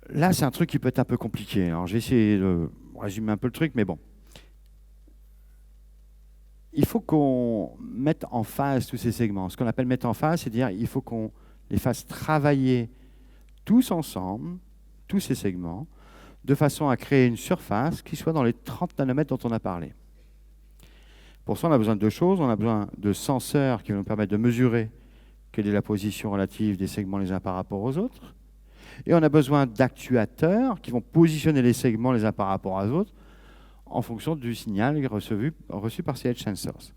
Là, c'est un truc qui peut être un peu compliqué. Alors, je vais essayer de résumer un peu le truc, mais bon. Il faut qu'on mette en phase tous ces segments. Ce qu'on appelle mettre en phase, c'est dire il faut qu'on les fasse travailler tous ensemble, tous ces segments, de façon à créer une surface qui soit dans les 30 nanomètres dont on a parlé. Pour ça, on a besoin de deux choses. On a besoin de senseurs qui vont nous permettre de mesurer quelle est la position relative des segments les uns par rapport aux autres. Et on a besoin d'actuateurs qui vont positionner les segments les uns par rapport aux autres en fonction du signal reçu par ces edge sensors.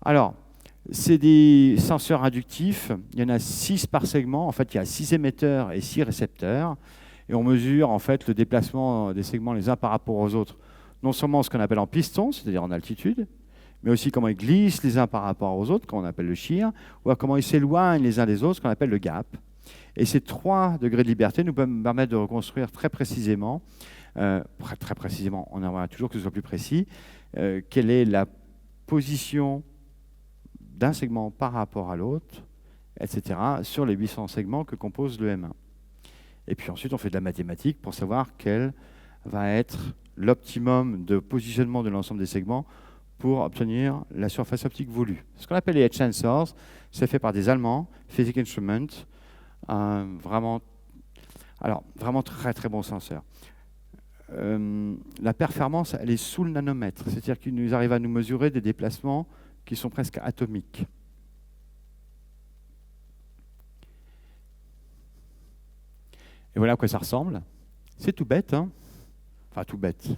Alors, c'est des senseurs inductifs. Il y en a 6 par segment. En fait, il y a 6 émetteurs et 6 récepteurs. Et on mesure en fait le déplacement des segments les uns par rapport aux autres, non seulement ce qu'on appelle en piston, c'est-à-dire en altitude, mais aussi comment ils glissent les uns par rapport aux autres, qu'on appelle le shear, ou à comment ils s'éloignent les uns des autres, ce qu'on appelle le gap. Et ces 3 degrés de liberté nous permettent de reconstruire très précisément, on aimerait toujours que ce soit plus précis, quelle est la position d'un segment par rapport à l'autre, etc., sur les 800 segments que compose le M1. Et puis ensuite, on fait de la mathématique pour savoir quel va être l'optimum de positionnement de l'ensemble des segments pour obtenir la surface optique voulue. Ce qu'on appelle les edge sensors, c'est fait par des Allemands, Physics Instruments, vraiment très très bons senseurs. La performance, elle est sous le nanomètre, c'est-à-dire qu'ils nous arrivent à nous mesurer des déplacements qui sont presque atomiques. Et voilà à quoi ça ressemble. C'est tout bête, hein. Enfin tout bête.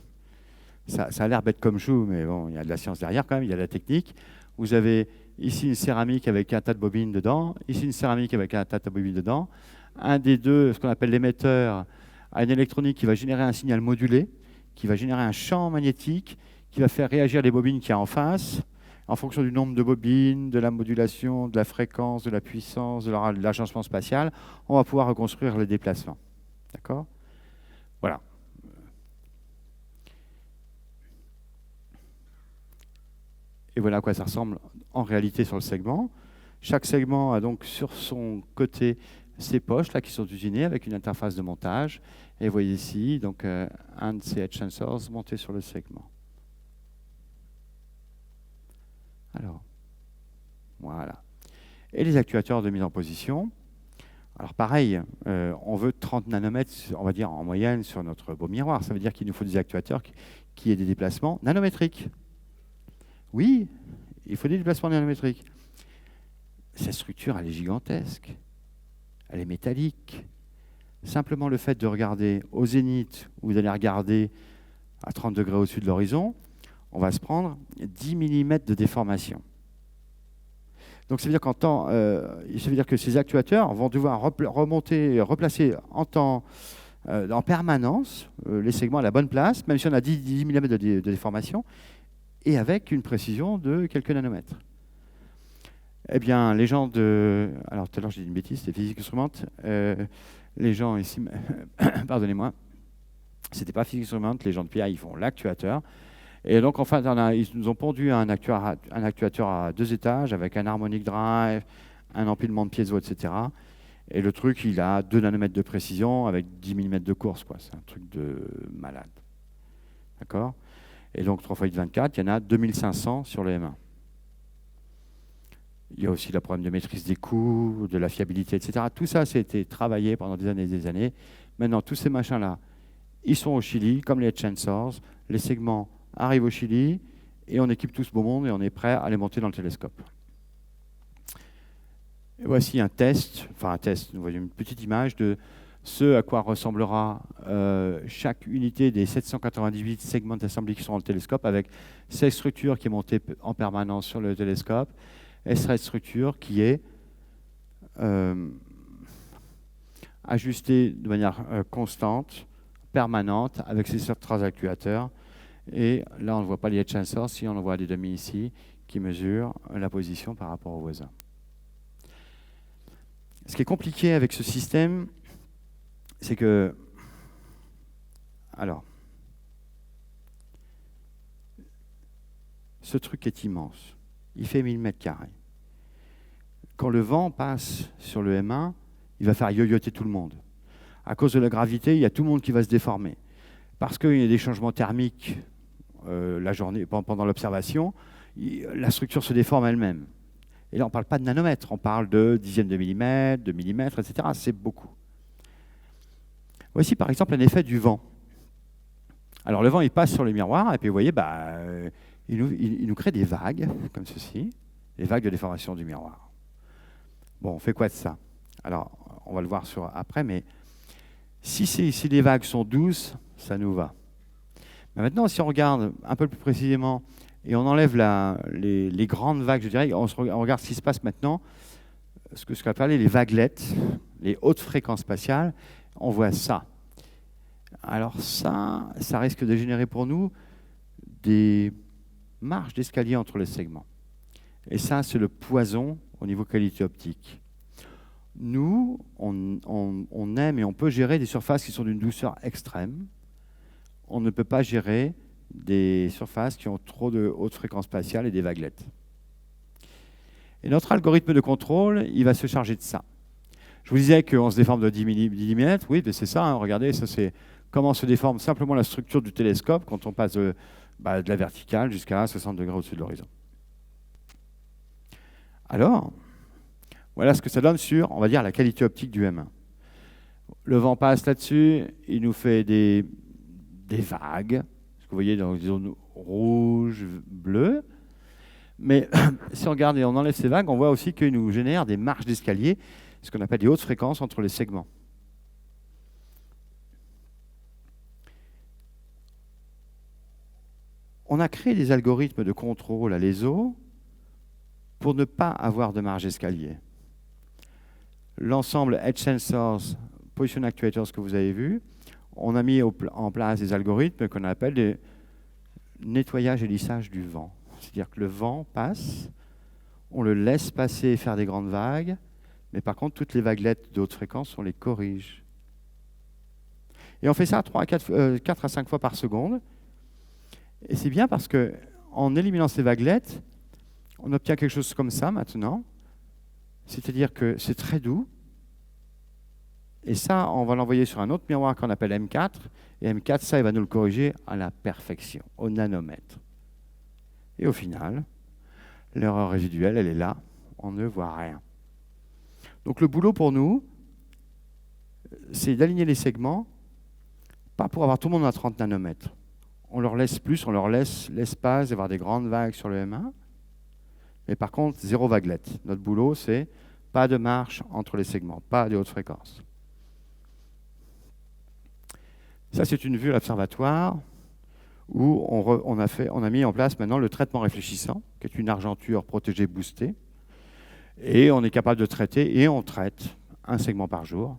Ça a l'air bête comme chou, mais bon, il y a de la science derrière quand même, il y a de la technique. Vous avez ici une céramique avec un tas de bobines dedans, ici une céramique avec un tas de bobines dedans. Un des deux, ce qu'on appelle l'émetteur, a une électronique qui va générer un signal modulé, qui va générer un champ magnétique, qui va faire réagir les bobines qu'il y a en face, en fonction du nombre de bobines, de la modulation, de la fréquence, de la puissance, de l'agencement spatial, on va pouvoir reconstruire les déplacements. D'accord ? Voilà. Et voilà à quoi ça ressemble en réalité sur le segment. Chaque segment a donc sur son côté ces poches là qui sont usinées avec une interface de montage. Et vous voyez ici donc un de ces edge sensors monté sur le segment. Alors, voilà. Et les actuateurs de mise en position. Alors pareil, on veut 30 nanomètres, on va dire en moyenne sur notre beau miroir. Ça veut dire qu'il nous faut des actuateurs qui aient des déplacements nanométriques. Oui, il faut des déplacements nanométriques. Cette structure, elle est gigantesque. Elle est métallique. Simplement le fait de regarder au zénith, ou d'aller regarder à 30 degrés au-dessus de l'horizon, on va se prendre 10 mm de déformation. Donc ça veut dire que ces actuateurs vont devoir replacer en temps en permanence les segments à la bonne place, même si on a 10 mm de déformation, et avec une précision de quelques nanomètres. Eh bien, les gens de... Alors, tout à l'heure, j'ai dit une bêtise, c'était physique instrumente. Les gens ici... Pardonnez-moi. C'était pas physique instrumente, les gens de PI, ils font l'actuateur. Et donc, en fait, ils nous ont pondu un actuateur à 2 étages avec un harmonic drive, un empilement de piezo, etc. Et le truc, il a 2 nanomètres de précision avec 10 mm de course, quoi. C'est un truc de malade. D'accord? Et donc, 3 x 24, il y en a 2500 sur le M1. Il y a aussi le problème de maîtrise des coûts, de la fiabilité, etc. Tout ça, ça a été travaillé pendant des années et des années. Maintenant, tous ces machins-là, ils sont au Chili, comme les Edge sensors. Les segments arrivent au Chili, et on équipe tout ce beau monde, et on est prêt à les monter dans le télescope. Et voici un test, vous voyez une petite image de ce à quoi ressemblera chaque unité des 798 segments d'assembly qui sont dans le télescope, avec cette structure qui est montée en permanence sur le télescope, et cette structure qui est ajustée de manière constante, permanente, avec ces 3 actuateurs. Et là, on ne voit pas les Edge sensors, si on en voit des demi ici, qui mesurent la position par rapport aux voisins. Ce qui est compliqué avec ce système, c'est que... Alors, ce truc est immense. Il fait 1000 mètres carrés. Quand le vent passe sur le M1, il va faire yoyoter tout le monde. À cause de la gravité, il y a tout le monde qui va se déformer. Parce qu'il y a des changements thermiques la journée, pendant l'observation, la structure se déforme elle-même. Et là, on ne parle pas de nanomètres, on parle de dixièmes de millimètres, etc. C'est beaucoup. Voici par exemple un effet du vent. Alors le vent, il passe sur le miroir, et puis vous voyez, il nous crée des vagues, comme ceci, des vagues de déformation du miroir. Bon, on fait quoi de ça? Alors, on va le voir après, mais si les vagues sont douces, ça nous va. Mais maintenant, si on regarde un peu plus précisément, et on enlève les grandes vagues, je dirais, on regarde ce qui se passe maintenant, ce qu'on appelle les vaguelettes, les hautes fréquences spatiales, on voit ça. Alors ça risque de générer pour nous des marges d'escalier entre les segments. Et ça, c'est le poison au niveau qualité optique. Nous, on aime et on peut gérer des surfaces qui sont d'une douceur extrême. On ne peut pas gérer des surfaces qui ont trop de haute fréquence spatiale et des vaguelettes. Et notre algorithme de contrôle, il va se charger de ça. Je vous disais qu'on se déforme de 10 mm, oui, c'est ça, hein, regardez, ça c'est comment se déforme simplement la structure du télescope quand on passe de la verticale jusqu'à 60 degrés au-dessus de l'horizon. Alors, voilà ce que ça donne sur, on va dire, la qualité optique du M1. Le vent passe là-dessus, il nous fait des vagues, ce que vous voyez dans les zones rouges, bleues. Mais si on regarde et on enlève ces vagues, on voit aussi qu'il nous génère des marges d'escalier, ce qu'on appelle des hautes fréquences entre les segments. On a créé des algorithmes de contrôle à l'ESO pour ne pas avoir de marge d'escalier. L'ensemble Edge Sensors, Position Actuators que vous avez vu, on a mis en place des algorithmes qu'on appelle des nettoyage et lissage du vent. C'est-à-dire que le vent passe, on le laisse passer et faire des grandes vagues, mais par contre, toutes les vaguelettes de haute fréquence, on les corrige. Et on fait ça 4 à 5 fois par seconde. Et c'est bien parce qu'en éliminant ces vaguelettes, on obtient quelque chose comme ça maintenant. C'est-à-dire que c'est très doux. Et ça, on va l'envoyer sur un autre miroir qu'on appelle M4. Et M4, ça, il va nous le corriger à la perfection, au nanomètre. Et au final, l'erreur résiduelle, elle est là. On ne voit rien. Donc le boulot pour nous, c'est d'aligner les segments, pas pour avoir tout le monde à 30 nanomètres. On leur laisse plus, on leur laisse l'espace d'avoir des grandes vagues sur le M1. Mais par contre, zéro vaguelette. Notre boulot, c'est pas de marche entre les segments, pas de haute fréquence. Ça, c'est une vue à l'observatoire où on a mis en place maintenant le traitement réfléchissant, qui est une argenture protégée boostée. Et on est capable de traiter, et on traite un segment par jour.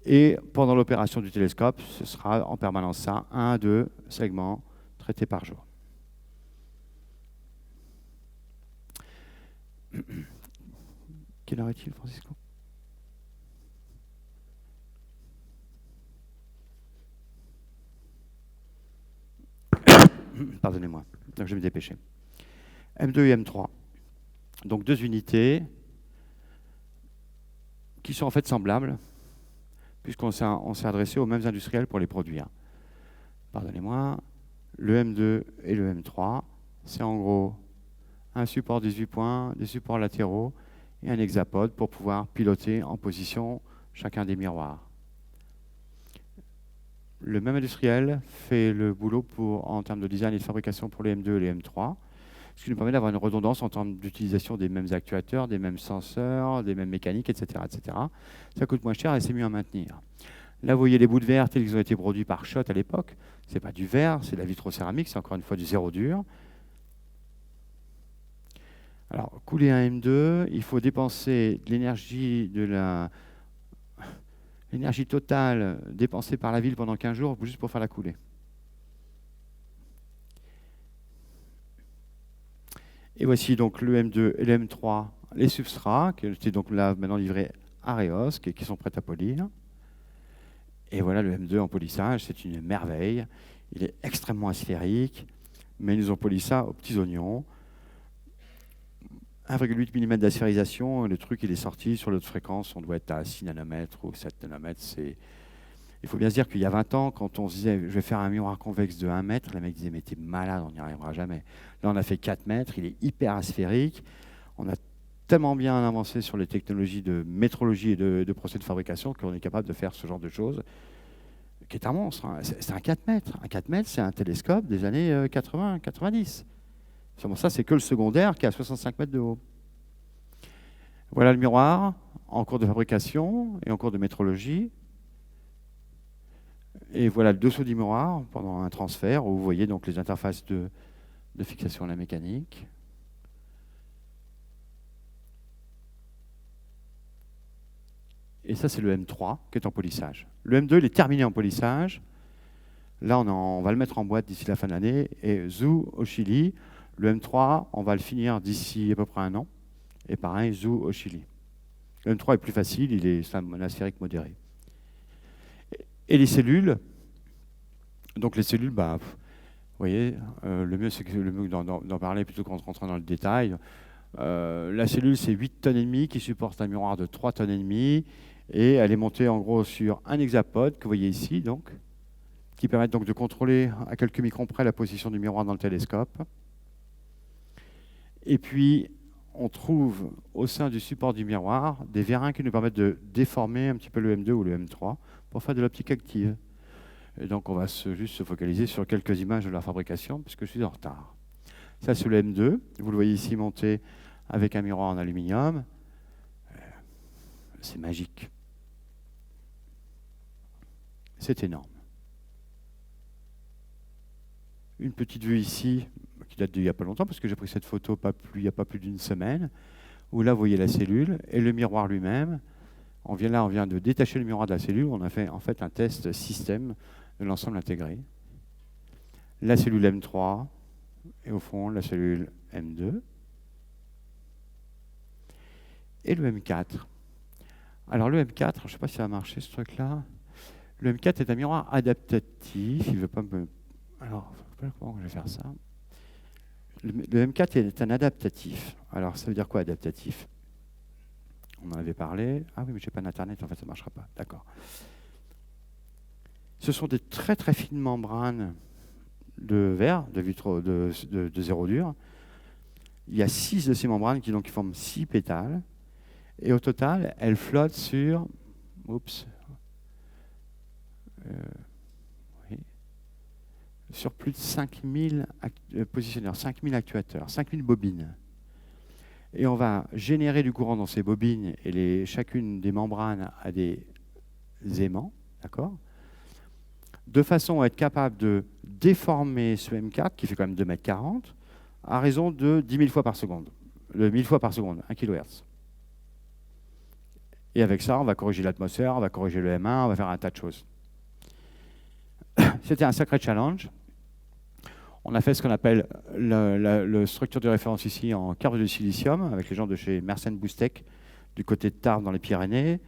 Et pendant l'opération du télescope, ce sera en permanence ça, 1 à 2 segments traités par jour. Quelle heure est-il, Francisco? Pardonnez-moi, donc je vais me dépêcher. M2 et M3, donc 2 unités qui sont en fait semblables, puisqu'on s'est adressé aux mêmes industriels pour les produire. Pardonnez-moi, le M2 et le M3, c'est en gros un support 18 points, des supports latéraux et un hexapode pour pouvoir piloter en position chacun des miroirs. Le même industriel fait le boulot en termes de design et de fabrication pour les M2 et les M3, ce qui nous permet d'avoir une redondance en termes d'utilisation des mêmes actuateurs, des mêmes senseurs, des mêmes mécaniques, etc., etc. Ça coûte moins cher et c'est mieux à maintenir. Là, vous voyez les bouts de verre tels qu'ils ont été produits par Schott à l'époque. Ce n'est pas du verre, c'est de la vitrocéramique, c'est encore une fois du zéro dur. Alors, couler un M2, il faut dépenser de l'énergie l'énergie totale dépensée par la ville pendant 15 jours juste pour faire la coulée. Et voici donc le M2 et le M3, les substrats, qui étaient donc là maintenant livrés à Reos, qui sont prêts à polir. Et voilà le M2 en polissage, c'est une merveille. Il est extrêmement asphérique, mais ils nous ont poli ça aux petits oignons. 1,8 mm d'asphérisation, le truc il est sorti sur l'autre fréquence, on doit être à 6 nanomètres ou 7 nanomètres. Il faut bien se dire qu'il y a 20 ans, quand on se disait je vais faire un miroir convexe de 1 mètre, les mecs disaient mais t'es malade, on n'y arrivera jamais. Là on a fait 4 mètres, il est hyper asphérique, on a tellement bien avancé sur les technologies de métrologie et de procès de fabrication qu'on est capable de faire ce genre de choses, qui est un monstre. Hein. C'est un 4 mètres. Un 4 mètres, c'est un télescope des années 80-90. Ça, c'est que le secondaire qui est à 65 mètres de haut. Voilà le miroir en cours de fabrication et en cours de métrologie. Et voilà le dessous du miroir pendant un transfert où vous voyez donc les interfaces de fixation à la mécanique. Et ça, c'est le M3 qui est en polissage. Le M2, il est terminé en polissage. Là, on va le mettre en boîte d'ici la fin de l'année. Et Zou au Chili. Le M3, on va le finir d'ici à peu près 1 an. Et pareil, Zou au Chili. Le M3 est plus facile, il est un asphérique modéré. Et les cellules, donc les cellules, vous voyez, le mieux c'est d'en parler plutôt qu'en rentrant dans le détail. La cellule, c'est 8 tonnes et demie qui supporte un miroir de 3 tonnes et demie. Et elle est montée en gros sur un hexapode que vous voyez ici, donc, qui permet donc de contrôler à quelques microns près la position du miroir dans le télescope. Et puis, on trouve au sein du support du miroir des vérins qui nous permettent de déformer un petit peu le M2 ou le M3 pour faire de l'optique active. Et donc, on va juste se focaliser sur quelques images de la fabrication, puisque je suis en retard. Ça, c'est le M2. Vous le voyez ici monté avec un miroir en aluminium. C'est magique. C'est énorme. Une petite vue ici, qui date d'il n'y a pas longtemps, parce que j'ai pris cette photo il n'y a pas plus d'une semaine, où là, vous voyez la cellule et le miroir lui-même. On vient de détacher le miroir de la cellule. On a fait en fait un test système de l'ensemble intégré. La cellule M3 et au fond la cellule M2 et le M4. Alors le M4, je ne sais pas si ça va marcher ce truc-là. Le M4 est un miroir adaptatif. Il veut pas me... Alors, je ne sais pas comment je vais faire ça. Le M4 est un adaptatif. Alors, ça veut dire quoi adaptatif? On en avait parlé. Ah oui, mais je n'ai pas d'internet, en fait, ça ne marchera pas. D'accord. Ce sont des très très fines membranes de verre, de zéro dur. Il y a 6 de ces membranes qui forment 6 pétales. Et au total, elles flottent sur... Oups. Sur plus de 5000 positionneurs, 5000 actuateurs, 5000 bobines. Et on va générer du courant dans ces bobines et chacune des membranes a des aimants, d'accord, de façon à être capable de déformer ce M4, qui fait quand même 2,40 m, à raison de 10 000 fois par seconde. Le 1000 fois par seconde, 1 kHz. Et avec ça, on va corriger l'atmosphère, on va corriger le M1, on va faire un tas de choses. C'était un sacré challenge. On a fait ce qu'on appelle la structure de référence ici en carbone de silicium, avec les gens de chez Mersenne Boustec, du côté de Tarbes dans les Pyrénées.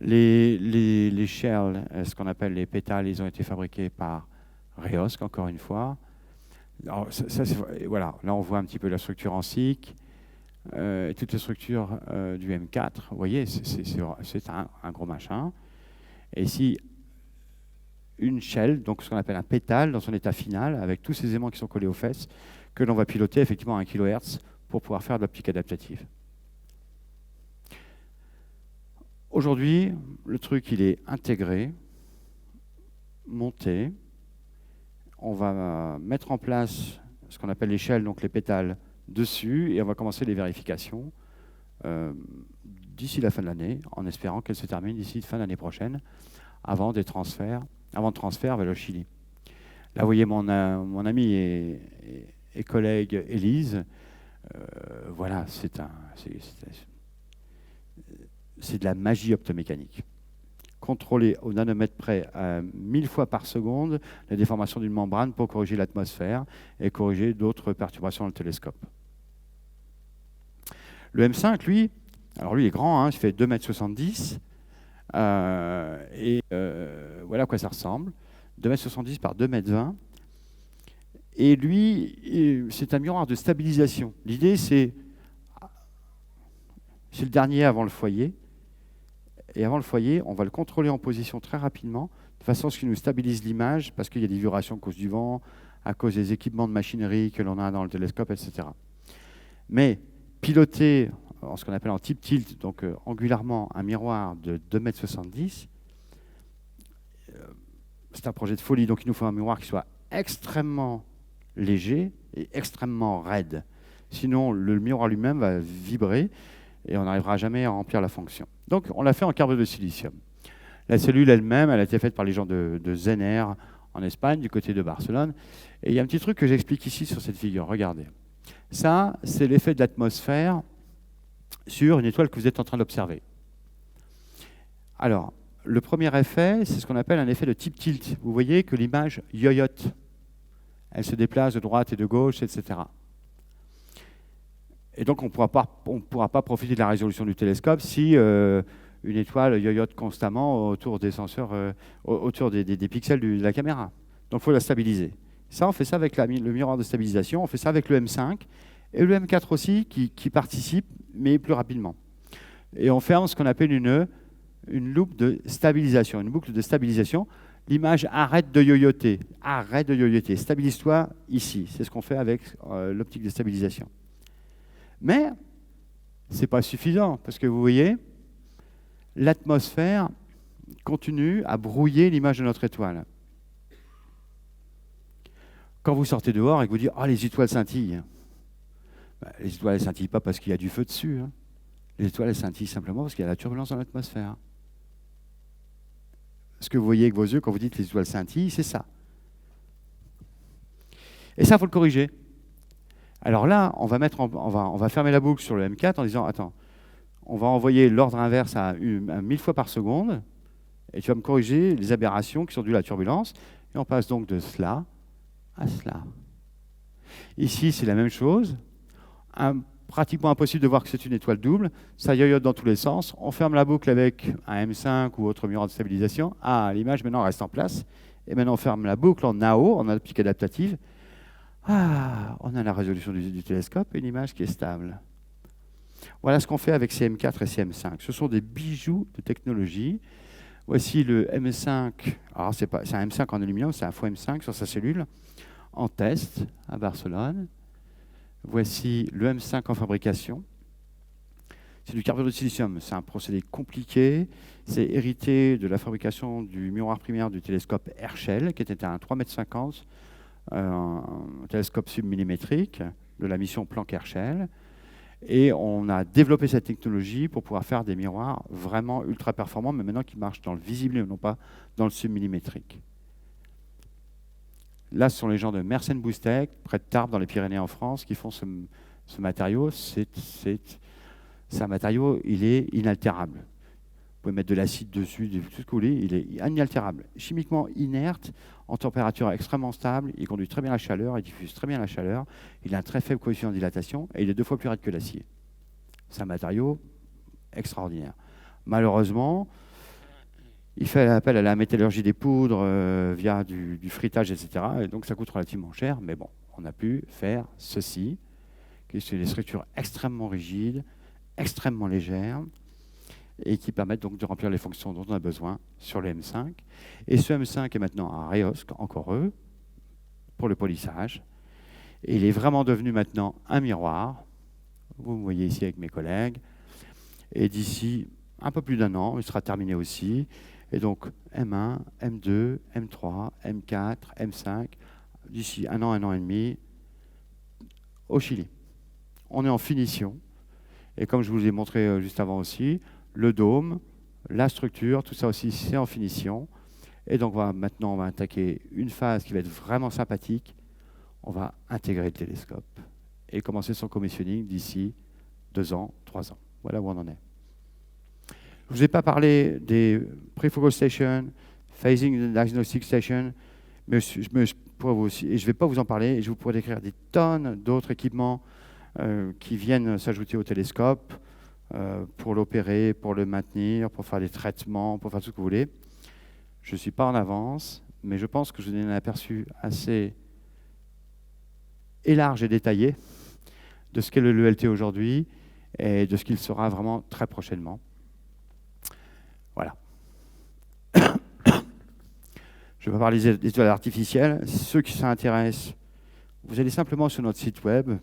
Les shells, ce qu'on appelle les pétales, ils ont été fabriqués par Reosc, encore une fois. Alors, voilà, là on voit un petit peu la structure en SiC, toutes les structures du M4. Vous voyez, c'est un gros machin. Et ici, une shell, donc ce qu'on appelle un pétale dans son état final, avec tous ces aimants qui sont collés aux fesses, que l'on va piloter effectivement à 1 kHz pour pouvoir faire de l'optique adaptative. Aujourd'hui, le truc, il est intégré, monté. On va mettre en place ce qu'on appelle l'échelle, donc les pétales, dessus, et on va commencer les vérifications d'ici la fin de l'année, en espérant qu'elles se terminent d'ici la fin de l'année prochaine, avant de transfert vers le Chili. Là, vous voyez mon ami et collègue Élise. Voilà, c'est de la magie optomécanique. Contrôler au nanomètre près à 1000 fois par seconde la déformation d'une membrane pour corriger l'atmosphère et corriger d'autres perturbations dans le télescope. Le M5, lui, alors lui il est grand, hein, il fait 2,70 m. Voilà à quoi ça ressemble. 2,70 m par 2,20 m. Et lui, c'est un miroir de stabilisation. L'idée, c'est le dernier avant le foyer. Et avant le foyer, on va le contrôler en position très rapidement, de façon à ce qu'il nous stabilise l'image, parce qu'il y a des vibrations à cause du vent, à cause des équipements de machinerie que l'on a dans le télescope, etc. Mais piloter en ce qu'on appelle en type tilt, donc angulairement, un miroir de 2,70 m, c'est un projet de folie. Donc il nous faut un miroir qui soit extrêmement léger et extrêmement raide. Sinon, le miroir lui-même va vibrer et on n'arrivera jamais à remplir la fonction. Donc, on l'a fait en carbone de silicium. La cellule elle-même, elle a été faite par les gens de Zener en Espagne, du côté de Barcelone. Et il y a un petit truc que j'explique ici sur cette figure. Regardez. Ça, c'est l'effet de l'atmosphère sur une étoile que vous êtes en train d'observer. Alors, le premier effet, c'est ce qu'on appelle un effet de type tilt. Vous voyez que l'image yoyote. Elle se déplace de droite et de gauche, etc. Et donc, on ne pourra pas profiter de la résolution du télescope si une étoile yoyote constamment autour des senseurs, autour des pixels de la caméra. Donc, il faut la stabiliser. Ça, on fait ça avec le miroir de stabilisation, on fait ça avec le M5 et le M4 aussi qui participe, mais plus rapidement. Et on ferme ce qu'on appelle une loupe de stabilisation, une boucle de stabilisation. L'image arrête de yoyoter, stabilise-toi ici. C'est ce qu'on fait avec l'optique de stabilisation. Mais ce n'est pas suffisant, parce que vous voyez, l'atmosphère continue à brouiller l'image de notre étoile. Quand vous sortez dehors et que vous dites « Ah, les étoiles scintillent », les étoiles ne scintillent pas parce qu'il y a du feu dessus. Hein. Les étoiles elles scintillent simplement parce qu'il y a la turbulence dans l'atmosphère. Ce que vous voyez avec vos yeux quand vous dites que les étoiles scintillent, c'est ça. Et ça, il faut le corriger. Alors là, on va fermer la boucle sur le M4 en disant, attends, on va envoyer l'ordre inverse à 1000 fois par seconde, et tu vas me corriger les aberrations qui sont dues à la turbulence, et on passe donc de cela à cela. Ici, c'est la même chose. Pratiquement impossible de voir que c'est une étoile double, ça yoyote dans tous les sens, on ferme la boucle avec un M5 ou autre miroir de stabilisation, l'image maintenant reste en place, et maintenant on ferme la boucle en AO, en optique adaptative. On a la résolution du télescope et une image qui est stable. Voilà ce qu'on fait avec ces M4 et ces M5. Ce sont des bijoux de technologie. Voici le M5. Alors, c'est un M5 en aluminium, c'est un faux M5 sur sa cellule, en test à Barcelone. Voici le M5 en fabrication. C'est du carbone de silicium. C'est un procédé compliqué. C'est hérité de la fabrication du miroir primaire du télescope Herschel, qui était un 3,50 m, un télescope submillimétrique de la mission Planck-Herschel. Et on a développé cette technologie pour pouvoir faire des miroirs vraiment ultra performants, mais maintenant qui marchent dans le visible et non pas dans le submillimétrique. Là, ce sont les gens de Mersenne Boustec, près de Tarbes, dans les Pyrénées en France, qui font ce matériau. C'est un matériau, il est inaltérable. pouvez mettre de l'acide dessus, tout ce que vous voulez, il est inaltérable. Chimiquement inerte, en température extrêmement stable, il conduit très bien la chaleur, il diffuse très bien la chaleur, il a un très faible coefficient de dilatation et il est 2 fois plus raide que l'acier. C'est un matériau extraordinaire. Malheureusement, il fait appel à la métallurgie des poudres via du frittage, etc. Et donc ça coûte relativement cher, mais bon, on a pu faire ceci, qui sont des structures extrêmement rigides, extrêmement légères, et qui permettent donc de remplir les fonctions dont on a besoin sur le M5. Et ce M5 est maintenant un REOSC, encore eux, pour le polissage. Et il est vraiment devenu maintenant un miroir. Vous me voyez ici avec mes collègues. Et d'ici un peu plus d'1 an, il sera terminé aussi. Et donc M1, M2, M3, M4, M5, d'ici 1 an et demi, au Chili. On est en finition. Et comme je vous l'ai montré juste avant aussi, le dôme, la structure, tout ça aussi, c'est en finition. Et donc maintenant, on va attaquer une phase qui va être vraiment sympathique. On va intégrer le télescope et commencer son commissioning d'ici 2 ans, 3 ans. Voilà où on en est. Je ne vous ai pas parlé des Prefocal Station, Phasing Diagnostic Station, mais je ne vais pas vous en parler, et je vous pourrais décrire des tonnes d'autres équipements qui viennent s'ajouter au télescope pour l'opérer, pour le maintenir, pour faire des traitements, pour faire tout ce que vous voulez. Je ne suis pas en avance, mais je pense que je vous donne un aperçu assez large et détaillé de ce qu'est le LT aujourd'hui et de ce qu'il sera vraiment très prochainement. Voilà. Je vais pas parler des étoiles artificielles. Ceux qui s'intéressent, vous allez simplement sur notre site web,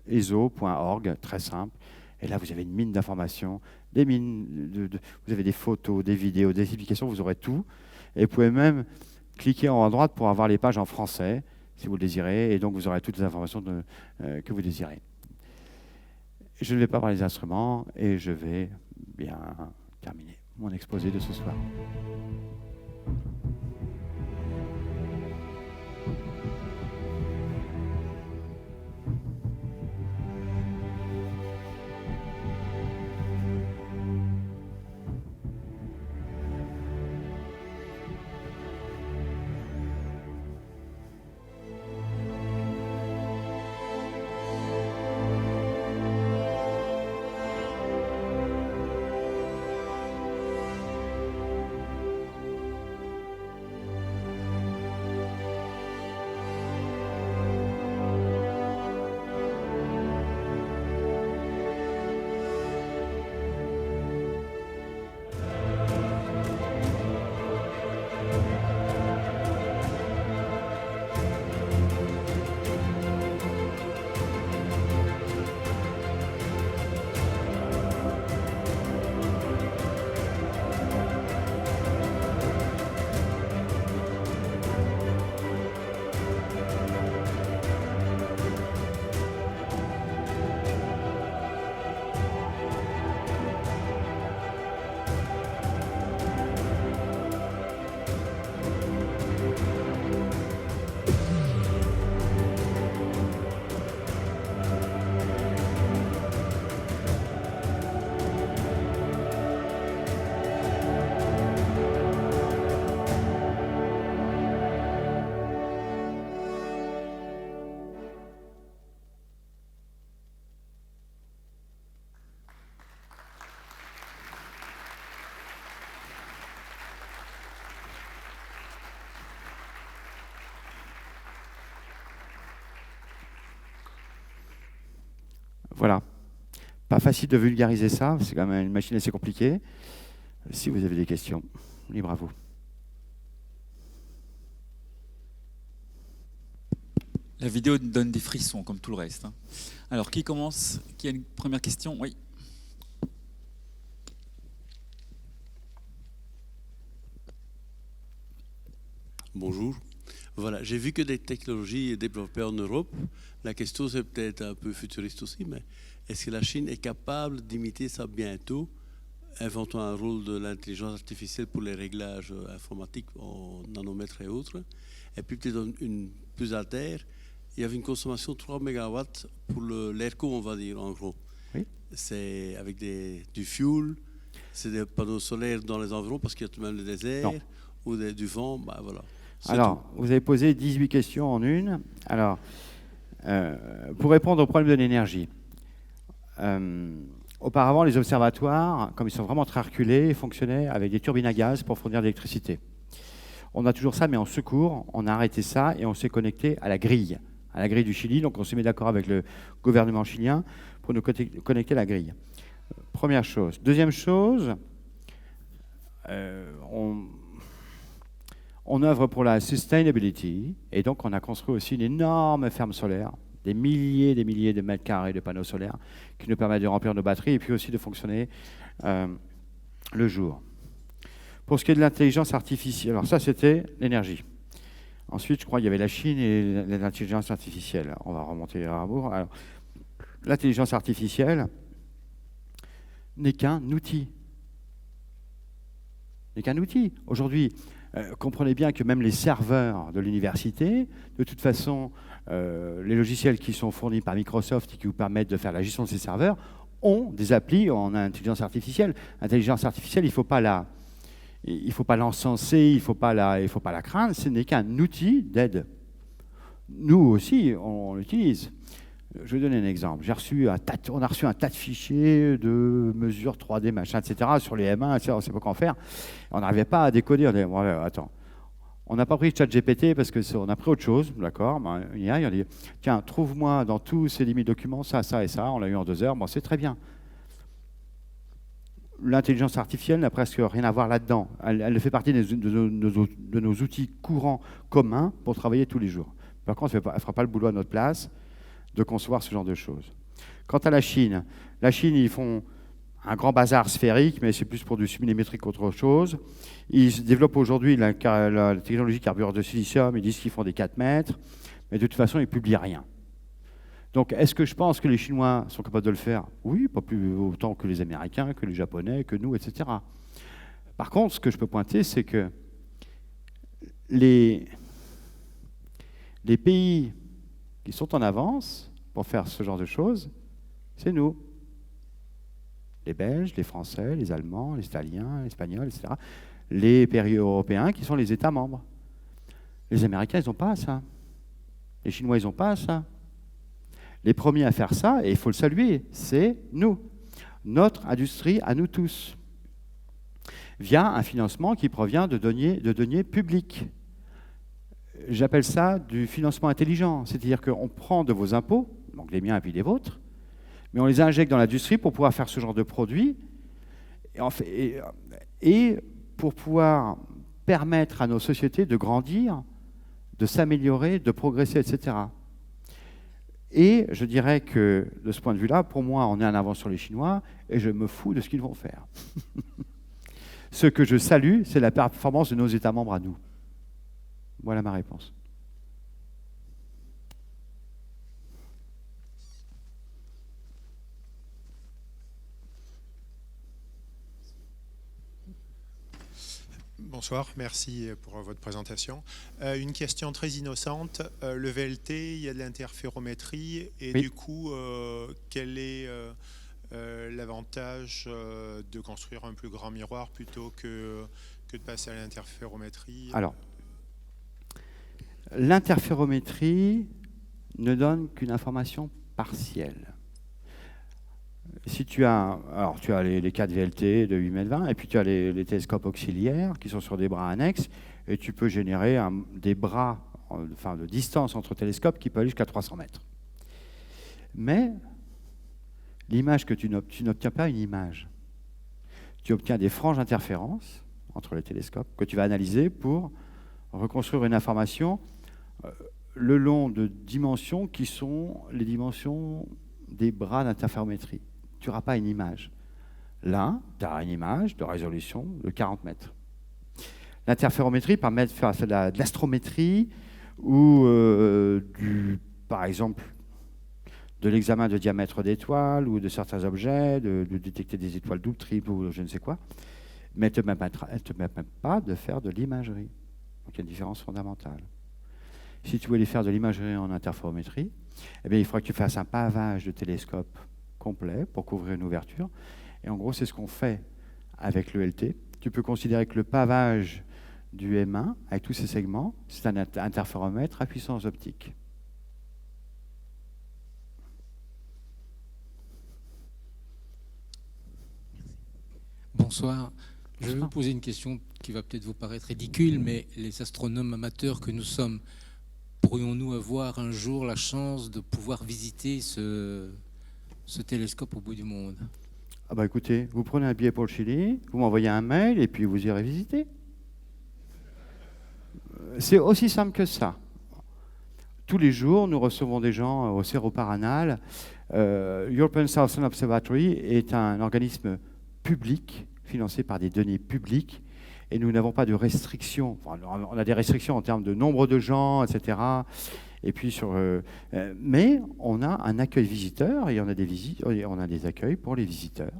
eso.org, très simple. Et là, vous avez une mine d'informations, des mines vous avez des photos, des vidéos, des explications, vous aurez tout. Et vous pouvez même cliquer en haut à droite pour avoir les pages en français, si vous le désirez, et donc vous aurez toutes les informations que vous désirez. Je ne vais pas parler des instruments, et je vais bien terminer mon exposé de ce soir. Voilà. Pas facile de vulgariser ça, c'est quand même une machine assez compliquée. Si vous avez des questions, libre à vous. La vidéo donne des frissons, comme tout le reste. Alors, qui commence? Qui a une première question? Oui. Bonjour. Voilà, j'ai vu que des technologies développées en Europe. La question, c'est peut-être un peu futuriste aussi, mais est-ce que la Chine est capable d'imiter ça bientôt, inventant un rôle de l'intelligence artificielle pour les réglages informatiques en nanomètres et autres? Et puis peut-être une plus à terre, il y avait une consommation de 3 MW pour l'ERCO, on va dire, en gros. Oui. C'est avec du fuel. C'est des panneaux solaires dans les environs parce qu'il y a tout de même le désert Non. ou du vent, bah voilà. C'est Alors, vous avez posé 18 questions en une. Alors, pour répondre au problème de l'énergie, auparavant, les observatoires, comme ils sont vraiment très reculés, fonctionnaient avec des turbines à gaz pour fournir de l'électricité. On a toujours ça, mais en secours, on a arrêté ça et on s'est connecté à la grille du Chili. Donc, on s'est mis d'accord avec le gouvernement chilien pour nous connecter à la grille. Première chose. Deuxième chose, on œuvre pour la sustainability et donc on a construit aussi une énorme ferme solaire, des milliers de mètres carrés de panneaux solaires qui nous permettent de remplir nos batteries et puis aussi de fonctionner le jour. Pour ce qui est de l'intelligence artificielle, alors ça c'était l'énergie. Ensuite, je crois qu'il y avait la Chine et l'intelligence artificielle. On va remonter à Hambourg. Alors, l'intelligence artificielle n'est qu'un outil. Aujourd'hui, comprenez bien que même les serveurs de l'université, de toute façon, les logiciels qui sont fournis par Microsoft et qui vous permettent de faire la gestion de ces serveurs ont des applis en intelligence artificielle. L'intelligence artificielle, il ne faut pas l'encenser, il ne faut pas la craindre, ce n'est qu'un outil d'aide. Nous aussi, on l'utilise. Je vais donner un exemple. On a reçu un tas de fichiers de mesures 3D, machin, etc. sur les M1, etc. On ne sait pas quoi en faire. On n'arrivait pas à décoder. On dit, voilà, attends. On n'a pas pris ChatGPT parce qu'on a pris autre chose, d'accord. On dit, tiens, trouve-moi dans tous ces 10 000 documents ça, ça et ça. On l'a eu en 2 heures. Bon, c'est très bien. L'intelligence artificielle n'a presque rien à voir là-dedans. Elle fait partie de nos outils courants communs pour travailler tous les jours. Par contre, elle ne fera pas le boulot à notre place de concevoir ce genre de choses. Quant à la Chine, ils font un grand bazar sphérique, mais c'est plus pour du submillimétrique qu'autre chose. Ils développent aujourd'hui la technologie carburant de silicium, ils disent qu'ils font des 4 mètres, mais de toute façon, ils ne publient rien. Donc, est-ce que je pense que les Chinois sont capables de le faire? Oui, pas plus autant que les Américains, que les Japonais, que nous, etc. Par contre, ce que je peux pointer, c'est que les pays qui sont en avance pour faire ce genre de choses, c'est nous. Les Belges, les Français, les Allemands, les Italiens, les Espagnols, etc. Les pays européens qui sont les États membres. Les Américains, ils n'ont pas ça. Les Chinois, ils n'ont pas ça. Les premiers à faire ça, et il faut le saluer, c'est nous. Notre industrie à nous tous. Via un financement qui provient de deniers publics. J'appelle ça du financement intelligent, c'est-à-dire qu'on prend de vos impôts, donc les miens et puis les vôtres, mais on les injecte dans l'industrie pour pouvoir faire ce genre de produits et pour pouvoir permettre à nos sociétés de grandir, de s'améliorer, de progresser, etc. Et je dirais que, de ce point de vue-là, pour moi, on est en avance sur les Chinois et je me fous de ce qu'ils vont faire. Ce que je salue, c'est la performance de nos États membres à nous. Voilà ma réponse. Bonsoir, merci pour votre présentation. Une question très innocente. Le VLT, il y a de l'interférométrie et oui. Du coup, quel est l'avantage de construire un plus grand miroir plutôt que de passer à l'interférométrie? Alors, l'interférométrie ne donne qu'une information partielle. Si tu as, alors tu as les 4 VLT de 8,20 m, et puis tu as les télescopes auxiliaires qui sont sur des bras annexes, et tu peux générer des bras, enfin de distance entre télescopes qui peuvent aller jusqu'à 300 mètres. Mais l'image que tu n'obtiens pas une image. Tu obtiens des franges d'interférence entre les télescopes que tu vas analyser pour reconstruire une information le long de dimensions qui sont les dimensions des bras d'interférométrie. Tu n'auras pas une image. Là, tu auras une image de résolution de 40 mètres. L'interférométrie permet de faire de l'astrométrie ou, par exemple, de l'examen de diamètre d'étoiles ou de certains objets, de détecter des étoiles doubles, triples ou je ne sais quoi. Mais elle ne te permet même pas de faire de l'imagerie. Donc il y a une différence fondamentale. Si tu voulais faire de l'imagerie en interférométrie, eh bien, il faudra que tu fasses un pavage de télescope complet pour couvrir une ouverture. Et en gros, c'est ce qu'on fait avec l'ELT. Tu peux considérer que le pavage du M1, avec tous ces segments, c'est un interféromètre à puissance optique. Bonsoir. Je vais vous poser une question qui va peut-être vous paraître ridicule, mais les astronomes amateurs que nous sommes, pourrions-nous avoir un jour la chance de pouvoir visiter ce télescope au bout du monde? Ah bah écoutez, vous prenez un billet pour le Chili, vous m'envoyez un mail et puis vous irez visiter. C'est aussi simple que ça. Tous les jours, nous recevons des gens au Cerro Paranal. European Southern Observatory est un organisme public, financé par des deniers publics, et nous n'avons pas de restrictions. Enfin, on a des restrictions en termes de nombre de gens, etc. Et puis mais on a un accueil visiteur et on a des accueils pour les visiteurs.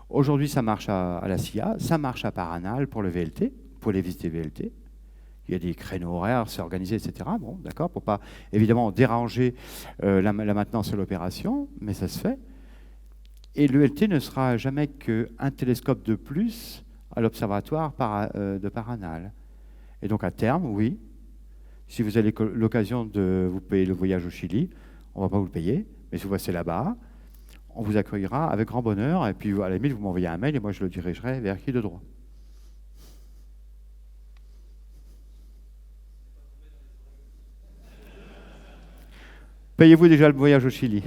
Aujourd'hui, ça marche à la CIA, ça marche à Paranal pour le VLT, pour les visites VLT. Il y a des créneaux horaires, c'est organisé, etc. Bon, d'accord, pour pas évidemment déranger la maintenance de l'opération, mais ça se fait. Et l'ELT ne sera jamais qu'un télescope de plus à l'observatoire de Paranal. Et donc à terme, oui, si vous avez l'occasion de vous payer le voyage au Chili, on ne va pas vous le payer, mais si vous passez là-bas, on vous accueillera avec grand bonheur, et puis à la limite, vous m'envoyez un mail et moi je le dirigerai vers qui de droit. Payez-vous déjà le voyage au Chili?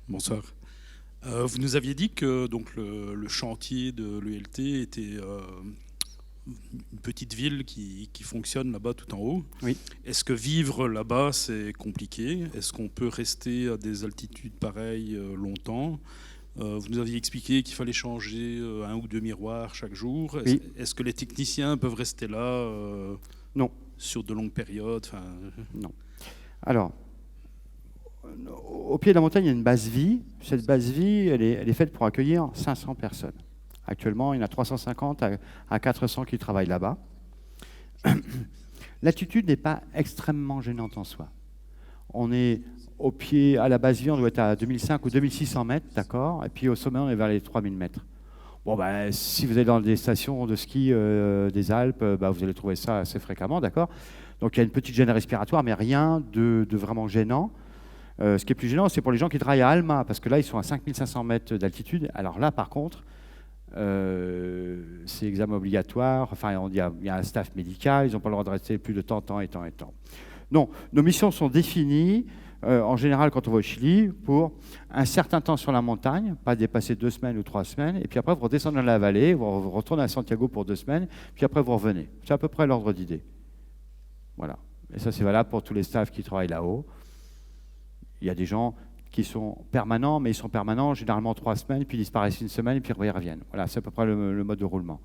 Bonsoir. Vous nous aviez dit que donc, le chantier de l'ELT était une petite ville qui fonctionne là-bas tout en haut. Oui. Est-ce que vivre là-bas, c'est compliqué? Est-ce qu'on peut rester à des altitudes pareilles longtemps? Vous nous aviez expliqué qu'il fallait changer un ou deux miroirs chaque jour. Oui. Est-ce que les techniciens peuvent rester là Non. sur de longues périodes? Non. Alors, au pied de la montagne, il y a une base vie. Cette base vie, elle est faite pour accueillir 500 personnes. Actuellement, il y en a 350 à 400 qui travaillent là-bas. L'altitude n'est pas extrêmement gênante en soi. On est au pied, à la base vie, on doit être à 2005 ou 2600 mètres, d'accord? Et puis au sommet, on est vers les 3000 mètres. Bon, ben, si vous êtes dans des stations de ski des Alpes, vous allez trouver ça assez fréquemment, d'accord? Donc il y a une petite gêne respiratoire, mais rien de vraiment gênant. Ce qui est plus gênant, c'est pour les gens qui travaillent à Alma, parce que là, ils sont à 5500 mètres d'altitude. Alors là, par contre, c'est examen obligatoire. Enfin, il y a un staff médical, ils n'ont pas le droit de rester plus de temps et temps. Non, nos missions sont définies, en général, quand on va au Chili, pour un certain temps sur la montagne, pas dépasser 2 semaines ou 3 semaines, et puis après, vous redescendez dans la vallée, vous retournez à Santiago pour 2 semaines, puis après, vous revenez. C'est à peu près l'ordre d'idée. Voilà. Et ça, c'est valable pour tous les staffs qui travaillent là-haut. Il y a des gens qui sont permanents, mais ils sont permanents généralement 3 semaines, puis ils disparaissent 1 semaine, puis ils reviennent. Voilà, c'est à peu près le mode de roulement.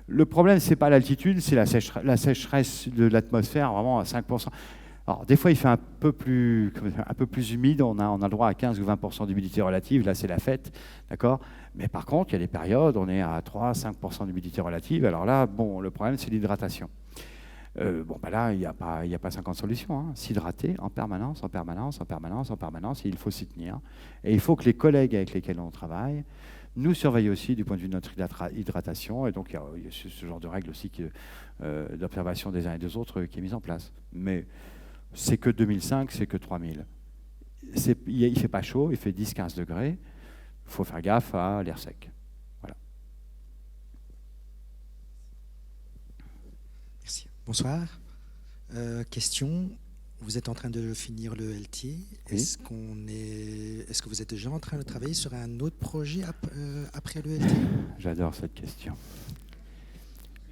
Le problème, ce n'est pas l'altitude, c'est la sécheresse de l'atmosphère, vraiment à 5%. Alors, des fois, il fait un peu plus humide, on a le droit à 15 ou 20% d'humidité relative, là, c'est la fête, d'accord? Mais par contre, il y a des périodes, on est à 3-5% d'humidité relative, alors là, bon, le problème, c'est l'hydratation. Là, il n'y a pas 50 solutions. Hein. S'hydrater en permanence, et il faut s'y tenir. Et il faut que les collègues avec lesquels on travaille nous surveillent aussi du point de vue de notre hydratation. Et donc, il y a ce genre de règle aussi d'observation des uns et des autres qui est mise en place. Mais c'est que 2005, c'est que 3000. Il ne fait pas chaud, il fait 10-15 degrés. Il faut faire gaffe à l'air sec. Bonsoir. Question. Vous êtes en train de finir le LT. Oui. Est-ce que vous êtes déjà en train de travailler sur un autre projet après le LT? J'adore cette question.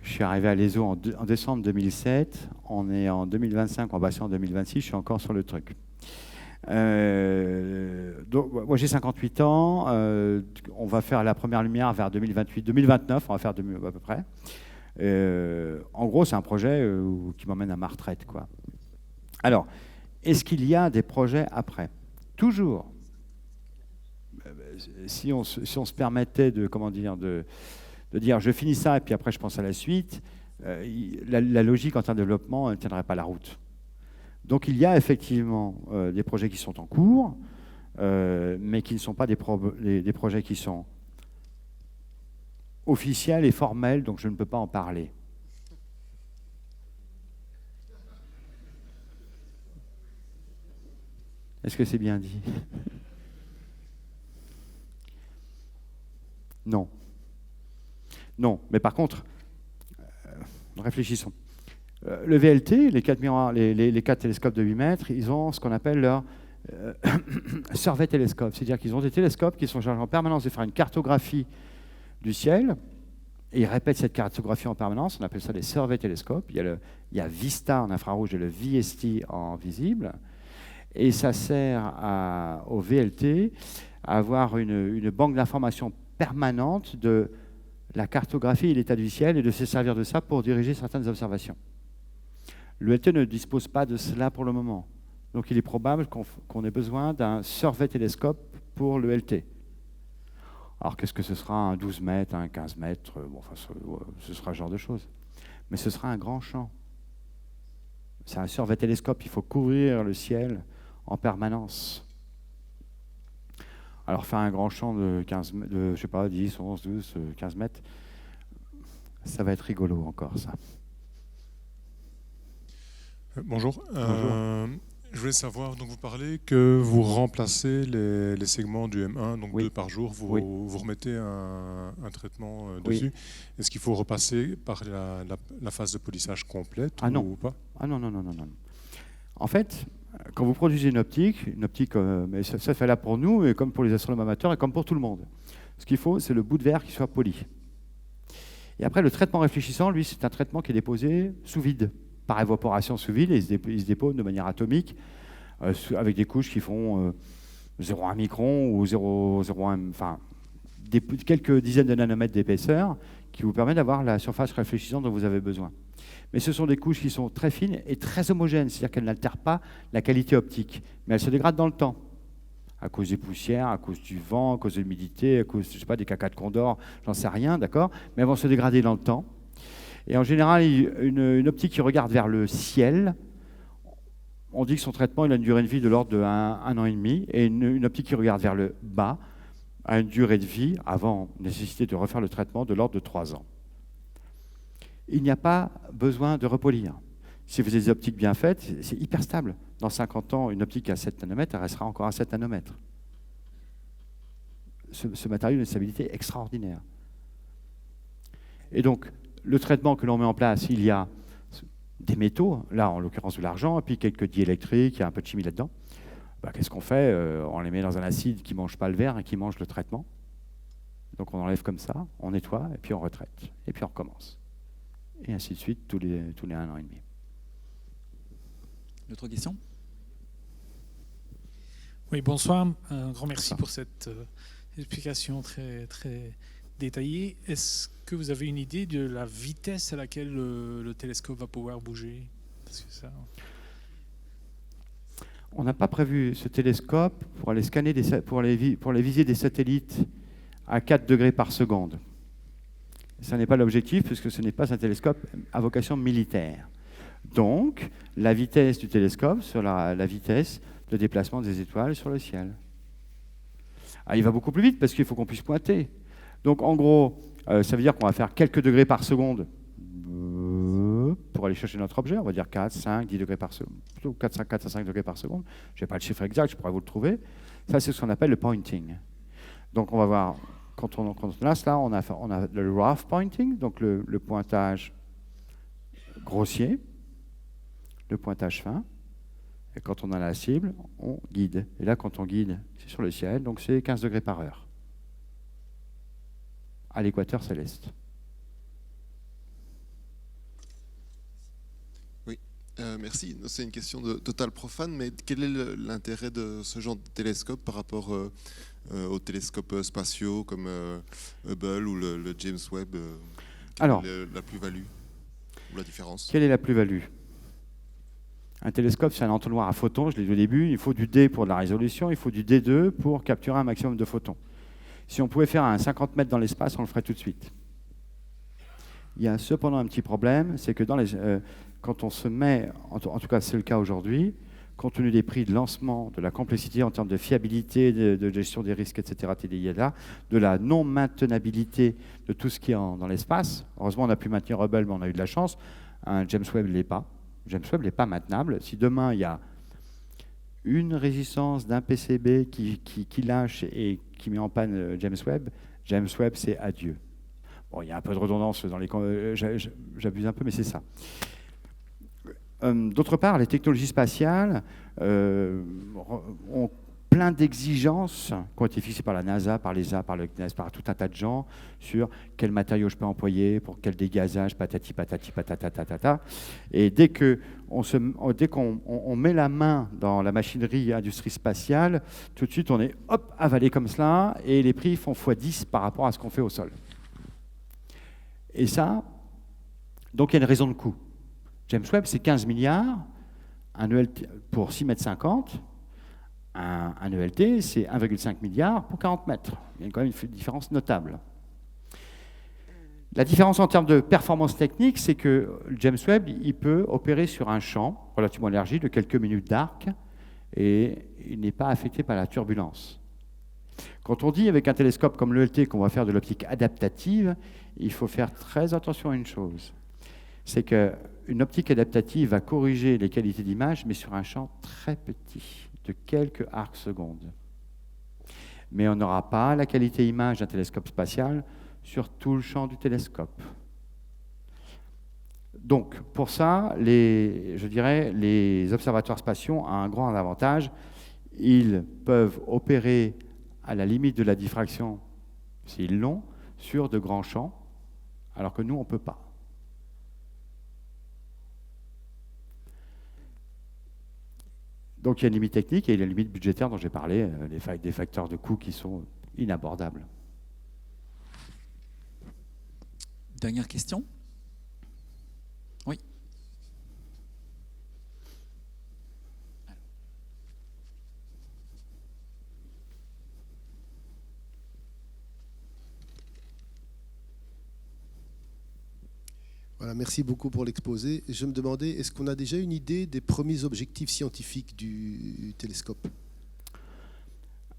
Je suis arrivé à l'ESO en décembre 2007. On est en 2025, on va passer en 2026. Je suis encore sur le truc. Donc, moi, j'ai 58 ans. On va faire la première lumière vers 2028, 2029. On va faire à peu près. En gros, c'est un projet qui m'emmène à ma retraite, quoi. Alors, est-ce qu'il y a des projets après? Toujours. si on se permettait de dire je finis ça et puis après je pense à la suite, la logique en termes de développement ne tiendrait pas la route. Donc il y a effectivement des projets qui sont en cours, mais qui ne sont pas des projets qui sont officiels et formels, donc je ne peux pas en parler. Est-ce que c'est bien dit? Non. Non, mais par contre, réfléchissons. Le VLT, les 4 télescopes de 8 mètres, ils ont ce qu'on appelle leur survey télescope. C'est-à-dire qu'ils ont des télescopes qui sont chargés en permanence de faire une cartographie du ciel, et ils répètent cette cartographie en permanence. On appelle ça des survey télescopes. Il y a VISTA en infrarouge et le VST en visible. Et ça sert au VLT à avoir une banque d'informations permanente de la cartographie et l'état du ciel et de se servir de ça pour diriger certaines observations. Le VLT ne dispose pas de cela pour le moment. Donc il est probable qu'on ait besoin d'un survey télescope pour le VLT. Alors qu'est-ce que ce sera, un 12 mètres, un 15 mètres, bon, enfin, ce sera ce genre de choses. Mais ce sera un grand champ. C'est un survey télescope, il faut couvrir le ciel en permanence. Alors faire un grand champ de 10, 11, 12, 15 mètres, ça va être rigolo encore, ça. Bonjour. Bonjour. Je voulais savoir, donc vous parlez que vous remplacez les segments du M1, donc Oui. 2 par jour, vous, Oui. vous remettez un traitement Oui. dessus. Est-ce qu'il faut repasser par la phase de polissage complète non. ou pas? Ah non. En fait, quand vous produisez une optique, mais ça fait là pour nous, et comme pour les astronomes amateurs, et comme pour tout le monde. Ce qu'il faut, c'est le bout de verre qui soit poli. Et après, le traitement réfléchissant, lui, c'est un traitement qui est déposé sous vide, par évaporation sous vide, et il se dépose de manière atomique, avec des couches qui font 0,1 micron ou 0,01, enfin, quelques dizaines de nanomètres d'épaisseur, qui vous permet d'avoir la surface réfléchissante dont vous avez besoin. Mais ce sont des couches qui sont très fines et très homogènes, c'est-à-dire qu'elles n'altèrent pas la qualité optique, mais elles se dégradent dans le temps, à cause des poussières, à cause du vent, à cause de l'humidité, à cause, je sais pas, des cacas de condor, j'en sais rien, d'accord, mais elles vont se dégrader dans le temps. Et en général, une optique qui regarde vers le ciel, on dit que son traitement il a une durée de vie de l'ordre de 1 an et demi, et une optique qui regarde vers le bas a une durée de vie, avant nécessité de refaire le traitement, de l'ordre de 3 ans. Il n'y a pas besoin de repolir. Si vous avez des optiques bien faites, c'est hyper stable. Dans 50 ans, une optique à 7 nanomètres, elle restera encore à 7 nanomètres. Ce matériau a une stabilité extraordinaire. Et donc, le traitement que l'on met en place, il y a des métaux, là en l'occurrence de l'argent, et puis quelques diélectriques, il y a un peu de chimie là-dedans. Qu'est-ce qu'on fait? On les met dans un acide qui ne mange pas le verre et qui mange le traitement. Donc on enlève comme ça, on nettoie, et puis on retraite. Et puis on recommence. Et ainsi de suite, tous les 1 an et demi. D'autres questions? Oui, bonsoir. Un grand merci pour cette explication très, très détaillée. Est-ce que vous avez une idée de la vitesse à laquelle le télescope va pouvoir bouger? Parce que ça... On n'a pas prévu ce télescope pour aller scanner, pour les viser des satellites à 4 degrés par seconde. Ce n'est pas l'objectif, puisque ce n'est pas un télescope à vocation militaire. Donc, la vitesse du télescope sera la vitesse de déplacement des étoiles sur le ciel. Il va beaucoup plus vite, parce qu'il faut qu'on puisse pointer. Donc, en gros, ça veut dire qu'on va faire quelques degrés par seconde pour aller chercher notre objet. On va dire 4, 5, 10 degrés par seconde, plutôt 4 à 5 degrés par seconde. Je n'ai pas le chiffre exact, je pourrais vous le trouver. Ça, c'est ce qu'on appelle le pointing. Donc, on va voir... Quand on lance là, on a le rough pointing, donc le pointage grossier, le pointage fin. Et quand on a la cible, on guide. Et là, quand on guide, c'est sur le ciel, donc c'est 15 degrés par heure. À l'équateur céleste. Oui, merci. C'est une question de total profane, mais quel est l'intérêt de ce genre de télescope par rapport aux télescopes spatiaux comme Hubble ou le James Webb? Quelle est la plus-value ou la différence? Quelle est la plus-value? Un télescope, c'est un entonnoir à photons, je l'ai dit au début, il faut du D pour de la résolution, il faut du D2 pour capturer un maximum de photons. Si on pouvait faire un 50 mètres dans l'espace, on le ferait tout de suite. Il y a cependant un petit problème, c'est que quand on se met, en tout cas c'est le cas aujourd'hui, compte tenu des prix de lancement, de la complexité en termes de fiabilité, de gestion des risques, etc., TDILA, de la non-maintenabilité de tout ce qui est dans l'espace. Heureusement, on a pu maintenir Hubble, mais on a eu de la chance. Un James Webb ne l'est pas. James Webb n'est pas maintenable. Si demain, il y a une résistance d'un PCB qui lâche et qui met en panne James Webb, c'est adieu. Bon, il y a un peu de redondance dans les... J'abuse un peu, mais c'est ça. D'autre part, les technologies spatiales ont plein d'exigences qui ont été fixées par la NASA, par l'ESA, par le CNES, par tout un tas de gens sur quel matériau je peux employer, pour quel dégazage, patati patati patata. Et dès qu'on met la main dans la machinerie industrie spatiale, tout de suite on est avalé comme cela et les prix font x10 par rapport à ce qu'on fait au sol. Et ça, donc il y a une raison de coût. James Webb, c'est 15 milliards, un ELT pour 6,50 m. Un ELT, c'est 1,5 milliard pour 40 mètres. Il y a quand même une différence notable. La différence en termes de performance technique, c'est que James Webb, il peut opérer sur un champ relativement élargi de quelques minutes d'arc et il n'est pas affecté par la turbulence. Quand on dit avec un télescope comme l'ELT qu'on va faire de l'optique adaptative, il faut faire très attention à une chose. C'est qu'une optique adaptative va corriger les qualités d'image, mais sur un champ très petit, de quelques arcs secondes. Mais on n'aura pas la qualité image d'un télescope spatial sur tout le champ du télescope. Donc, pour ça, je dirais, les observatoires spatiaux ont un grand avantage. Ils peuvent opérer à la limite de la diffraction, s'ils l'ont, sur de grands champs, alors que nous, on ne peut pas. Donc il y a une limite technique et il y a une limite budgétaire dont j'ai parlé, des facteurs de coût qui sont inabordables. Dernière question ? Oui. Voilà, merci beaucoup pour l'exposé. Je me demandais, est-ce qu'on a déjà une idée des premiers objectifs scientifiques du télescope ?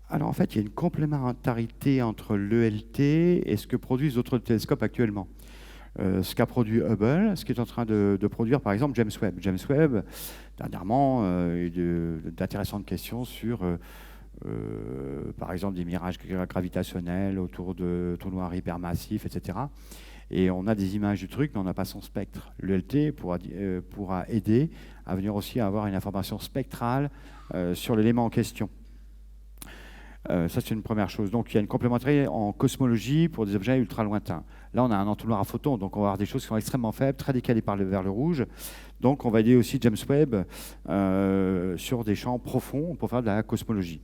Alors en fait, il y a une complémentarité entre l'ELT et ce que produisent d'autres télescopes actuellement. Ce qu'a produit Hubble, ce qui est en train de produire par exemple James Webb. James Webb, dernièrement, d'intéressantes questions sur, par exemple, des mirages gravitationnels autour de trous noirs hypermassifs, etc. Et on a des images du truc, mais on n'a pas son spectre. L'ELT pourra aider à venir aussi avoir une information spectrale sur l'élément en question. Ça, c'est une première chose. Donc, il y a une complémentarité en cosmologie pour des objets ultra lointains. Là, on a un entonnoir à photons, donc on va avoir des choses qui sont extrêmement faibles, très décalées vers le rouge. Donc, on va aider aussi James Webb sur des champs profonds pour faire de la cosmologie.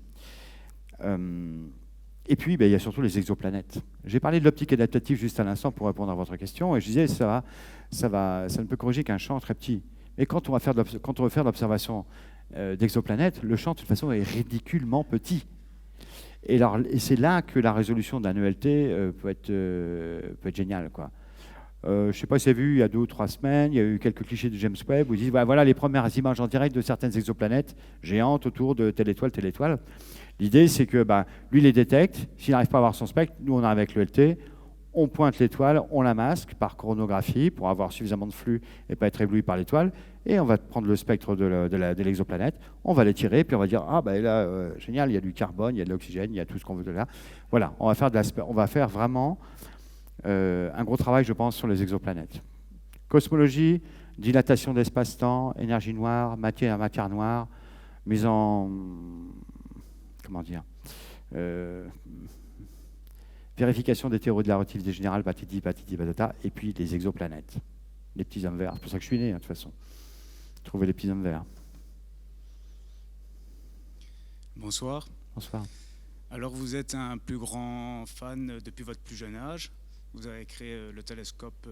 Et puis, il y a surtout les exoplanètes. J'ai parlé de l'optique adaptative juste à l'instant pour répondre à votre question, et je disais ça ne peut corriger qu'un champ très petit. Mais quand on veut faire de l'observation d'exoplanètes, le champ, de toute façon, est ridiculement petit. Et c'est là que la résolution d'un ELT peut être géniale, quoi. Je ne sais pas si vous avez vu, il y a 2 ou 3 semaines, il y a eu quelques clichés de James Webb où ils disent voilà les premières images en direct de certaines exoplanètes géantes autour de telle étoile. L'idée, c'est que lui les détecte. S'il n'arrive pas à avoir son spectre, nous, on arrive avec l'ELT, on pointe l'étoile, on la masque par coronographie pour avoir suffisamment de flux et pas être ébloui par l'étoile. Et on va prendre le spectre de l'exoplanète, on va l'étirer, puis on va dire là, génial, il y a du carbone, il y a de l'oxygène, il y a tout ce qu'on veut de là. Voilà, on va faire vraiment un gros travail, je pense, sur les exoplanètes. Cosmologie, dilatation d'espace-temps, énergie noire, matière noire, mise en... vérification des théories de la relativité générale, patati patata, et puis les exoplanètes, les petits hommes verts. C'est pour ça que je suis né, de toute façon. Trouver les petits hommes verts. Bonsoir. Bonsoir. Alors, vous êtes un plus grand fan depuis votre plus jeune âge. Vous avez créé le télescope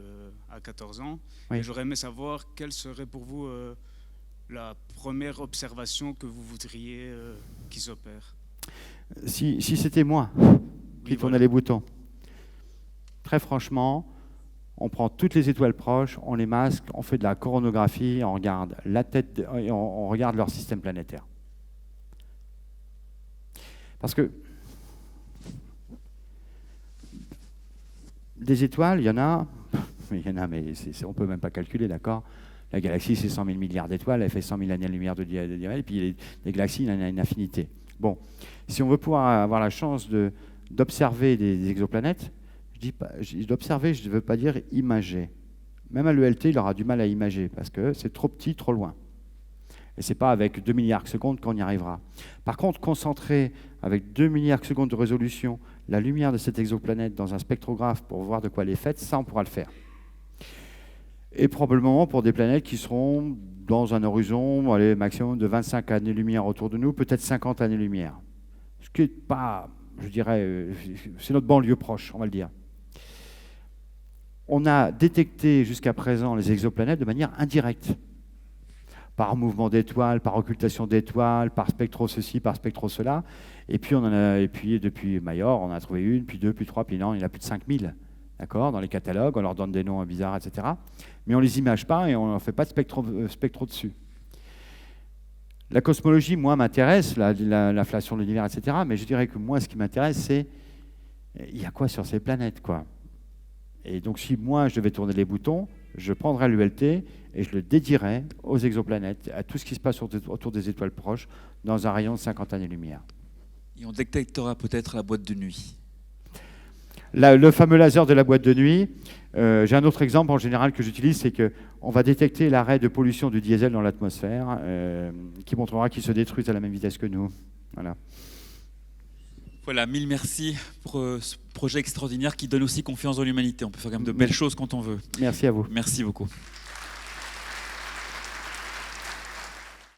à 14 ans. Oui. Et j'aurais aimé savoir quel serait pour vous la première observation que vous voudriez qui s'opère? Si c'était moi qui tournais les boutons, très franchement, on prend toutes les étoiles proches, on les masque, on fait de la coronographie, on regarde la tête, et on regarde leur système planétaire. Parce que des étoiles, il y en a, mais on ne peut même pas calculer, d'accord? La galaxie, c'est 100 000 milliards d'étoiles, elle fait 100 000 années-lumière de diamètre, et puis les galaxies, il y en a une infinité. Bon, si on veut pouvoir avoir la chance d'observer des exoplanètes, d'observer, je ne veux pas dire imager. Même à l'ELT, il aura du mal à imager, parce que c'est trop petit, trop loin. Et ce n'est pas avec 2 milliards de secondes qu'on y arrivera. Par contre, concentrer avec 2 milliards de secondes de résolution la lumière de cette exoplanète dans un spectrographe pour voir de quoi elle est faite, ça, on pourra le faire. Et probablement pour des planètes qui seront dans un horizon maximum de 25 années-lumière autour de nous, peut-être 50 années-lumière. Ce qui n'est pas, je dirais, c'est notre banlieue proche, on va le dire. On a détecté jusqu'à présent les exoplanètes de manière indirecte. Par mouvement d'étoiles, par occultation d'étoiles, par spectro ceci, par spectro cela. Et puis, depuis Mayor, on a trouvé une, puis deux, puis trois, puis non, il y en a plus de 5000. D'accord, dans les catalogues, on leur donne des noms bizarres, etc. Mais on ne les image pas et on ne fait pas de spectro dessus. La cosmologie, moi, m'intéresse, l'inflation de l'univers, etc. Mais je dirais que moi, ce qui m'intéresse, c'est il y a quoi sur ces planètes, quoi. Et donc, si moi, je devais tourner les boutons, je prendrais l'ULT et je le dédierais aux exoplanètes, à tout ce qui se passe autour des étoiles proches, dans un rayon de 50 années-lumière. Et on détectera peut-être la boîte de nuit. Le fameux laser de la boîte de nuit, j'ai un autre exemple en général que j'utilise, c'est qu'on va détecter l'arrêt de pollution du diesel dans l'atmosphère, qui montrera qu'il se détruit à la même vitesse que nous. Voilà. Voilà, mille merci pour ce projet extraordinaire qui donne aussi confiance dans l'humanité. On peut faire quand même de belles choses quand on veut. Merci à vous. Merci beaucoup.